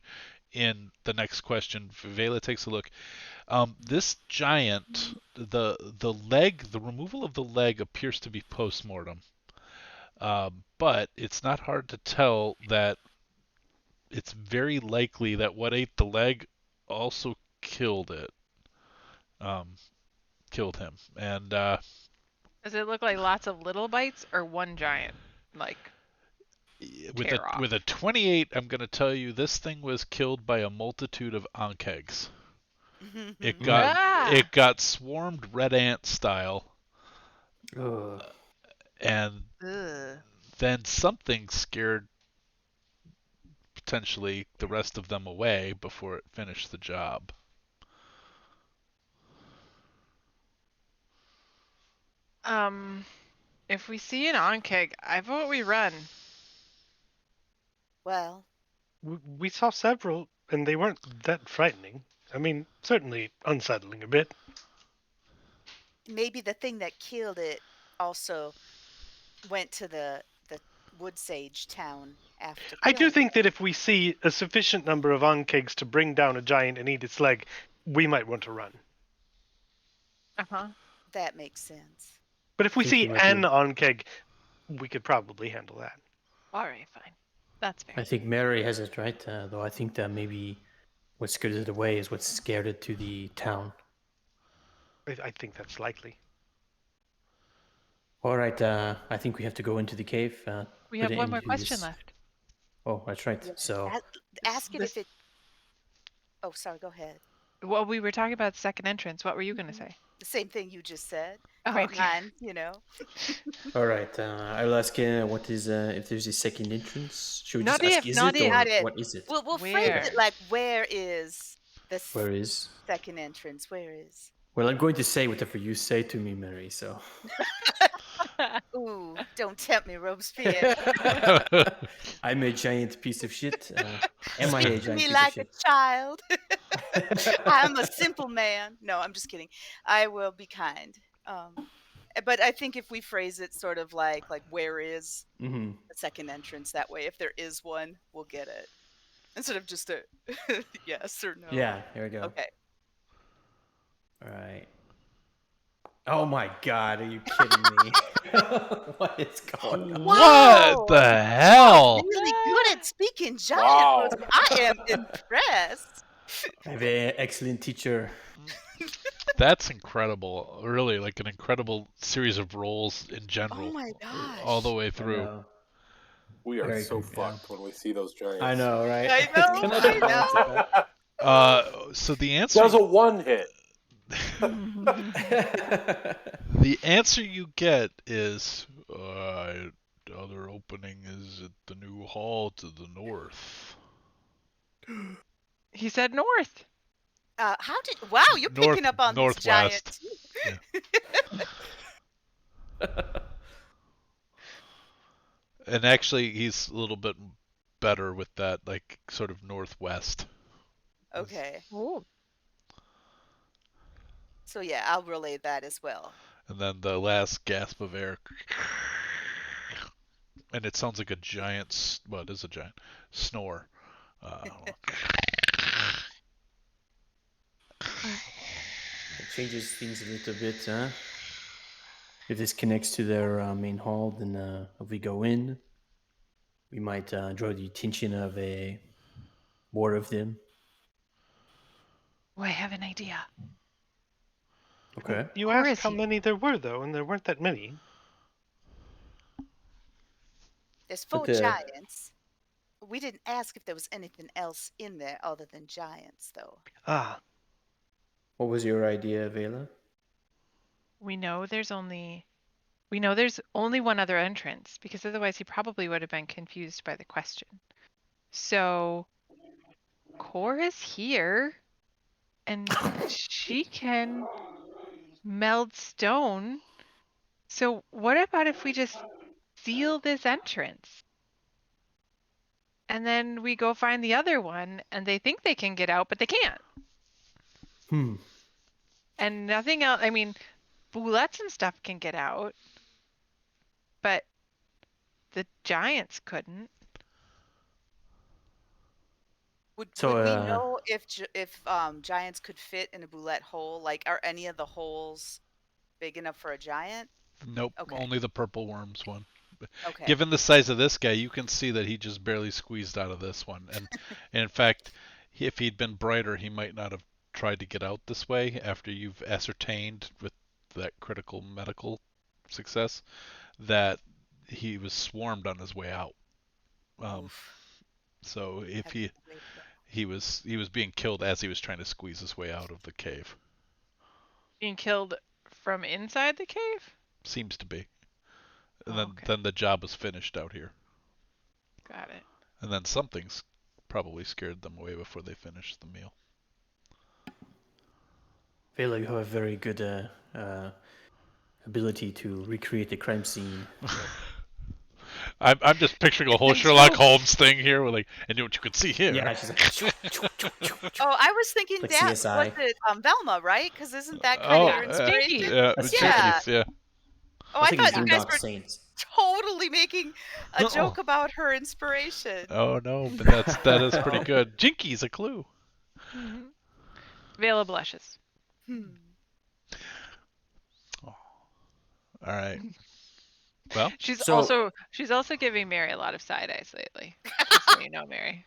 in the next question. Vela takes a look. This giant, the removal of the leg appears to be post-mortem. But it's not hard to tell that it's very likely that what ate the leg also killed it. Killed him. And Does it look like lots of little bites or one giant, like, tear off? with a 28, I'm going to tell you this thing was killed by a multitude of ankegs. It got Ah! it got swarmed red ant style, Ugh. and Ugh. then something scared potentially the rest of them away before it finished the job. If we see an onkeg, I vote we run. Well, We saw several, and they weren't that frightening. I mean, certainly unsettling a bit. maybe the thing that killed it also went to the wood sage town after I do killing think that if we see a sufficient number of onkegs to bring down a giant and eat its leg, we might want to run. Uh-huh. that makes sense. But if we Think see you might an be- onkeg, we could probably handle that. All right, fine. That's fair. I think Mary has it right, though. I think that maybe what scared it away is what scared it to the town. I think that's likely. All right, I think we have to go into the cave. We put have an one end more to question this. left. Oh, that's right. Yeah. So Ask it if it. Oh, sorry. Go ahead. Well, we were talking about second entrance. What were you going to say? The same thing you just said. Oh, Great okay. mind, all right, I'll ask what is if there's a second entrance. Should we Not just ask if, is not it if. or Not if. what is it? We'll phrase Where? it like, where is the Where is? second entrance? Where is? Well, I'm going to say whatever you say to me, Mary. So. Ooh, don't tempt me, Robespierre. I'm a giant piece of shit. Am I a Speak to giant me piece like of a shit? child. I'm a simple man. No, I'm just kidding. I will be kind. But I think if we phrase it sort of like where is Mm-hmm. the second entrance, that way if there is one, we'll get it. Instead of just a yes or no. Yeah, here we go. Okay. All right. Oh my god, are you kidding me? What is going on? What the hell? Really good at speaking giant. Wow. Rosemary. I am impressed. I have an excellent teacher. That's incredible. Really, like an incredible series of rolls in Oh general, my gosh. all the way I through. know. We are Very so good, yeah. fucked when we see those giants. I know, right? I know, It's gonna I be nice, know. So the answer Does a one hit? the answer you get is the other opening is at the new hall to the north. He said north. How did? Wow, you're North- picking up on this northwest. giant. And actually, he's a little bit better with that, like sort of northwest. Okay. Oh. So yeah, I'll relay that as well. And then the last gasp of air, and it sounds like a giant. Well, it is a giant snore. It changes things a little bit, huh? If this connects to their main hall, then if we go in, we might draw the attention of more of them. Oh, I have an idea. Okay. You Or asked is how he- many there were, though, and there weren't that many. There's 4 But, giants. We didn't ask if there was anything else in there other than giants, though. Ah, What was your idea, Vela? We know there's only one other entrance because otherwise he probably would have been confused by the question. So Cora's here and she can meld stone. So what about if we just seal this entrance? And then we go find the other one and they think they can get out, but they can't. And nothing else. I mean, bullets and stuff can get out, but the giants couldn't. Would So, would we know if giants could fit in a boulette hole? Like, are any of the holes big enough for a giant? Nope, Okay. only the purple worms one. Okay. Given the size of this guy, you can see that he just barely squeezed out of this one. And in fact, if he'd been brighter, he might not have tried to get out this way after you've ascertained with that critical medical success that he was swarmed on his way out. Oof. So if That's he the way to go. he was being killed as he was trying to squeeze his way out of the cave. Being killed from inside the cave? Seems to be. And Oh, then okay. then the job was finished out here. Got it. And then something's probably scared them away before they finished the meal. Vela, you have a very good ability to recreate the crime scene. I'm just picturing a whole And Sherlock so- Holmes thing here, with like, and what you can see here. Yeah, she's like, Oh, I was thinking Like that CSI. was it Velma, right? Because isn't that kind of your inspiration? Yeah, That's Jinkies, yeah. Oh, I think thought it's you guys Boondock were Saints. totally making a No. joke about her inspiration. Oh no, but that is pretty good. Jinky's a clue. Mhm. Vela blushes. Hmm. All right. Well, She's So- also giving Mary a lot of side eyes lately. Just so you know, Mary.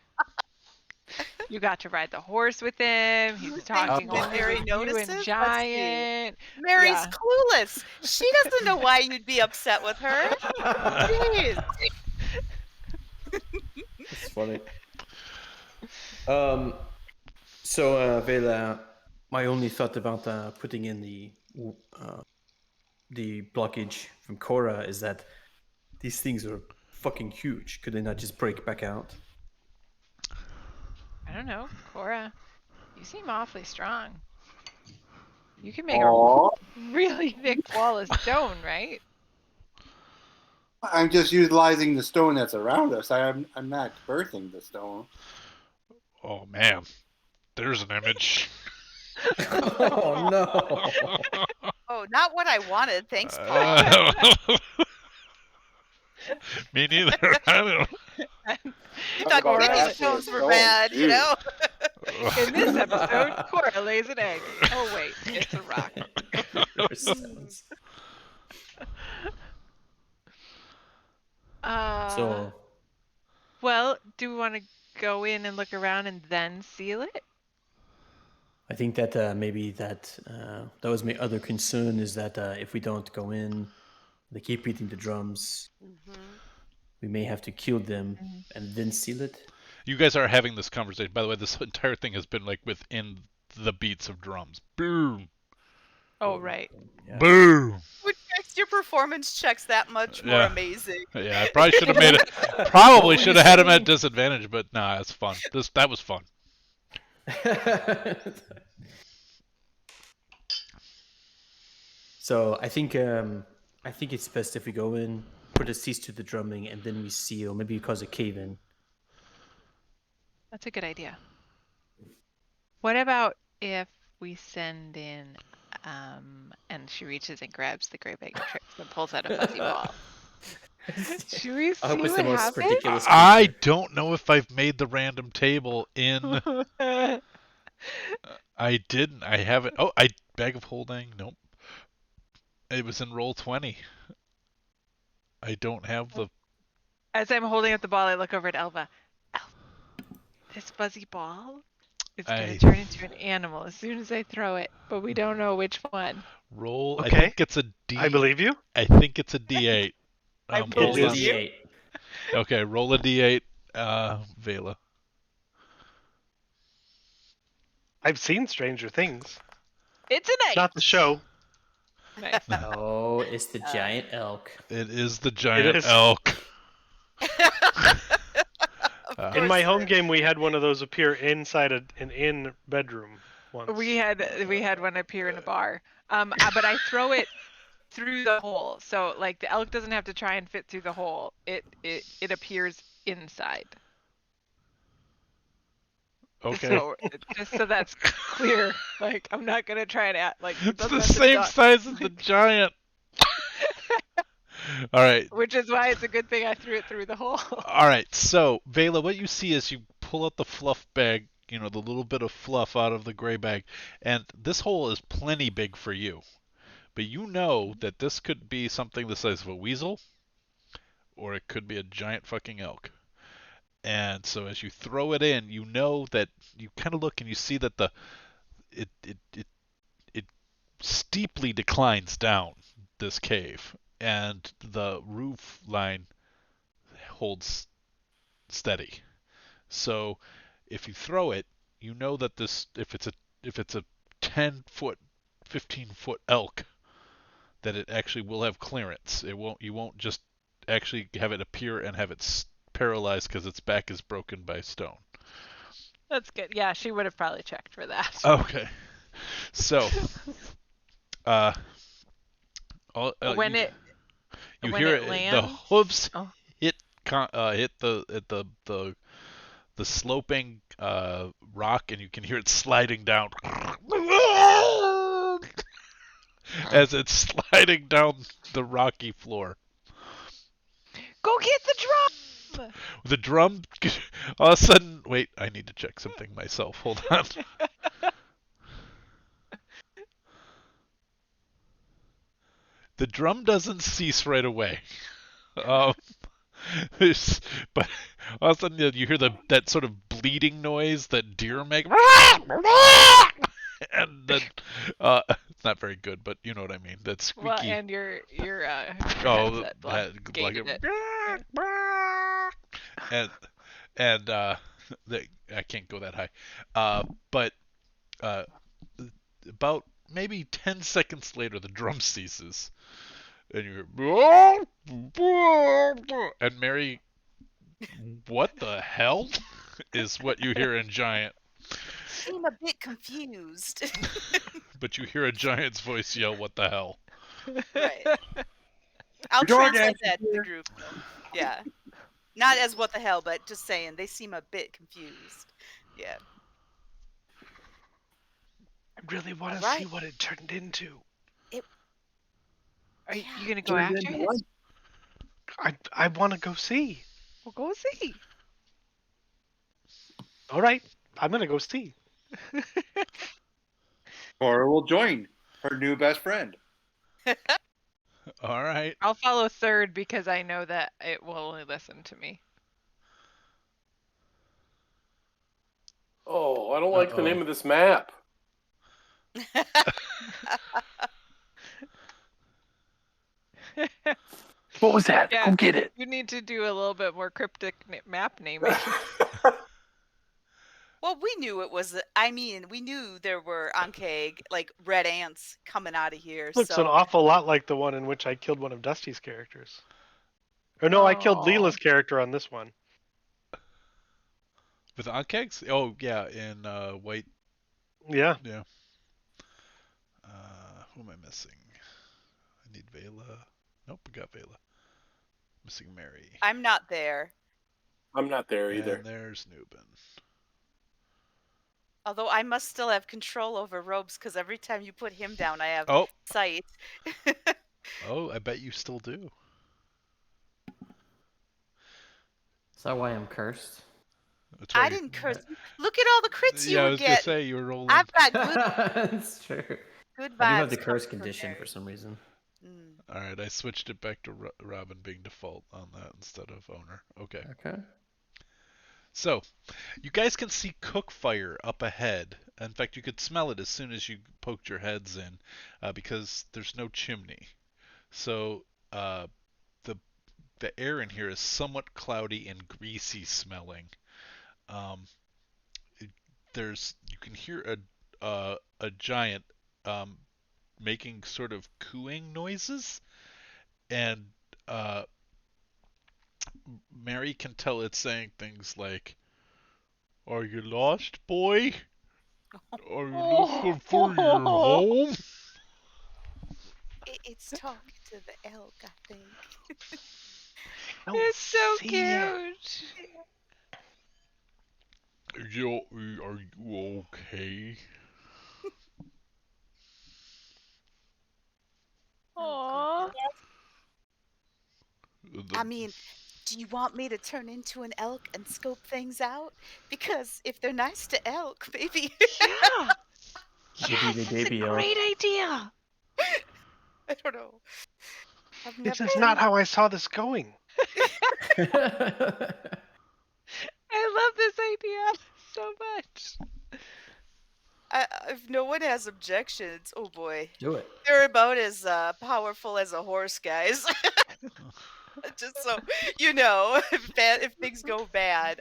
You got to ride the horse with him. He was talking that only Mary with you notices? and Let's see. Giant. Mary's Yeah. clueless. She doesn't know why you'd be upset with her. Jeez. That's funny. Vela, my only thought about putting in the blockage from Cora is that these things are fucking huge. Could they not just break back out? I don't know, Cora. You seem awfully strong. You can make Aw, a really thick wall of stone, right? I'm just utilizing the stone that's around us. I'm not birthing the stone. oh man, there's an image. Oh no! Oh, not what I wanted. Thanks, Paul. Me neither. I don't. You thought about kidney asking stones a were stone, bad, you dude. know? In this episode, Cora lays an egg. Oh wait, it's a rock. Sounds- so Well, do we want to go in and look around and then seal it? I think that maybe that was my other concern is that if we don't go in, they keep beating the drums. We may have to kill them and then seal it. You guys are having this conversation. By the way, this entire thing has been like within the beats of drums. Boom, Oh right. Yeah. boom. Which makes your performance checks that much more Yeah. amazing. Yeah, I probably should have made it. Probably What were should you have had him at saying? disadvantage, but nah, it's fun. That was fun. So I think it's best if we go in, put a cease to the drumming, and then we seal. Maybe cause a cave in. That's a good idea. What about if we send in, and she reaches and grabs the great bag of tricks and pulls out a fuzzy ball? Should we see I hope it's what the most happens? ridiculous. I creature. don't know if I've made the random table in. I didn't. I haven't. Oh, bag of holding. Nope. It was in roll 20. I don't have the. As I'm holding up the ball, I look over at Elva. Elva, this fuzzy ball is going I- to turn into an animal as soon as I throw it, but we don't know which one. Roll. I Okay. think it's a D. I believe you. I think it's a D8. I Hold believe It's on. a you. D8. Okay, roll a D8. Vela. I've seen Stranger Things. It's an 8. Not the show. Nice. Oh, it's the giant elk. It is the giant is. elk. Of In my course home it is. game, we had one of those appear inside an inn bedroom once. We had one appear in a bar. But I throw it through the hole, so like the elk doesn't have to try and fit through the hole. It appears inside. Okay. So just so that's clear, like I'm not gonna try and act like it It's doesn't the have to same duck, size as the giant. All right. which is why it's a good thing I threw it through the hole. All right. So, Vela, what you see as you pull out the fluff bag, the little bit of fluff out of the gray bag, and this hole is plenty big for you. But you know that this could be something the size of a weasel, or it could be a giant fucking elk. And so as you throw it in, you know that you kind of look and you see that it steeply declines down this cave, and the roof line holds steady. So if you throw it, you know that this if it's a 10-foot, 15-foot elk, that it actually will have clearance. You won't just actually have it appear and have it paralyzed because its back is broken by stone. That's good. Yeah, she would have probably checked for that. Okay. So, uh, when you when hear it the lands. hooves Oh. hit the sloping rock, and you can hear it sliding down as it's sliding down the rocky floor. Go get the drum! The drum, all of a sudden, wait, I need to check something myself. Hold on. The drum doesn't cease right away. Um, but all of a sudden you hear that sort of bleeding noise that deer make, and then it's not very good, but you know what I mean. That squeaky. Well, and your Oh, headset like gated it. and I can't go that high. But about maybe 10 seconds later, the drum ceases, and you hear, and Mary, what the hell, is what you hear in Giant. Seem a bit confused. But you hear a Giant's voice yell, "What the hell?" Right. I'll translate that to the group. Yeah. Not as what the hell, but just saying they seem a bit confused. Yeah. I really want to see what it turned into. Are you gonna go after it? I want to go see. Well, go see. All right, I'm gonna go see. Cora will join her new best friend. All right. I'll follow third because I know that it will only listen to me. Oh, I don't like the name of this map. What was that? Yeah, Go get it. you need to do a little bit more cryptic map naming. Well, we knew it was. I mean, we knew there were Ankeg, like red ants, coming out of here. Looks an awful lot like the one in which I killed one of Dusty's characters. Or no, I killed Leela's character on this one. With Ankegs? Oh yeah, in White. Yeah. Yeah. Who am I missing? I need Vela. Nope, we got Vela. Missing Mary. I'm not there. I'm not there either. And there's Nubin. Although I must still have control over Robes because every time you put him down, I have sight. Oh, I bet you still do. Is that why I'm cursed? I didn't curse. Look at all the crits you I would was get. gonna say you were rolling. I've got good. That's true. Good vibes. I do have the curse condition for some reason. All right, I switched it back to Robin being default on that instead of owner. Okay. Okay. So, you guys can see cook fire up ahead. In fact, you could smell it as soon as you poked your heads in, because there's no chimney. So, the air in here is somewhat cloudy and greasy smelling. You can hear a giant making sort of cooing noises, and Mary can tell it's saying things like, "Are you lost, boy? Are you looking for your home?" It's talking to the elk, I think. It's so cute. Are you okay? Aww. I mean, Do you want me to turn into an elk and scope things out? Because if they're nice to elk, maybe. Yeah. Maybe Yes, the that's a baby elk. great idea. I don't know. I've This never is seen. not how I saw this going. I love this idea so much. If no one has objections, oh boy, Do it. they're about as powerful as a horse, guys. Just so you know, if things go bad,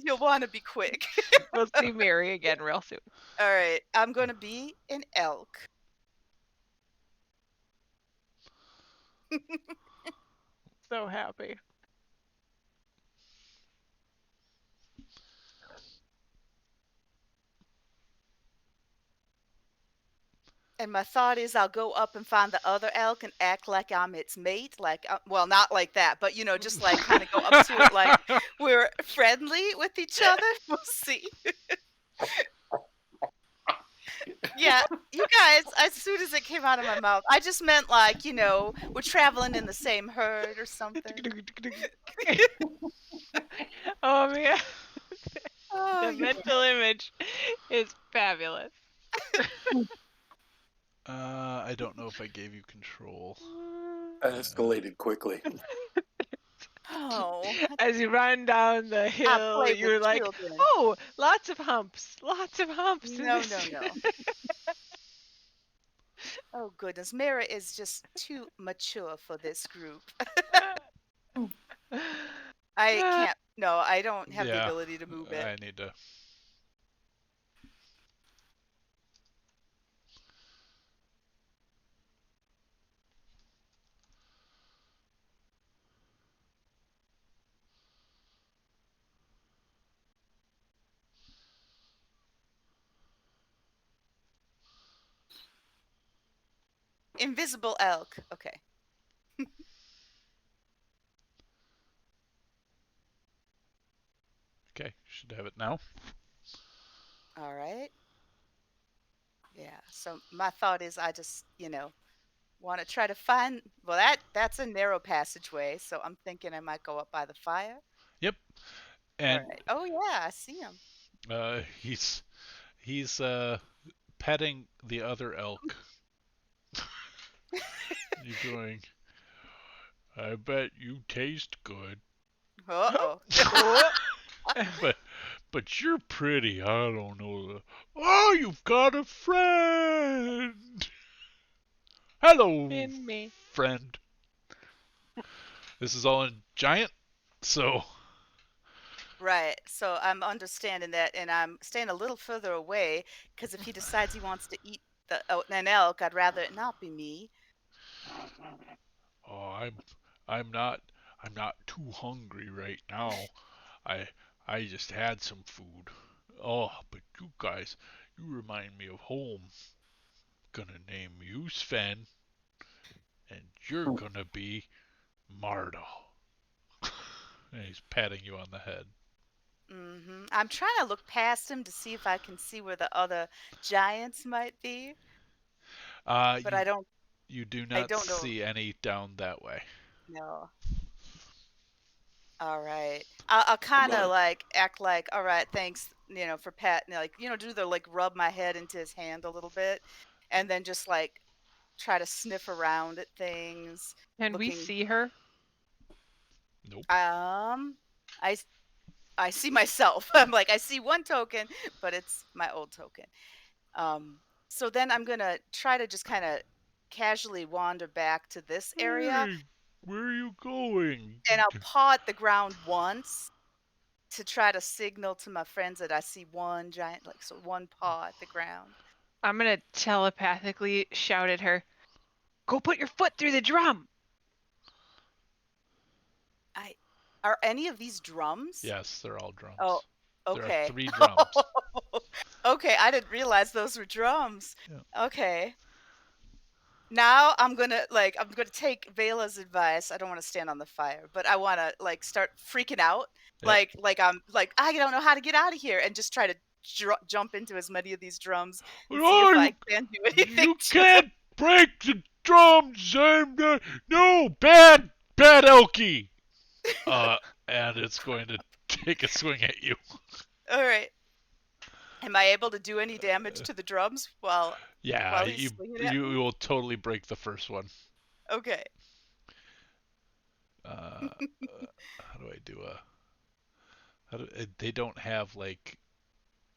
you'll want to be quick. We'll see Mary again real soon. All right, I'm gonna be an elk. So happy. And my thought is I'll go up and find the other elk and act like I'm its mate. Like, well, not like that, but just like kind of go up to it like we're friendly with each other. We'll see. Yeah, you guys, as soon as it came out of my mouth, I just meant like, we're traveling in the same herd or something. Oh man, Oh, the mental image is fabulous. I don't know if I gave you control. That escalated quickly. oh, As you run down the hill, play with you're like, children. oh, lots of humps. in No, this." no. Oh goodness, Mara is just too mature for this group. I can't. No, I don't have the Yeah, ability to move it. I need to. Invisible elk. Okay. Okay, should have it now. All right. Yeah. So my thought is, I just, want to try to find. Well, that's a narrow passageway, so I'm thinking I might go up by the fire. Yep. All And right. Oh yeah, I see him. he's petting the other elk. You're going, I bet you taste good. Uh-oh. But you're pretty. I don't know. Oh, you've got a friend. Hello, In me. friend. This is all in giant, so Right. So I'm understanding that, and I'm staying a little further away because if he decides he wants to eat an elk, I'd rather it not be me. oh, I'm not too hungry right now. I I just had some food. Oh, but you guys, you remind me of home. Gonna name you Sven, and you're gonna be Mardo. And he's patting you on the head. I'm trying to look past him to see if I can see where the other giants might be, but I don't. You do I not don't know. see any down that way. No. All right. I'll kind of like act like, all right, thanks, for patting, like, do the like rub my head into his hand a little bit, and then just like try to sniff around at things. Can we see her? Nope. I see myself. I'm like, I see one token, but it's my old token. So then I'm gonna try to just kind of casually wander back to this area, Hey, where are you going? and I'll paw at the ground once to try to signal to my friends that I see one giant, like, so one paw at the ground. I'm gonna telepathically shout at her, "Go put your foot through the drum!" Are any of these drums? Yes, they're all drums. Oh, There okay. are 3 drums. Okay, I didn't realize those were drums. Yeah. Okay. Now I'm gonna take Vela's advice. I don't want to stand on the fire, but I want to like start freaking out, Yep. like I'm like I don't know how to get out of here, and just try to jump into as many of these drums and see if I can do anything. You can't break the drums. No, bad Elkie. And it's going to take a swing at you. All right. Am I able to do any damage to the drums while Yeah, he's you swinging at you me? will totally break the first one. Okay. How do I do a? They don't have like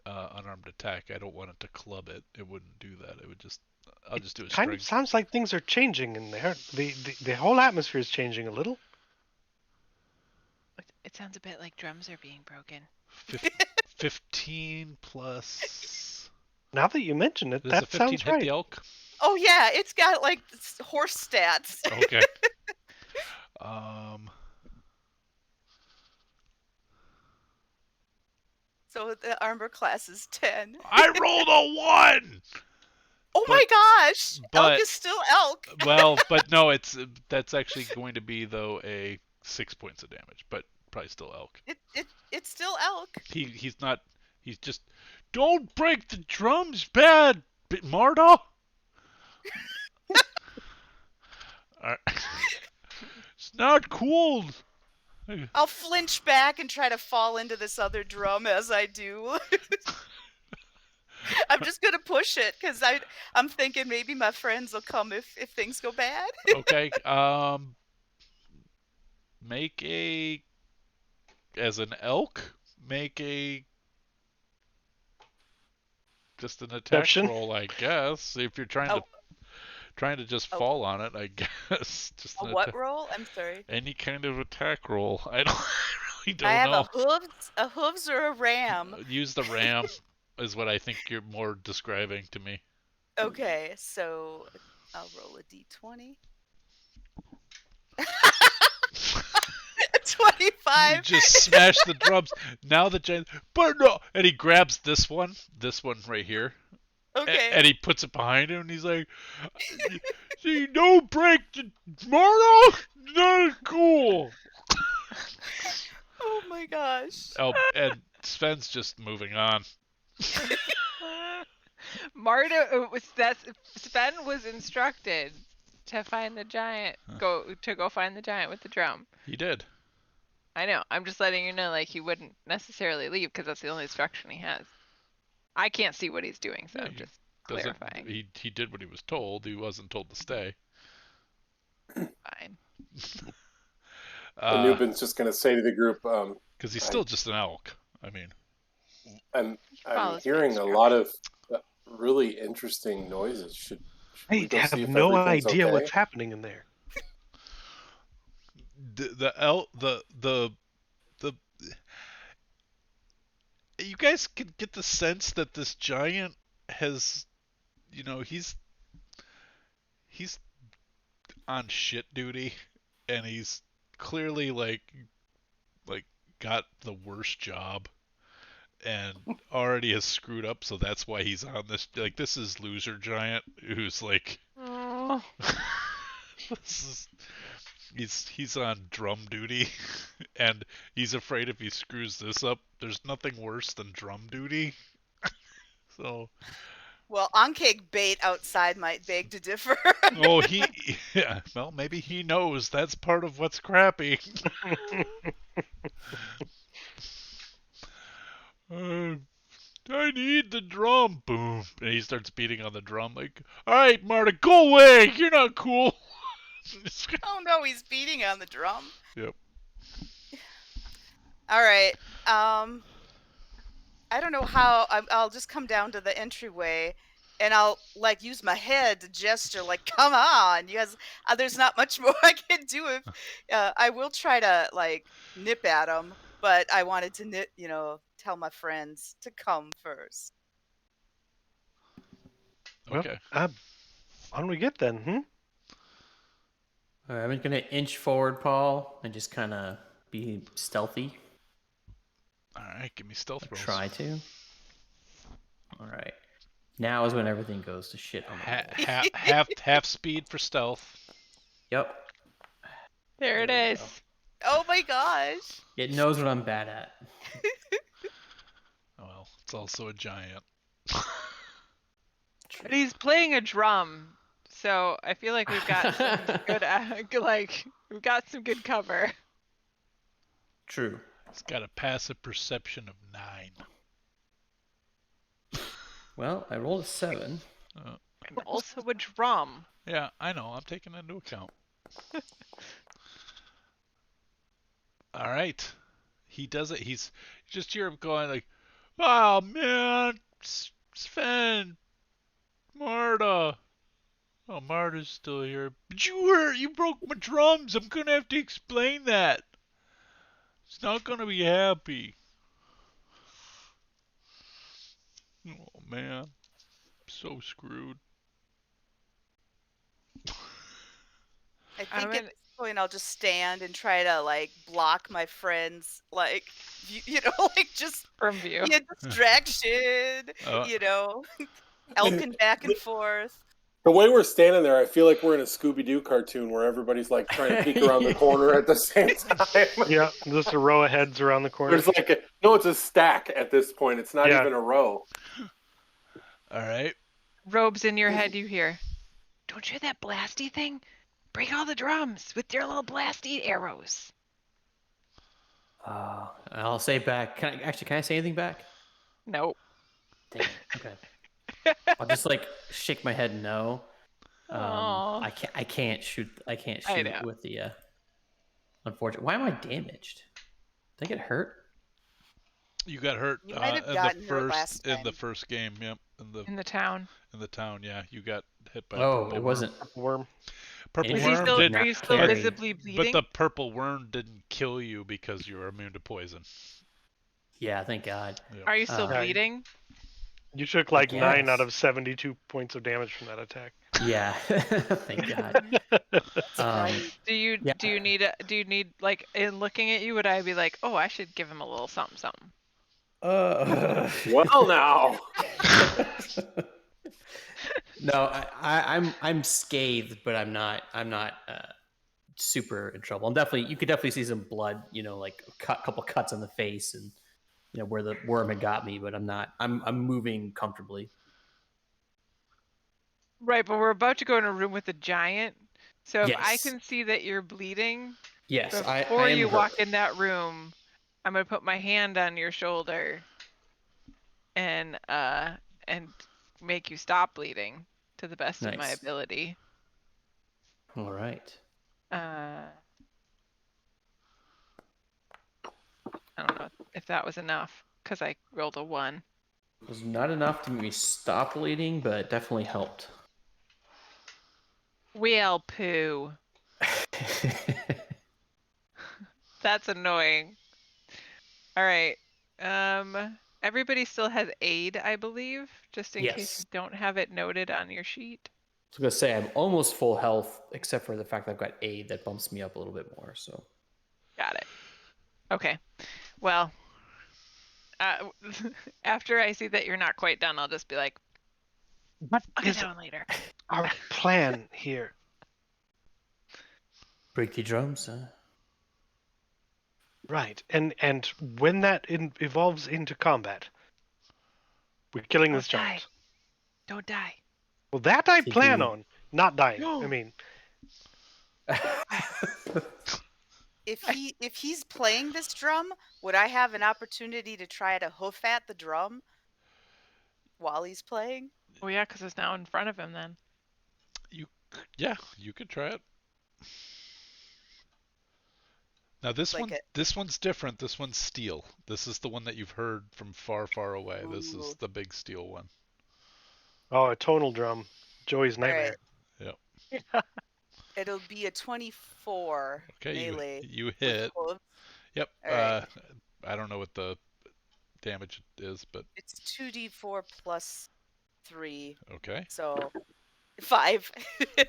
unarmed attack. I don't want it to club it. It wouldn't do that. It would just. I'll just do a Kind of strength. sounds like things are changing in there. The whole atmosphere is changing a little. It sounds a bit like drums are being broken. 15 plus. Now that you mention it, Does that a 15 sounds hit right. the elk? Oh yeah, it's got like horse stats. Okay. um. So the armor class is 10. I rolled a 1. Oh my gosh! Elk but- is still elk. Well, but no, that's actually going to be though a 6 points of damage, but probably still elk. It's still elk. He's not. He's just. Don't break the drums, bad, Marta. It's not cool. I'll flinch back and try to fall into this other drum as I do. I'm just gonna push it because I'm thinking maybe my friends will come if things go bad. Okay. Make a as an elk. Make a just an attack Deception? roll, I guess. If you're trying to just Oh. fall on it, I guess. Just A an what roll? I'm sorry. any kind of attack roll. I really don't I have know. a hooves or a ram. Use the ram is what I think you're more describing to me. Okay, so I'll roll a d20. 25. You just smash the drums. Now the giant, but no, and he grabs this one right here, Okay. and he puts it behind him, and he's like, "See, don't break the Marta. Not cool." Oh my gosh. Oh, and Sven's just moving on. Sven was instructed to find the giant. Go find the giant with the drum. He did. I know. I'm just letting you know, like, he wouldn't necessarily leave because that's the only instruction he has. I can't see what he's doing, so Yeah, I'm just Doesn't clarifying. he did what he was told. He wasn't told to stay. Fine. Anubin's just going to say to the group, Because he's still just an elk. I mean, I'm follows the hearing a lot of really interesting noises. Should we I go see have if no everything's idea okay? what's happening in there. the you guys can get the sense that this giant has, he's on shit duty, and he's clearly like got the worst job and already has screwed up, so that's why he's on this. Like, this is loser giant who's like Oh. he's on drum duty, and he's afraid if he screws this up, there's nothing worse than drum duty. So, Well, on-cake bait outside might beg to differ. yeah, well, maybe he knows that's part of what's crappy. I need the drum. Boom. And he starts beating on the drum like, all right, Marta, go away. You're not cool. Oh no, he's beating on the drum. Yep. All right. I don't know how. I'll just come down to the entryway, and I'll like use my head to gesture, like, "Come on, you guys." There's not much more I can do. If I will try to like nip at him, but I wanted to tell my friends to come first. Okay. Well, on we get then, All right, I'm going to inch forward, Paul, and just kind of be stealthy. All right, give me stealth rolls. Try to. All right. Now is when everything goes to shit on the roll. Half speed for stealth. Yep. There it is. Oh my gosh! It knows what I'm bad at. Well, it's also a giant. But he's playing a drum, so I feel like we've got some good, we've got some good cover. True. He's got a passive perception of 9. Well, I rolled a 7. And also a drum. Yeah, I know. I'm taking that into account. All right. He does it. He's just hear him going like, "Oh man, Sven, Marta. Oh, Marta's still here. But you broke my drums. I'm gonna have to explain that. He's not gonna be happy. Oh man, so screwed." I I'm think at gonna- this point I'll just stand and try to like block my friends, like you know, like just From view. be a distraction, you know, elking back and forth. The way we're standing there, I feel like we're in a Scooby-Doo cartoon where everybody's like trying to peek around the corner at the same time. Yeah, just a row of heads around the corner. There's like it's a stack at this point. It's not Yeah. even a row. All right. Robes in your head, you hear. Don't you hear that blasty thing? Break all the drums with your little blasty arrows. I'll say back. Can I say anything back? Nope. Damn it. Okay. I'll just like shake my head no. Aw. I can't shoot. I can't I shoot know. with the. Unfortunate. Why am I damaged? Did I get hurt? You got hurt You might have in gotten the hurt first last in the time. first game. Yep, In the town. in the town. Yeah, you got hit by a Oh, purple it wasn't. Worm. Purple Is Worm he worm still? didn't, Are you still carry. visibly but bleeding? the purple worm didn't kill you because you were immune to poison. Yeah, thank God. Are you still Yeah. bleeding? You took like 9 guess. out of 72 points of damage from that attack. Yeah, thank God. Right. Do you Yeah. do you need like in looking at you would I be like, oh, I should give him a little something something? Well, now. No, I'm scathed, but I'm not super in trouble. You could definitely see some blood, like a couple cuts on the face and where the worm had got me, but I'm moving comfortably. Right, but we're about to go in a room with a giant. So if I Yes. can see that you're bleeding Yes, before I am you hurt. walk in that room, I'm gonna put my hand on your shoulder and make you stop bleeding to the best of my Nice. ability. All right. I don't know if that was enough because I rolled a 1. It was not enough to make me stop bleeding, but it definitely helped. Whale poo. That's annoying. All right. Everybody still has aid, I believe, just in case Yes. you don't have it noted on your sheet. I was gonna say I'm almost full health, except for the fact that I've got aid that bumps me up a little bit more. So Got it. Okay. Well, after I see that you're not quite done, I'll just be like, What I'll get is that one later. our plan here? break the drums. Right, and when that evolves into combat, we're killing this Don't die. giant. Don't die. Well, that I Think plan we- on. Not dying. No. I mean, If he's playing this drum, would I have an opportunity to try to hoof at the drum while he's playing? Oh yeah, because it's now in front of him then. Yeah, you could try it. Now this one's different. This one's steel. This is the one that you've heard from far, far away. This is Ooh. the big steel one. oh, a tonal drum. Joey's nightmare. It'll be a 24 Okay, melee. you with hit. clothes. Yep. All right. I don't know what the damage is, but It's 2d4 plus 3, okay. so 5.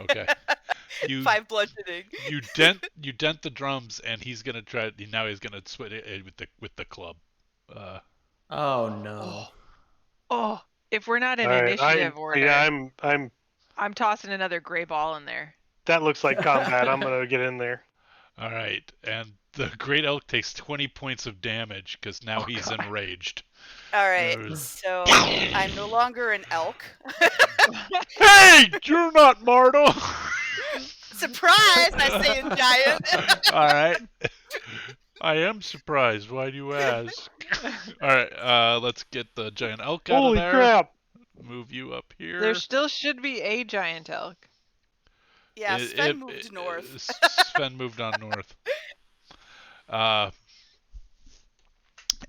Okay. You 5 bludgeoning. you dent the drums, and he's gonna try. Now he's gonna swing it with the club. Oh no. Oh, if we're not in All right, initiative order, yeah, I'm. I'm tossing another gray ball in there. That looks like combat. I'm gonna get in there. All right, and the great elk takes 20 points of damage because now he's God. enraged. All right, There's- so I'm no longer an elk. Hey, you're not Marta. Surprise! I say in giant. All right. I am surprised. Why do you ask? All right, let's get the giant elk out of Holy there. crap! Move you up here. There still should be a giant elk. Yeah, Sven moved north. Sven moved on north.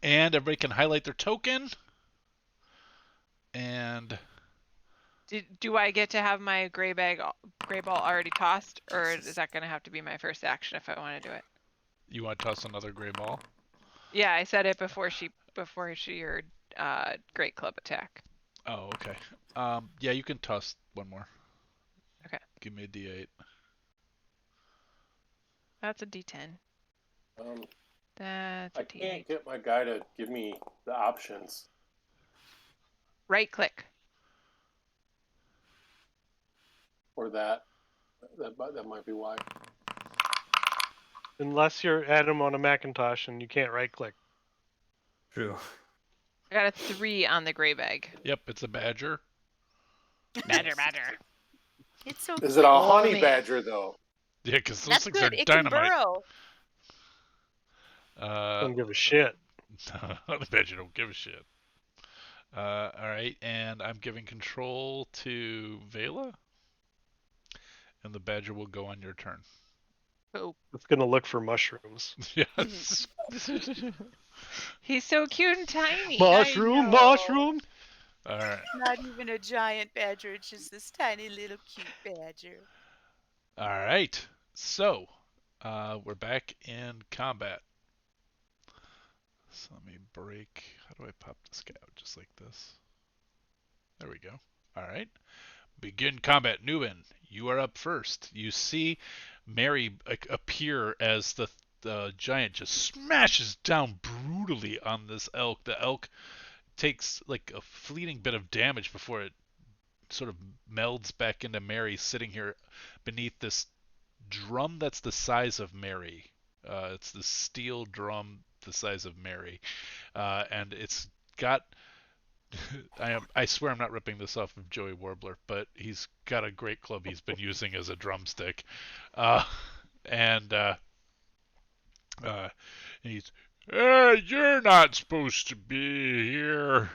And everybody can highlight their token. And Do I get to have my gray ball already tossed, or is that going to have to be my first action if I want to do it? you want to toss another gray ball? Yeah, I said it before she heard great club attack. Oh, okay. Yeah, you can toss one more. Okay. Give me a D8. That's a D10. That's I a D8. can't get my guy to give me the options. Right click. Or that might be why. Unless you're Adam on a Macintosh and you can't right click. True. I got a 3 on the gray bag. Yep, it's a badger. Badger. It's so Is it a cute. honey man. badger though? Yeah, because those That's things good. are It can dynamite. burrow. Don't give a shit. The badger don't give a shit. All right, and I'm giving control to Vela, and the badger will go on your turn. Oh. It's gonna look for mushrooms. Yes. He's so cute and tiny. Mushroom. All right. Not even a giant badger. It's just this tiny little cute badger. All right. So, we're back in combat. So let me break. How do I pop this guy out just like this? There we go. All right. Begin combat. Newman, you are up first. You see Mary appear as the giant just smashes down brutally on this elk. The elk takes like a fleeting bit of damage before it sort of melds back into Mary sitting here beneath this drum that's the size of Mary. It's the steel drum the size of Mary. And it's got I swear I'm not ripping this off of Joey Warbler, but he's got a great club he's been using as a drumstick. And he's, you're not supposed to be here.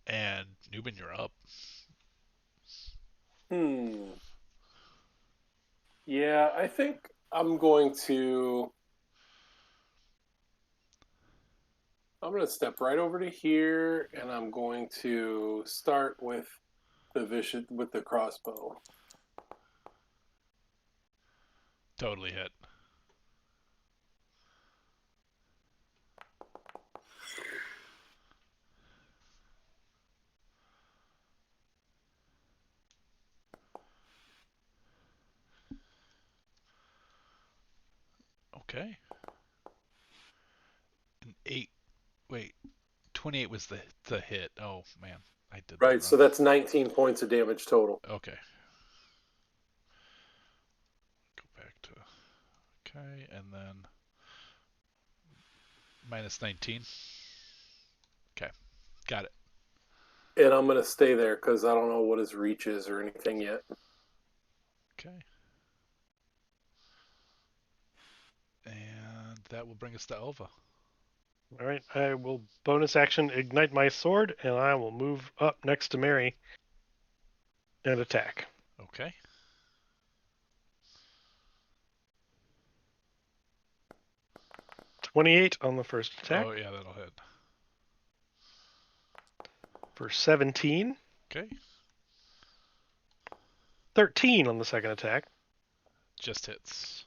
And Newman, you're up. Yeah, I think I'm going to step right over to here, and I'm going to start with the crossbow. Totally hit. Okay. An 8. Wait. 28 was the hit. Oh, man. I did Right, that so wrong. that's 19 points of damage total. Okay. Go back to... Okay, and then... minus 19. Okay. Got it. And I'm going to stay there because I don't know what his reach is or anything yet. Okay. And that will bring us to Elva. All right, I will bonus action ignite my sword, and I will move up next to Mary and attack. Okay. $28 on the first attack. Oh, yeah, that'll hit. For 17. Okay. 13 on the second attack. Just hits.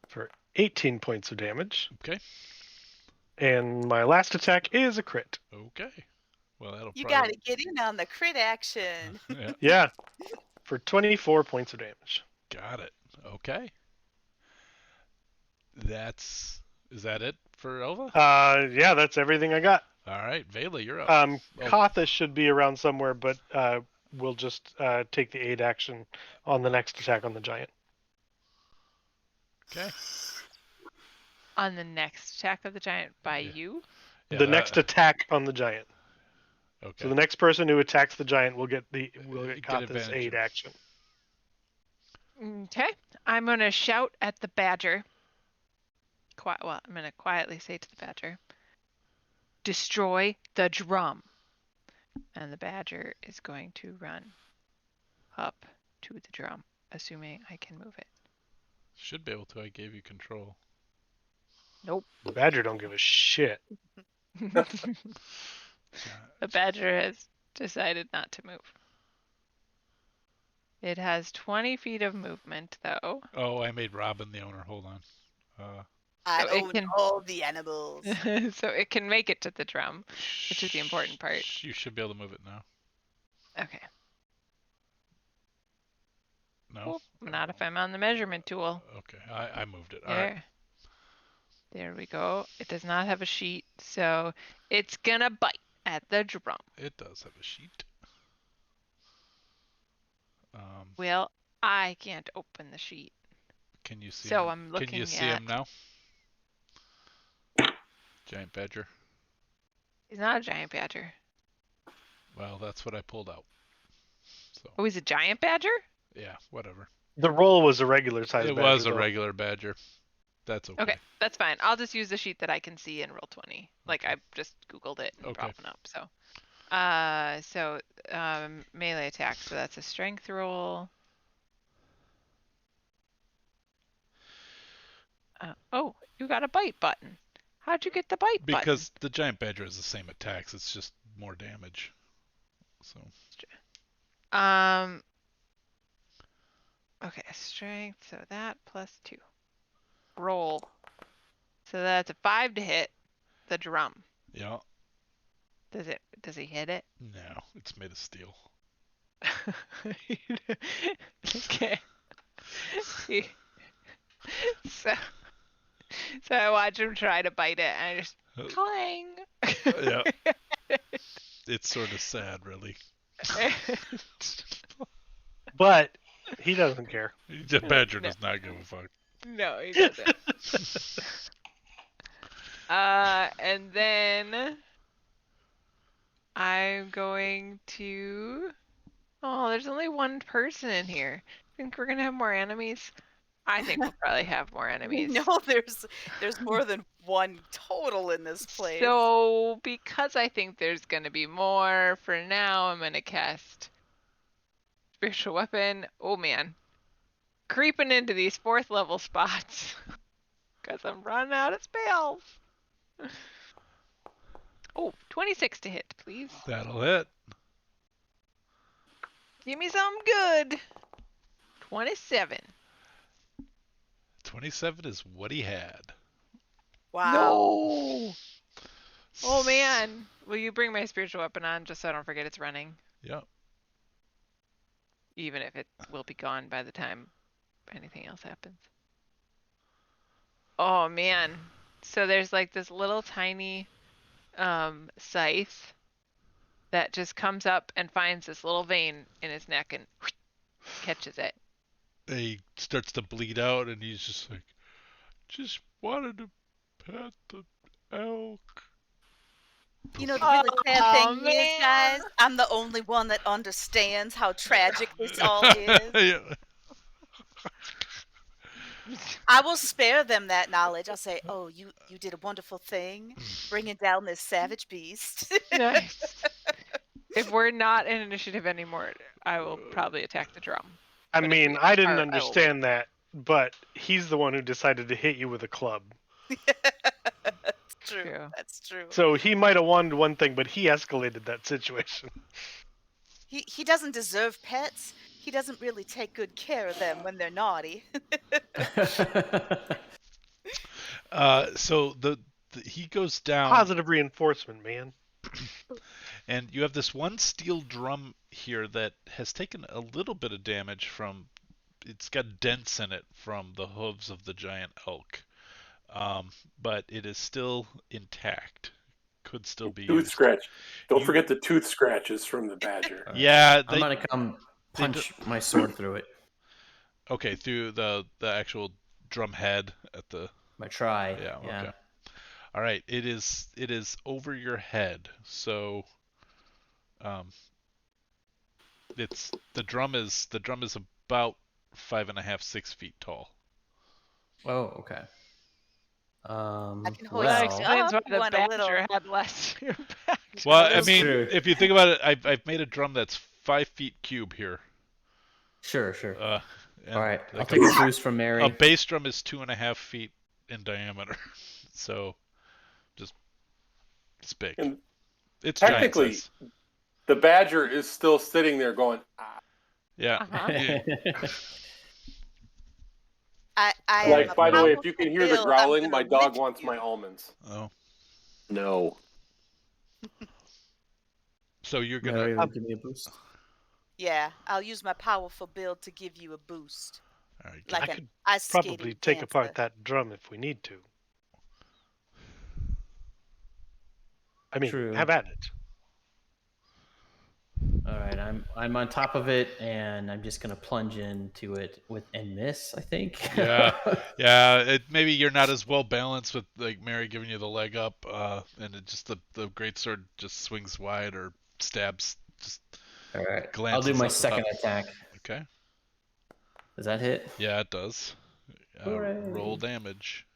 For 18 points of damage. Okay. And my last attack is a crit. Okay. Well, that'll You probably... gotta get in on the crit action. Yeah. Yeah. For 24 points of damage. Got it. Okay. Is that it for Elva? Yeah, that's everything I got. All right, Vela, you're up. Katha should be around somewhere, but we'll just take the aid action on the next attack on the giant. Okay. On the next attack of the giant by you? Yeah, The next attack on the giant. Okay. So the next person who attacks the giant will get Get Katha's advantage. aid action. Okay. I'm going to shout at the badger. I'm going to quietly say to the badger, destroy the drum. And the badger is going to run up to the drum, assuming I can move it. Should be able to. I gave you control. Nope. The badger don't give a shit. The badger has decided not to move. It has 20 feet of movement, though. Oh, I made Robin the owner. Hold on. I So it own can- all the animals. So it can make it to the drum, which is the important part. You should be able to move it now. Okay. No? Oh, not if I'm on the measurement tool. Okay, I moved it. All right. There we go. It does not have a sheet, so it's gonna bite at the drum. It does have a sheet. Well, I can't open the sheet. Can you see So him? I'm looking Can you see at... him now? Giant badger. He's not a giant badger. Well, that's what I pulled out. So, Oh, he's a giant badger? yeah, whatever. The roll was a regular size It badger. was a though. regular badger. That's okay. Okay, that's fine. I'll just use the sheet that I can see in roll 20. Like, I just Googled it and Okay. brought one up, so. Melee attack, so that's a strength roll. Oh, you got a bite button. How'd you get the bite button? Because the giant badger has the same attacks. It's just more damage. So. Okay, strength, so that plus 2. Roll. So that's a 5 to hit the drum. Yeah. Does he hit it? No, it's made of steel. Okay. So I watch him try to bite it, and I just clang. Yeah. It's sort of sad, really. But he doesn't care. The badger does not give a fuck. No, he doesn't. And then I'm going to... Oh, there's only one person in here. Think we're gonna have more enemies? I think we'll probably have more enemies. No, there's more than one total in this place. So, because I think there's gonna be more, for now I'm gonna cast Spiritual Weapon. Oh man. Creeping into these 4th level spots. Because I'm running out of spells. Oh, 26 to hit, please. That'll hit. Give me some good. 27. 27 is what he had. Wow. No! Oh man. Will you bring my spiritual weapon on just so I don't forget it's running? Yep. Even if it will be gone by the time anything else happens. Oh man. So there's like this little tiny scythe that just comes up and finds this little vein in his neck and catches it. He starts to bleed out, and he's just like, just wanted to pet the elk. You know, the really sad thing is, man. guys, I'm the only one that understands how tragic this all is. Yeah. I will spare them that knowledge. I'll say, oh, you did a wonderful thing, bringing down this savage beast. Nice. If we're not in initiative anymore, I will probably attack the drum. I But if mean, we I didn't are, understand that, but he's the one who decided to hit you with a club. That's true. True. That's true. So he might have wanted one thing, but he escalated that situation. He doesn't deserve pets. He doesn't really take good care of them when they're naughty. So he goes down. Positive reinforcement, man. And you have this one steel drum here that has taken a little bit of damage from. It's got dents in it from the hooves of the giant elk, but it is still intact. Could still be Tooth used. scratch. Don't forget the tooth scratches from the badger. Yeah, I'm gonna come punch my sword through it. Okay, through the actual drum head at the. My try. Yeah. Okay. All right. It is over your head, so. It's the drum is about 5.5, 6 feet tall. Oh, okay. I can Well, that hoist explains why up the one a little. badger had less to your back. Well, I That's mean, true. if you think about it, I've made a drum that's 5 feet cube here. Sure. And All right, like I'll take a boost from a Mary. bass drum is 2.5 feet in diameter, so just it's big. And It's giant technically, size. the badger is still sitting there going, ah. Yeah. Uh-huh. Yeah. I am Like, a by the way, if powerful you can hear the build, I'm growling, gonna my dog lift wants you. my almonds. Oh, No. so you're Mary, gonna. will give me a boost. Yeah, I'll use my powerful build to give you a boost, All right, like I an could ice probably skating take dancer. apart that drum if we need to. I mean, True. have at it. All right, I'm on top of it, and I'm just gonna plunge into it and miss. I think. Yeah. Maybe you're not as well balanced with like Mary giving you the leg up, and it just the greatsword just swings wide or stabs. Just All right. I'll glances do my off the second top. attack. Okay. Does that hit? Yeah, it does. Hooray. Roll damage.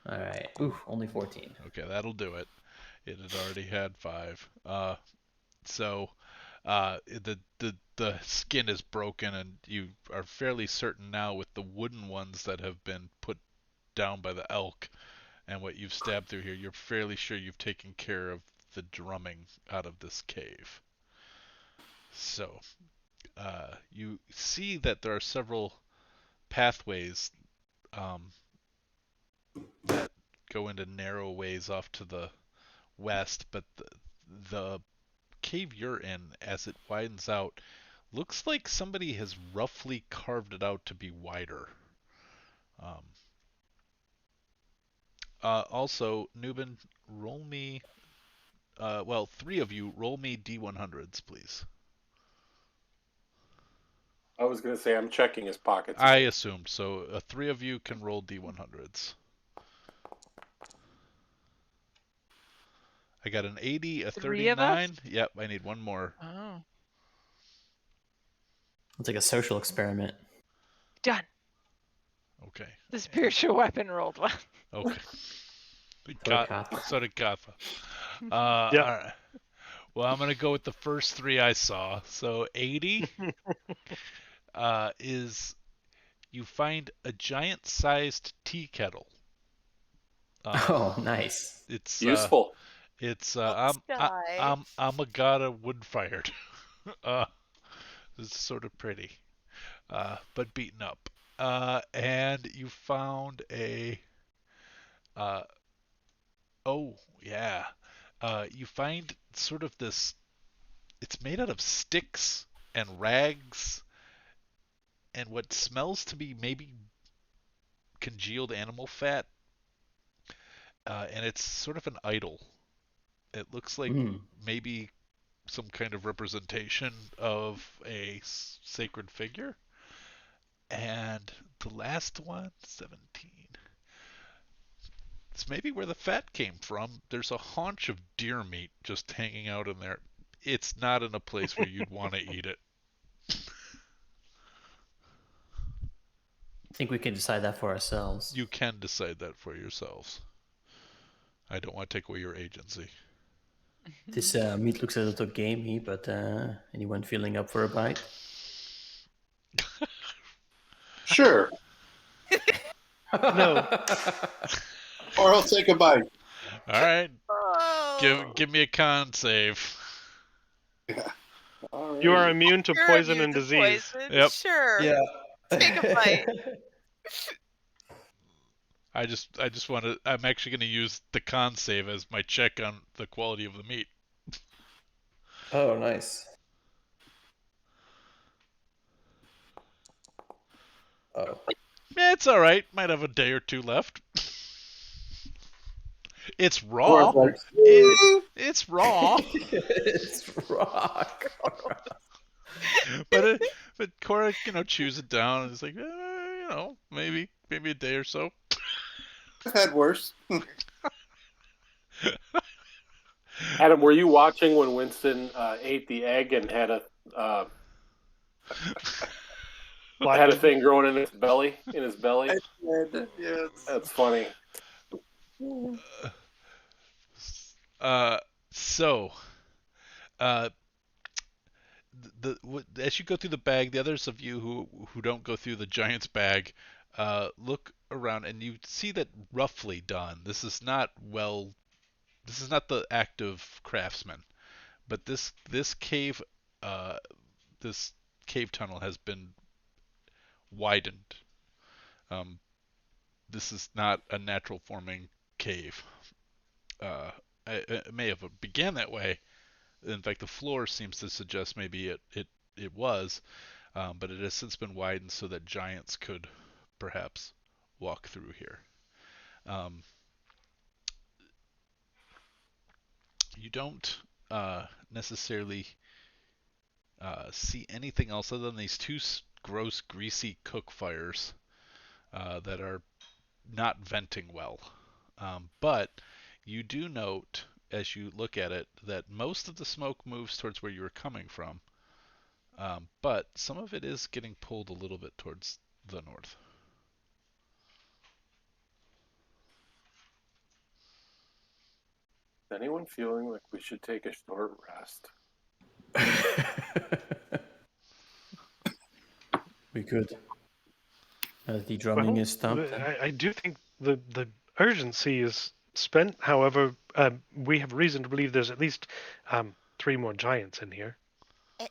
All right. Ooh, only 14. Okay, that'll do it. It had already had 5. So the skin is broken, and you are fairly certain now with the wooden ones that have been put down by the elk and what you've stabbed through here, you're fairly sure you've taken care of the drumming out of this cave. So you see that there are several pathways that go into narrow ways off to the west, but the cave you're in, as it widens out, looks like somebody has roughly carved it out to be wider. Also, Nubin, roll me. Well, 3 of you, roll me D100s, please. I was going to say, I'm checking his pockets. I assumed so. 3 of you can roll D100s. I got an 80, a 3 of us? 39. Yep, I need one more. Oh. It's like a social experiment. Done. Okay. The spiritual weapon rolled well. Okay. Katha. So did Katha. Yep. All right. Well, I'm gonna go with the first 3 I saw. So 80 is you find a giant-sized tea kettle. Oh, nice. It's Useful. I'm a god of wood fired. It's sort of pretty, but beaten up. And you found a. Oh yeah. You find sort of this. It's made out of sticks and rags and what smells to be maybe congealed animal fat. And it's sort of an idol. It looks like maybe some kind of representation of a sacred figure. And the last one, 17. It's maybe where the fat came from. There's a haunch of deer meat just hanging out in there. It's not in a place where you'd want to eat it. I think we can decide that for ourselves. You can decide that for yourselves. I don't want to take away your agency. This meat looks a little gamey, but anyone feeling up for a bite? Sure. No. Or I'll take a bite. All right. Oh. Give me a con save. All right. You are immune to You're poison immune and to disease. poison. Yep. Sure. Yeah. Take a bite. I just want to. I'm actually going to use the con save as my check on the quality of the meat. Oh, nice. Oh. Yeah, it's all right. Might have a day or 2 left. It's raw. It's raw. It's raw. but Cora, chews it down and is like, maybe a day or so. I've had worse. Adam, were you watching when Winston ate the egg and had a had a thing growing in his belly. Yes. That's funny. So, uh, as you go through the bag, the others of you who don't go through the giant's bag, look around and you see that roughly done. This is not well. This is not the active craftsman, but this cave, uh, this cave tunnel has been widened. Um, this is not a natural forming cave. It may have began that way. In fact, the floor seems to suggest maybe it was, but it has since been widened so that giants could perhaps walk through here. Um, you don't necessarily see anything else other than these two gross, greasy cook fires that are not venting well. But you do note, as you look at it, that most of the smoke moves towards where you were coming from, but some of it is getting pulled a little bit towards the north. Is anyone feeling like we should take a short rest? We could. As the drumming is stopped. I do think the urgency is spent. However, we have reason to believe there's at least 3 more giants in here.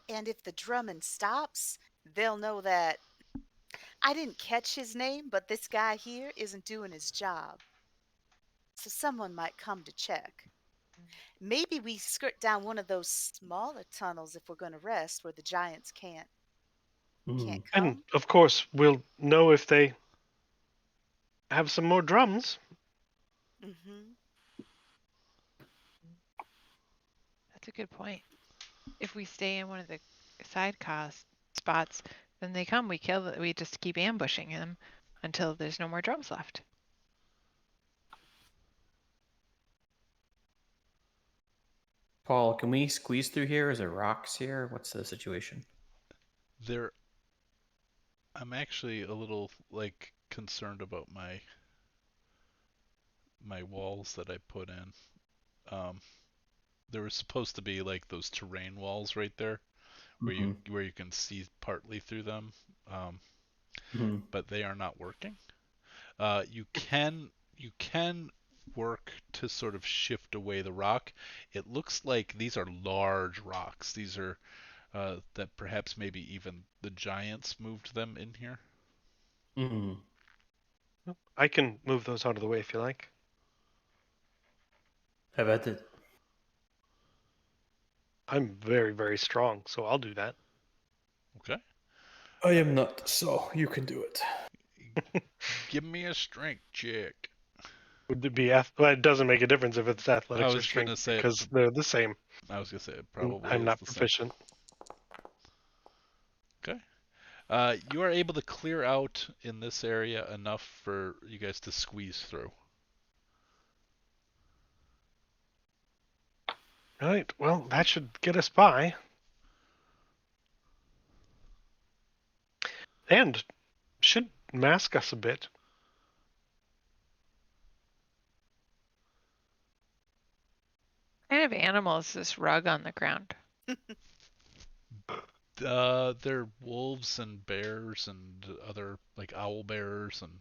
And if the drumming stops, they'll know that I didn't catch his name, but this guy here isn't doing his job. So someone might come to check. Maybe we skirt down one of those smaller tunnels if we're going to rest where the giants can't come. And of course, we'll know if they have some more drums. Mm-hmm. That's a good point. If we stay in one of the side cost spots, then they come, we kill we just keep ambushing them until there's no more drums left. Paul, can we squeeze through here? Is there rocks here? What's the situation? I'm actually a little concerned about my walls that I put in. There was supposed to be like those terrain walls right there, where you can see partly through them, but they are not working. You can work to sort of shift away the rock. It looks like these are large rocks. These are that perhaps maybe even the giants moved them in here. I can move those out of the way if you like. Have at it. I'm very, very strong, so I'll do that. Okay. I am not, so you can do it. Give me a strength check. Would it be well, it doesn't make a difference if it's athletics I or was gonna strength say because they're the same. I was gonna say it probably I'm is not the same. proficient. Okay. You are able to clear out in this area enough for you guys to squeeze through. Right. Well, that should get us by. And should mask us a bit. What kind of animal is this rug on the ground? They're wolves and bears and other like owl bears and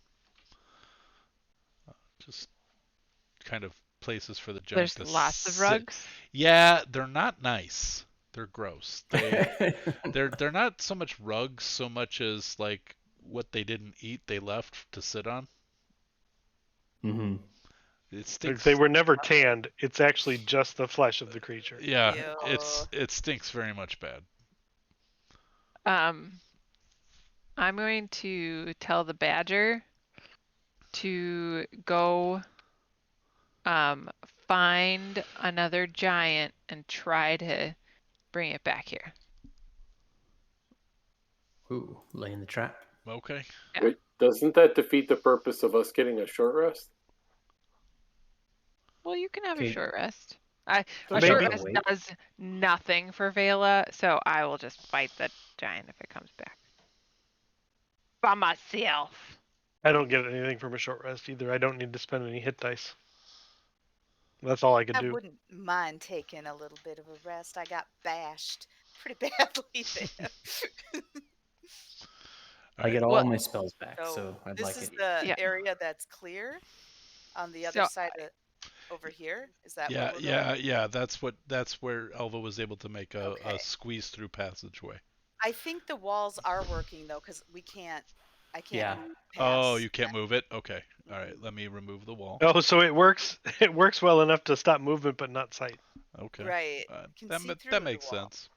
just kind of places for the giant There's to lots of sit. rugs. Yeah, they're not nice. They're gross. They're not so much rugs so much as like what they didn't eat they left to sit on. It stinks. They were never tanned. It's actually just the flesh of the creature. Yeah, Ew. it stinks very much bad. I'm going to tell the badger to go find another giant and try to bring it back here. Ooh, laying the trap. Okay. Yeah. Wait, doesn't that defeat the purpose of us getting a short rest? Well, you can have a Okay. short rest. A Maybe. short rest Wait. does nothing for Vela, so I will just fight the giant if it comes back. by myself. I don't get anything from a short rest either. I don't need to spend any hit dice. That's all I could I do. wouldn't mind taking a little bit of a rest. I got bashed pretty badly there. I get all my spells back, so I'd this like is it. the Yeah. area that's clear on the other So side of over here. Is that where Yeah, we're yeah, going? yeah. That's where Elva was able to make a Okay. squeeze through passageway. I think the walls are working though, because I can't Yeah. move Oh, past you can't that. move it? Okay. All right. Let me remove the wall. Oh, so it works. It works well enough to stop movement, but not sight. Okay. Right. You can see through That the makes wall. sense.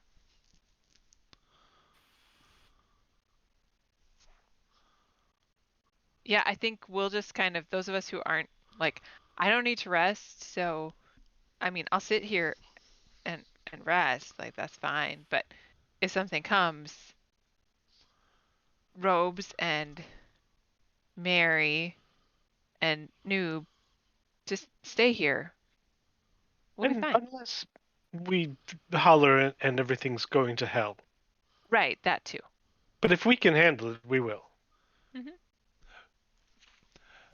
yeah, I think we'll just kind of, those of us who aren't like, I don't need to rest, so I mean, I'll sit here and rest, like that's fine. But if something comes, Robes and Mary and Noob, just stay here. We'll be And fine. unless we holler and everything's going to hell. Right, that too. But if we can handle it, we will. Mm-hmm.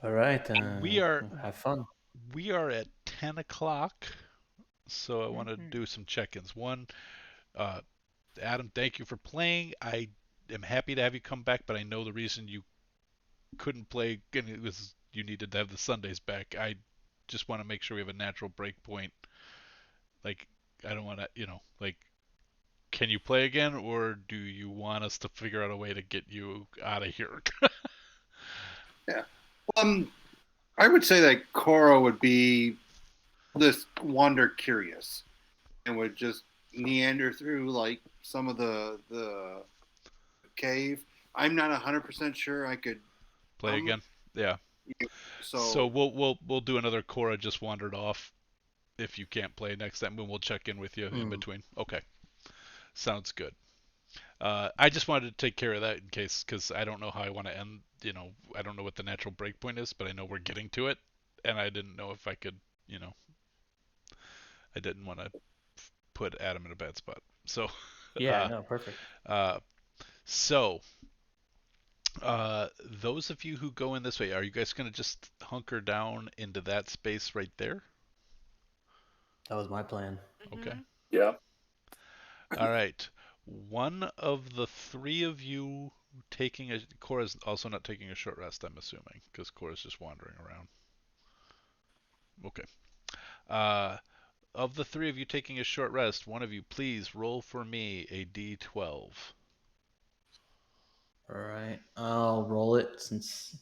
All right. We are have fun. we are at 10 o'clock, so I want to Mhm. do some check-ins. One, Adam, thank you for playing. I am happy to have you come back, but I know the reason you couldn't play, and it was you needed to have the Sundays back. I just want to make sure we have a natural break point. Like, I don't want to, like, can you play again, or do you want us to figure out a way to get you out of here? Yeah. I would say that Cora would be this wander curious and would just meander through like some of the cave. I'm not 100% sure I could Play again? Yeah. So so we'll do another Cora just wandered off. If you can't play next time, we'll check in with you in between. Okay, sounds good. I just wanted to take care of that in case, because I don't know how I want to end. I don't know what the natural break point is, but I know we're getting to it, and I didn't know if I could. I didn't want to put Adam in a bad spot. So, Yeah. No. Perfect. uh, so those of you who go in this way, are you guys gonna just hunker down into that space right there? That was my plan. Okay. Mhm. Yeah. All right. One of the three of you taking a Cora's also not taking a short rest, I'm assuming, because Cora's just wandering around. Okay. Uh, of the three of you taking a short rest, one of you please roll for me a d12. All right. I'll roll it since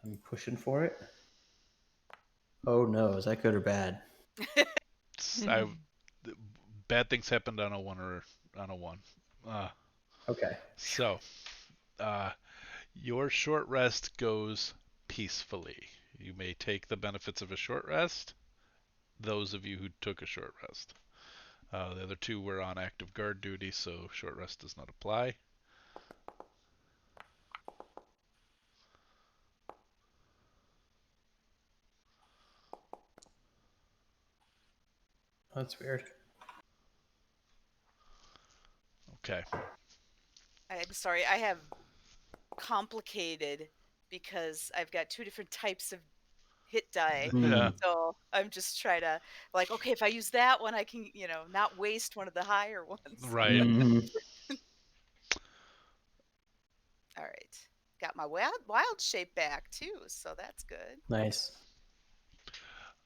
I'm pushing for it. Oh no, is that good or bad? I bad things happened on a one or on a one. Okay. So, uh, your short rest goes peacefully. You may take the benefits of a short rest. Those of you who took a short rest. The other two were on active guard duty, so short rest does not apply. That's weird. Okay. I'm sorry. I have complicated because I've got two different types of hit die. Yeah. So I'm just trying to like, okay, if I use that one, I can, not waste one of the higher ones. Right. All right. Got my wild shape back too, so that's good. Nice.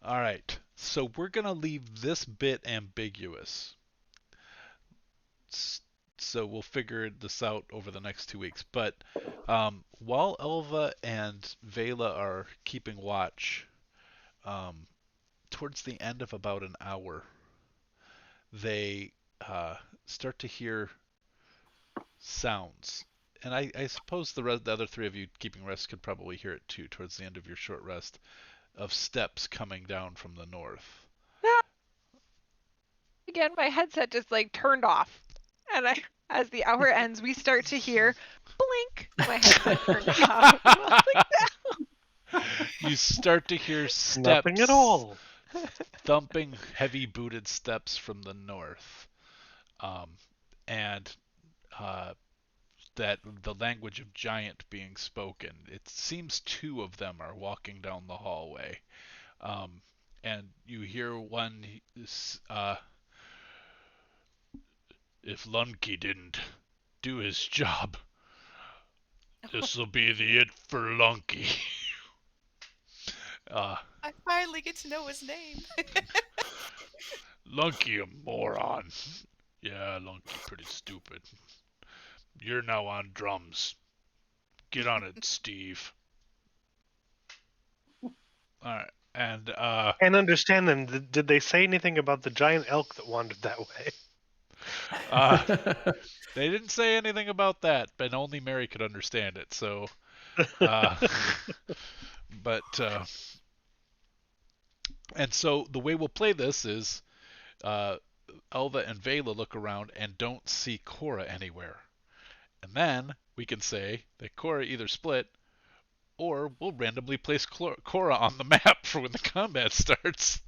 All right. So we're going to leave this bit ambiguous. So we'll figure this out over the next 2 weeks. But while Elva and Vela are keeping watch, towards the end of about an hour, they start to hear sounds. And I suppose the other three of you keeping rest could probably hear it too towards the end of your short rest of steps coming down from the north. Again, my headset just like turned off, and as the hour ends, we start to hear blink. My headset turned off. You start to hear steps. Nothing at all. Thumping, heavy booted steps from the north. And that the language of giant being spoken. It seems two of them are walking down the hallway, and you hear one. Uh, if Lunky didn't do his job, this'll be the it for Lunky. I finally get to know his name. Lunky a moron. Yeah, Lunky pretty stupid. You're now on drums. Get on it, Steve. Alright, and Can't understand them. Did they say anything about the giant elk that wandered that way? they didn't say anything about that, but only Mary could understand it. So, uh, but and so the way we'll play this is Elva and Vela look around and don't see Cora anywhere, and then we can say that Cora either split or we'll randomly place Cora on the map for when the combat starts,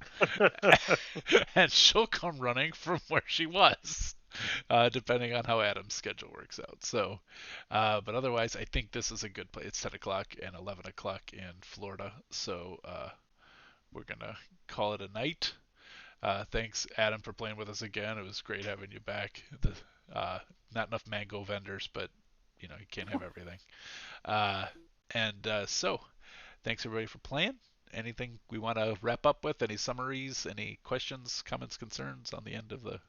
and she'll come running from where she was. Depending on how Adam's schedule works out. So, but otherwise, I think this is a good play. It's 10 o'clock and 11 o'clock in Florida. So, we're going to call it a night. Thanks, Adam, for playing with us again. It was great having you back. Not enough mango vendors, but, you can't have everything. So, thanks, everybody, for playing. Anything we want to wrap up with? Any summaries? Any questions, comments, concerns on the end of the...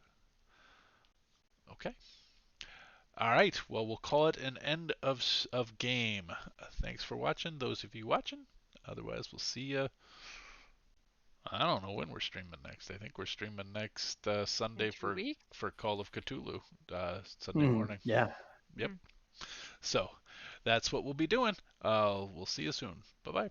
Okay. All right. Well, we'll call it an end of game. Thanks for watching, those of you watching. Otherwise, we'll see you. I don't know when we're streaming next. I think we're streaming next Sunday for Call of Cthulhu, Sunday morning. Yeah. Yep. So that's what we'll be doing. We'll see you soon. Bye bye.